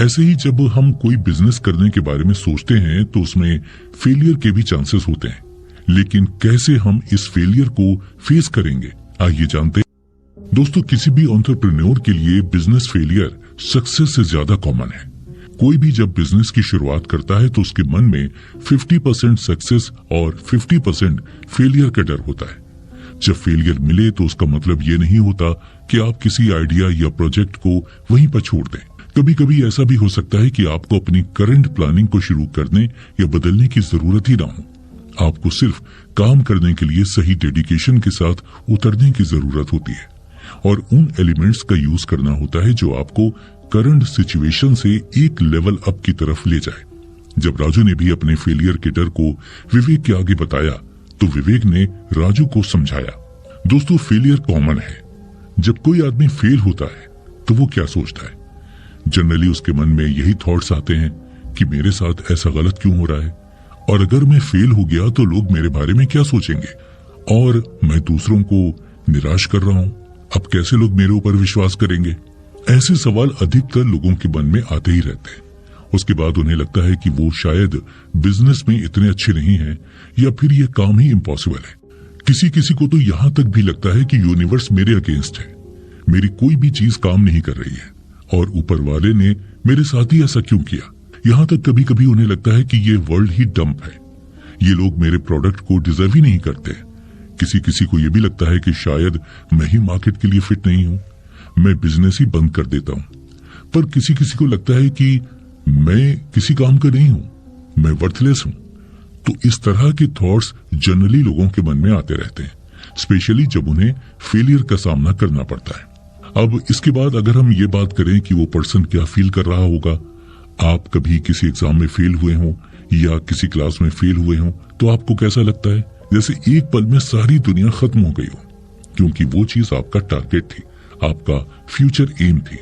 ऐसे ही जब हम कोई बिजनेस करने के बारे में सोचते हैं तो उसमें फेलियर के भी चांसेस होते हैं, लेकिन कैसे हम इस फेलियर को फेस करेंगे, आइए जानते हैं। दोस्तों, किसी भी एंटरप्रेन्योर के लिए बिजनेस फेलियर सक्सेस से ज्यादा कॉमन है। कोई भी जब बिजनेस की शुरुआत करता है तो उसके मन में 50% सक्सेस और 50% फेलियर का डर होता है। जब फेलियर मिले तो उसका मतलब ये नहीं होता कि आप किसी आइडिया या प्रोजेक्ट को वहीं पर छोड़ दें। कभी कभी ऐसा भी हो सकता है कि आपको अपनी करंट प्लानिंग को शुरू करने या बदलने की जरूरत ही ना हो। आपको सिर्फ काम करने के लिए सही डेडिकेशन के साथ उतरने की जरूरत होती है और उन एलिमेंट्स का यूज करना होता है जो आपको करंट सिचुएशन से एक लेवल अप की तरफ ले जाए। जब राजू ने भी अपने फेलियर के डर को विवेक के आगे बताया तो विवेक ने राजू को समझाया। दोस्तों, फेलियर कॉमन है। जब कोई आदमी फेल होता है तो वो क्या सोचता है? जनरली उसके मन में यही थॉट्स आते हैं कि मेरे साथ ऐसा गलत क्यों हो रहा है, और अगर मैं फेल हो गया तो लोग मेरे बारे में क्या सोचेंगे, और मैं दूसरों को निराश कर रहा हूँ, अब कैसे लोग मेरे ऊपर विश्वास करेंगे। ऐसे सवाल अधिकतर लोगों के मन में आते ही रहते हैं। उसके बाद उन्हें लगता है कि वो शायद बिजनेस में इतने अच्छे नहीं हैं या फिर ये काम ही इम्पॉसिबल है। किसी किसी को तो यहाँ तक भी लगता है कि यूनिवर्स मेरे अगेंस्ट है, मेरी कोई भी चीज काम नहीं कर रही है और ऊपर वाले ने मेरे साथ ही ऐसा क्यों किया। यहाँ तक कभी कभी उन्हें लगता है कि ये वर्ल्ड ही डंप है, ये लोग मेरे प्रोडक्ट को डिजर्व ही नहीं करते। किसी किसी को ये भी लगता है कि शायद मैं ही मार्केट के लिए फिट नहीं हूँ, मैं बिजनेस ही बंद कर देता हूँ। पर किसी किसी को लगता है कि मैं किसी काम का नहीं हूँ, मैं वर्थलेस हूँ। तो इस तरह के थॉट्स जनरली लोगों के मन में आते रहते हैं, स्पेशली जब उन्हें फेलियर का सामना करना पड़ता है। अब इसके बाद अगर हम ये बात करें कि वो पर्सन क्या फील कर रहा होगा, आप कभी किसी एग्जाम में फेल हुए हों या किसी क्लास में फेल हुए हों तो आपको कैसा लगता है? जैसे एक पल में सारी दुनिया खत्म हो गई हो, क्योंकि वो चीज आपका टारगेट थी, आपका फ्यूचर एम थी।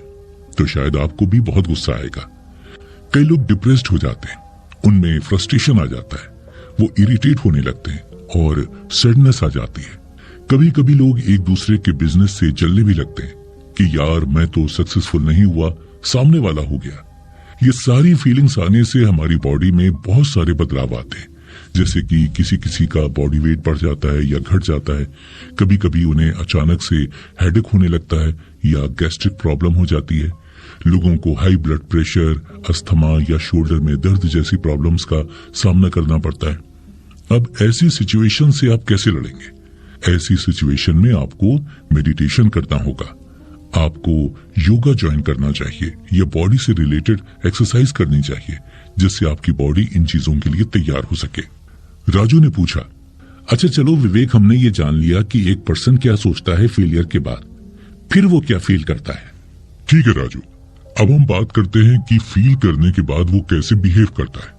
तो शायद आपको भी बहुत गुस्सा आएगा। कई लोग डिप्रेस्ड हो जाते हैं, उनमें फ्रस्ट्रेशन आ जाता है, वो इरिटेट होने लगते हैं और सैडनेस आ जाती है। कभी कभी लोग एक दूसरे के बिजनेस से जलने भी लगते हैं कि यार मैं तो सक्सेसफुल नहीं हुआ, सामने वाला हो गया। ये सारी फीलिंग्स आने से हमारी बॉडी में बहुत सारे बदलाव आते हैं, जैसे कि किसी किसी का बॉडी वेट बढ़ जाता है या घट जाता है। कभी कभी उन्हें अचानक से हेडेक होने लगता है या गैस्ट्रिक प्रॉब्लम हो जाती है। लोगों को हाई ब्लड प्रेशर, अस्थमा या शोल्डर में दर्द जैसी प्रॉब्लम्स का सामना करना पड़ता है। अब ऐसी सिचुएशन से आप कैसे लड़ेंगे? ऐसी सिचुएशन में आपको मेडिटेशन करना होगा, आपको योगा ज्वाइन करना चाहिए या बॉडी से रिलेटेड एक्सरसाइज करनी चाहिए, जिससे आपकी बॉडी इन चीजों के लिए तैयार हो सके। राजू ने पूछा, अच्छा चलो विवेक, हमने ये जान लिया कि एक पर्सन क्या सोचता है फेलियर के बाद, फिर वो क्या फील करता है। ठीक है राजू, अब हम बात करते हैं कि फील करने के बाद वो कैसे बिहेव करता है।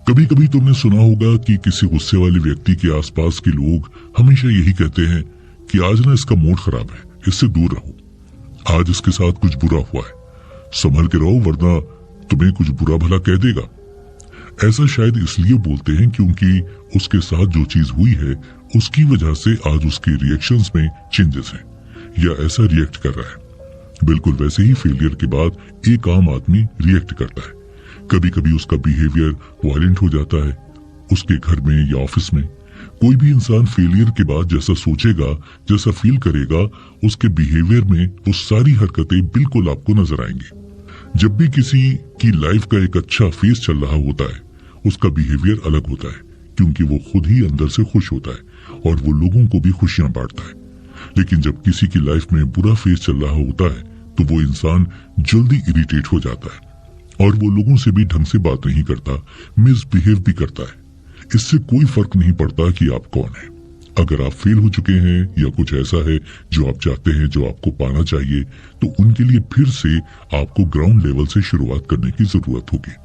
कभी कभी तुमने सुना होगा कि किसी गुस्से वाले व्यक्ति के आसपास के लोग हमेशा यही कहते हैं कि आज ना इसका मूड खराब है, इससे दूर रहो, आज इसके साथ कुछ बुरा हुआ है, संभल के रहो वरना तुम्हें कुछ बुरा भला कह देगा। ऐसा शायद इसलिए बोलते हैं क्योंकि उसके साथ जो चीज हुई है उसकी वजह से आज उसके रिएक्शंस में चेंजेस हैं या ऐसा रिएक्ट कर रहा है। बिल्कुल वैसे ही फेलियर के बाद एक आम आदमी रिएक्ट करता है। कभी कभी उसका बिहेवियर वायलेंट हो जाता है। उसके घर में या ऑफिस में कोई भी इंसान फेलियर के बाद जैसा सोचेगा, जैसा फील करेगा, उसके बिहेवियर में वो सारी हरकतें बिल्कुल आपको नजर आएंगी। जब भी किसी की लाइफ का एक अच्छा फेज चल रहा होता है, उसका बिहेवियर अलग होता है क्योंकि वो खुद ही अंदर से खुश होता है और वो लोगों को भी खुशियां बांटता है। लेकिन जब किसी की लाइफ में बुरा फेज चल रहा होता है तो वो इंसान जल्दी इरिटेट हो जाता है और वो लोगों से भी ढंग से बात नहीं करता, मिसबिहेव भी करता है। इससे कोई फर्क नहीं पड़ता कि आप कौन हैं। अगर आप फेल हो चुके हैं या कुछ ऐसा है जो आप चाहते हैं, जो आपको पाना चाहिए, तो उनके लिए फिर से आपको ग्राउंड लेवल से शुरुआत करने की जरूरत होगी।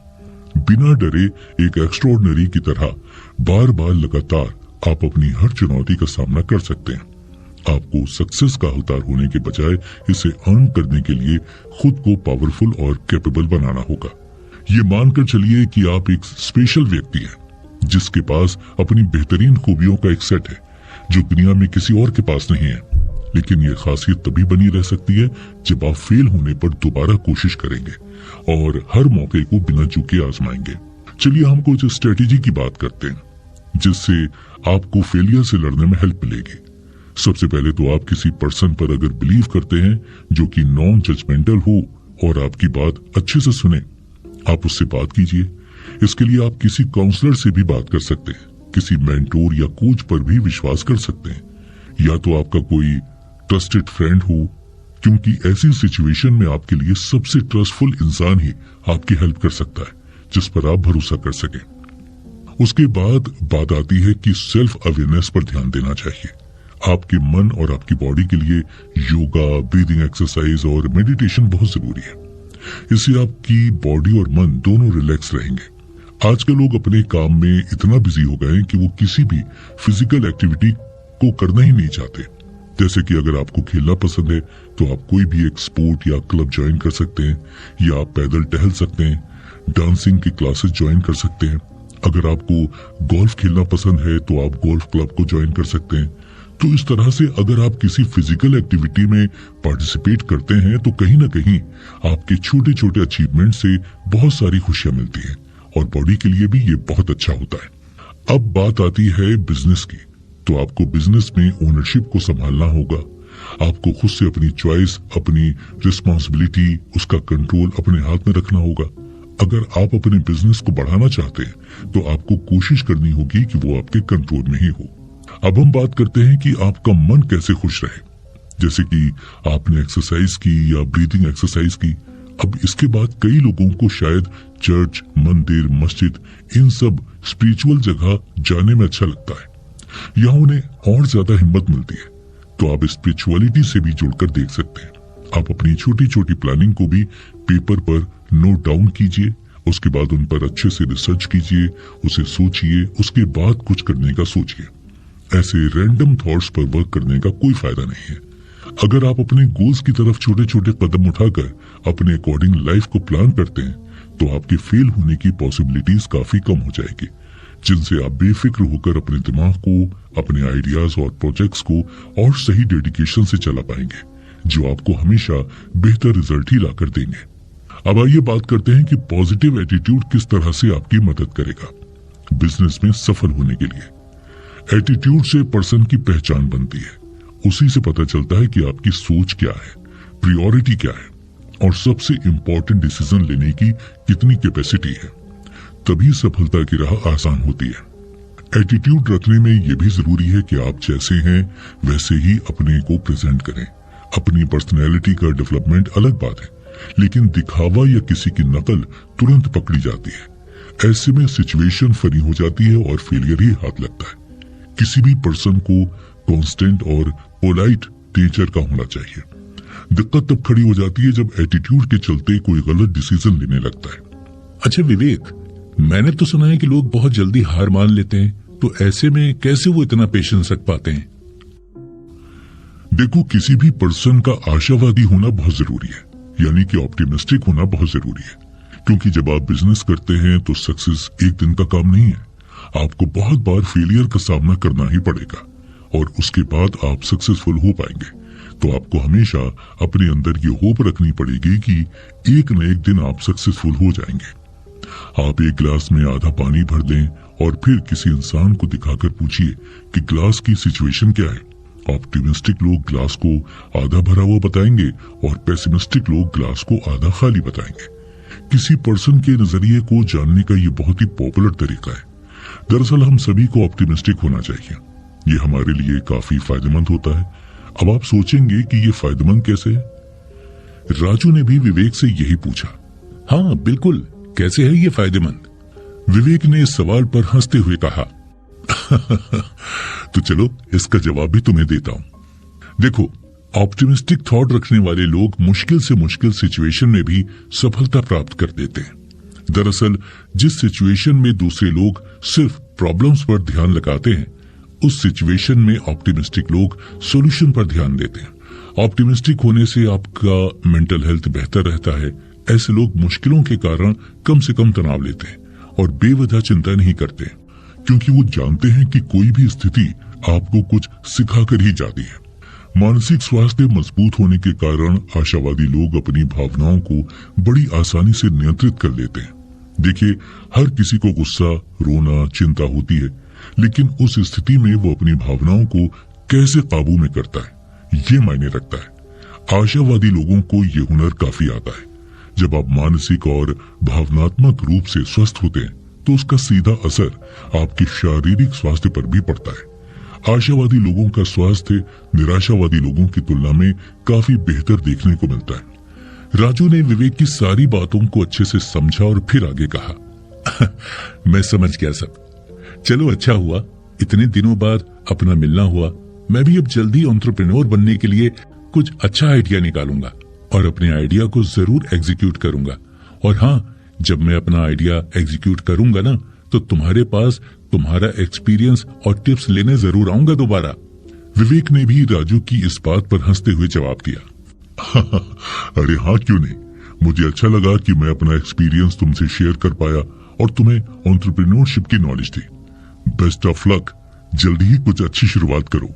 बिना डरे एक एक्स्ट्राऑर्डिनरी की तरह बार बार लगातार आप अपनी हर चुनौती का सामना कर सकते हैं। आपको सक्सेस का हकदार होने के बजाय इसे अर्न करने के लिए खुद को पावरफुल और कैपेबल बनाना होगा। ये मानकर चलिए कि आप एक स्पेशल व्यक्ति हैं जिसके पास अपनी बेहतरीन खूबियों का एक सेट है जो दुनिया में किसी और के पास नहीं है। लेकिन ये खासियत तभी बनी रह सकती है जब आप फेल होने पर दोबारा कोशिश करेंगे और हर मौके को बिना चूके आजमाएंगे। चलिए हम कुछ स्ट्रेटेजी की बात करते हैं जिससे आपको फेलियर से लड़ने में हेल्प मिलेगी। सबसे पहले तो आप किसी पर्सन पर अगर बिलीव करते हैं जो कि नॉन जजमेंटल हो और आपकी बात अच्छे से सुने, आप उससे बात कीजिए। इसके लिए आप किसी काउंसलर से भी बात कर सकते हैं, किसी मेंटोर या कोच पर भी विश्वास कर सकते हैं, या तो आपका कोई ट्रस्टेड फ्रेंड हो, क्योंकि ऐसी सिचुएशन में आपके लिए सबसे ट्रस्टफुल इंसान ही आपकी हेल्प कर सकता है जिस पर आप भरोसा कर सकें। उसके बाद बात आती है कि सेल्फ अवेयरनेस पर ध्यान देना चाहिए। आपके मन और आपकी बॉडी के लिए योगा, ब्रीदिंग एक्सरसाइज और मेडिटेशन बहुत जरूरी है। इससे आपकी बॉडी और मन दोनों रिलैक्स रहेंगे। आजकल लोग अपने काम में इतना बिजी हो गए हैं कि वो किसी भी फिजिकल एक्टिविटी को करना ही नहीं चाहते। जैसे कि अगर आपको खेलना पसंद है तो आप कोई भी एक स्पोर्ट या क्लब ज्वाइन कर सकते हैं, या आप पैदल टहल सकते हैं, डांसिंग की क्लासेस ज्वाइन कर सकते हैं। अगर आपको गोल्फ खेलना पसंद है तो आप गोल्फ क्लब को ज्वाइन कर सकते हैं। तो इस तरह से अगर आप किसी फिजिकल एक्टिविटी में पार्टिसिपेट करते हैं तो कहीं ना कहीं आपके छोटे छोटे अचीवमेंट से बहुत सारी खुशियां मिलती हैं और बॉडी के लिए भी ये बहुत अच्छा होता है। अब बात आती है बिजनेस की। तो आपको बिजनेस में ओनरशिप को संभालना होगा। आपको खुद से अपनी चॉइस, अपनी रिस्पॉन्सिबिलिटी, उसका कंट्रोल अपने हाथ में रखना होगा। अगर आप अपने बिजनेस को बढ़ाना चाहते हैं तो आपको कोशिश करनी होगी कि वो आपके कंट्रोल में ही हो। अब हम बात करते हैं कि आपका मन कैसे खुश रहे। जैसे कि आपने एक्सरसाइज की या ब्रीदिंग एक्सरसाइज की। अब इसके बाद कई लोगों को शायद चर्च, मंदिर, मस्जिद, इन सब स्पिरिचुअल जगह जाने में अच्छा लगता है। यहाँ उन्हें और ज्यादा हिम्मत मिलती है। तो आप स्पिरिचुअलिटी से भी जुड़कर देख सकते हैं। आप अपनी छोटी छोटी प्लानिंग को भी पेपर पर नोट डाउन कीजिए। उसके बाद उन पर अच्छे से रिसर्च कीजिए, उसे सोचिए, उसके बाद कुछ करने का सोचिए। ऐसे रैंडम थॉट्स पर वर्क करने का कोई फायदा नहीं है। अगर आप अपने गोल्स की तरफ छोटे छोटे कदम उठाकर अपने अकॉर्डिंग लाइफ को प्लान करते हैं तो आपके फेल होने की पॉसिबिलिटीज काफी कम हो जाएगी, जिनसे आप बेफिक्र होकर अपने दिमाग को, अपने आइडियाज और प्रोजेक्ट्स को और सही डेडिकेशन से चला पाएंगे, जो आपको हमेशा बेहतर रिजल्ट ही लाकर देंगे। अब आइए बात करते हैं कि पॉजिटिव एटीट्यूड किस तरह से आपकी मदद करेगा बिजनेस में सफल होने के लिए। एटीट्यूड से पर्सन की पहचान बनती है। उसी से पता चलता है कि आपकी सोच क्या है, प्रायोरिटी क्या है और सबसे इंपॉर्टेंट डिसीजन लेने की कितनी कैपेसिटी है। तभी सफलता की राह आसान होती है। एटीट्यूड रखने में यह भी जरूरी है कि आप जैसे हैं वैसे ही अपने को प्रेजेंट करें। अपनी पर्सनैलिटी का डेवलपमेंट अलग बात है, लेकिन दिखावा या किसी की नकल तुरंत पकड़ी जाती है। ऐसे में सिचुएशन फनी हो जाती है और फेलियर ही हाथ लगता है। किसी भी पर्सन को कांस्टेंट और पोलाइट नेचर का होना चाहिए। दिक्कत तब खड़ी हो जाती है जब एटीट्यूड के चलते कोई गलत डिसीजन लेने लगता है। अच्छा विवेक, मैंने तो सुना है कि लोग बहुत जल्दी हार मान लेते हैं, तो ऐसे में कैसे वो इतना पेशेंस रख पाते हैं? देखो, किसी भी पर्सन का आशावादी होना बहुत जरूरी है, यानी कि ऑप्टिमिस्टिक होना बहुत जरूरी है। क्योंकि जब आप बिजनेस करते हैं तो सक्सेस एक दिन का काम नहीं है। आपको बहुत बार फेलियर का सामना करना ही पड़ेगा और उसके बाद आप सक्सेसफुल हो पाएंगे। तो आपको हमेशा अपने अंदर ये होप रखनी पड़ेगी कि एक न एक दिन आप सक्सेसफुल हो जाएंगे। आप एक गिलास में आधा पानी भर दें और फिर किसी इंसान को दिखाकर पूछिए कि ग्लास की सिचुएशन क्या है। ऑप्टिमिस्टिक लोग ग्लास को आधा भरा हुआ बताएंगे और पेसिमिस्टिक लोग ग्लास को आधा खाली बताएंगे। किसी पर्सन के नजरिए को जानने का ये बहुत ही पॉपुलर तरीका है। दरअसल हम सभी को ऑप्टिमिस्टिक होना चाहिए। ये हमारे लिए काफी फायदेमंद होता है। अब आप सोचेंगे कि ये फायदेमंद कैसे है? राजू ने भी विवेक से यही पूछा। हाँ बिल्कुल, कैसे है ये फायदेमंद? विवेक ने इस सवाल पर हंसते हुए कहा तो चलो इसका जवाब भी तुम्हें देता हूं। देखो, ऑप्टिमिस्टिक थॉट रखने वाले लोग मुश्किल से मुश्किल सिचुएशन में भी सफलता प्राप्त कर देते हैं। दरअसल जिस सिचुएशन में दूसरे लोग सिर्फ प्रॉब्लम्स पर ध्यान लगाते हैं, उस सिचुएशन में ऑप्टिमिस्टिक लोग सॉल्यूशन पर ध्यान देते हैं। ऑप्टिमिस्टिक होने से आपका मेंटल हेल्थ बेहतर रहता है। ऐसे लोग मुश्किलों के कारण कम से कम तनाव लेते हैं और बेवजह चिंता नहीं करते, क्योंकि वो जानते हैं कि कोई भी स्थिति आपको कुछ सिखाकर ही जाती है। मानसिक स्वास्थ्य मजबूत होने के कारण आशावादी लोग अपनी भावनाओं को बड़ी आसानी से नियंत्रित कर लेते हैं। देखिए, हर किसी को गुस्सा, रोना, चिंता होती है, लेकिन उस स्थिति में वो अपनी भावनाओं को कैसे काबू में करता है, ये मायने रखता है। आशावादी लोगों को ये हुनर काफी आता है। जब आप मानसिक और भावनात्मक रूप से स्वस्थ होते हैं तो उसका सीधा असर आपके शारीरिक स्वास्थ्य पर भी पड़ता है। आशावादी लोगों का स्वास्थ्य निराशावादी लोगों की तुलना में काफी बेहतर देखने को मिलता है। राजू ने विवेक की सारी बातों को अच्छे से समझा और फिर आगे कहा मैं समझ गया सब। चलो अच्छा हुआ, इतने दिनों बाद अपना मिलना हुआ। मैं भी अब जल्दी एंटरप्रेन्योर बनने के लिए कुछ अच्छा आइडिया निकालूंगा और अपने आइडिया को जरूर एग्जीक्यूट करूंगा। और हाँ, जब मैं अपना आइडिया एग्जीक्यूट करूंगा ना, तो तुम्हारे पास तुम्हारा एक्सपीरियंस और टिप्स लेने जरूर आऊंगा दोबारा। विवेक ने भी राजू की इस बात पर हंसते हुए जवाब दिया अरे हाँ, क्यों नहीं। मुझे अच्छा लगा कि मैं अपना एक्सपीरियंस तुमसे शेयर कर पाया और तुम्हें एंटरप्रेन्योरशिप की knowledge the. Best of luck, जल्दी ही कुछ अच्छी शुरुआत करो।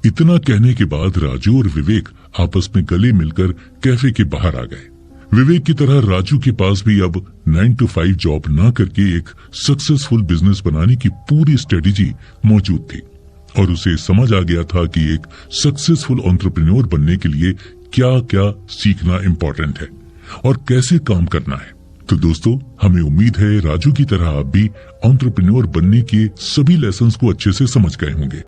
इतना कहने के बाद राजू और विवेक आपस में गले मिलकर कैफे के बाहर आ गए। विवेक की तरह राजू के पास भी अब 9 to 5 जॉब ना करके एक सक्सेसफुल बिजनेस बनाने की पूरी स्ट्रेटेजी मौजूद थी और उसे समझ आ गया था कि एक सक्सेसफुल एंटरप्रेन्योर बनने के लिए क्या क्या सीखना इम्पोर्टेंट है और कैसे काम करना है। तो दोस्तों, हमें उम्मीद है राजू की तरह आप भी एंटरप्रेन्योर बनने के सभी लेसन्स को अच्छे से समझ गए होंगे।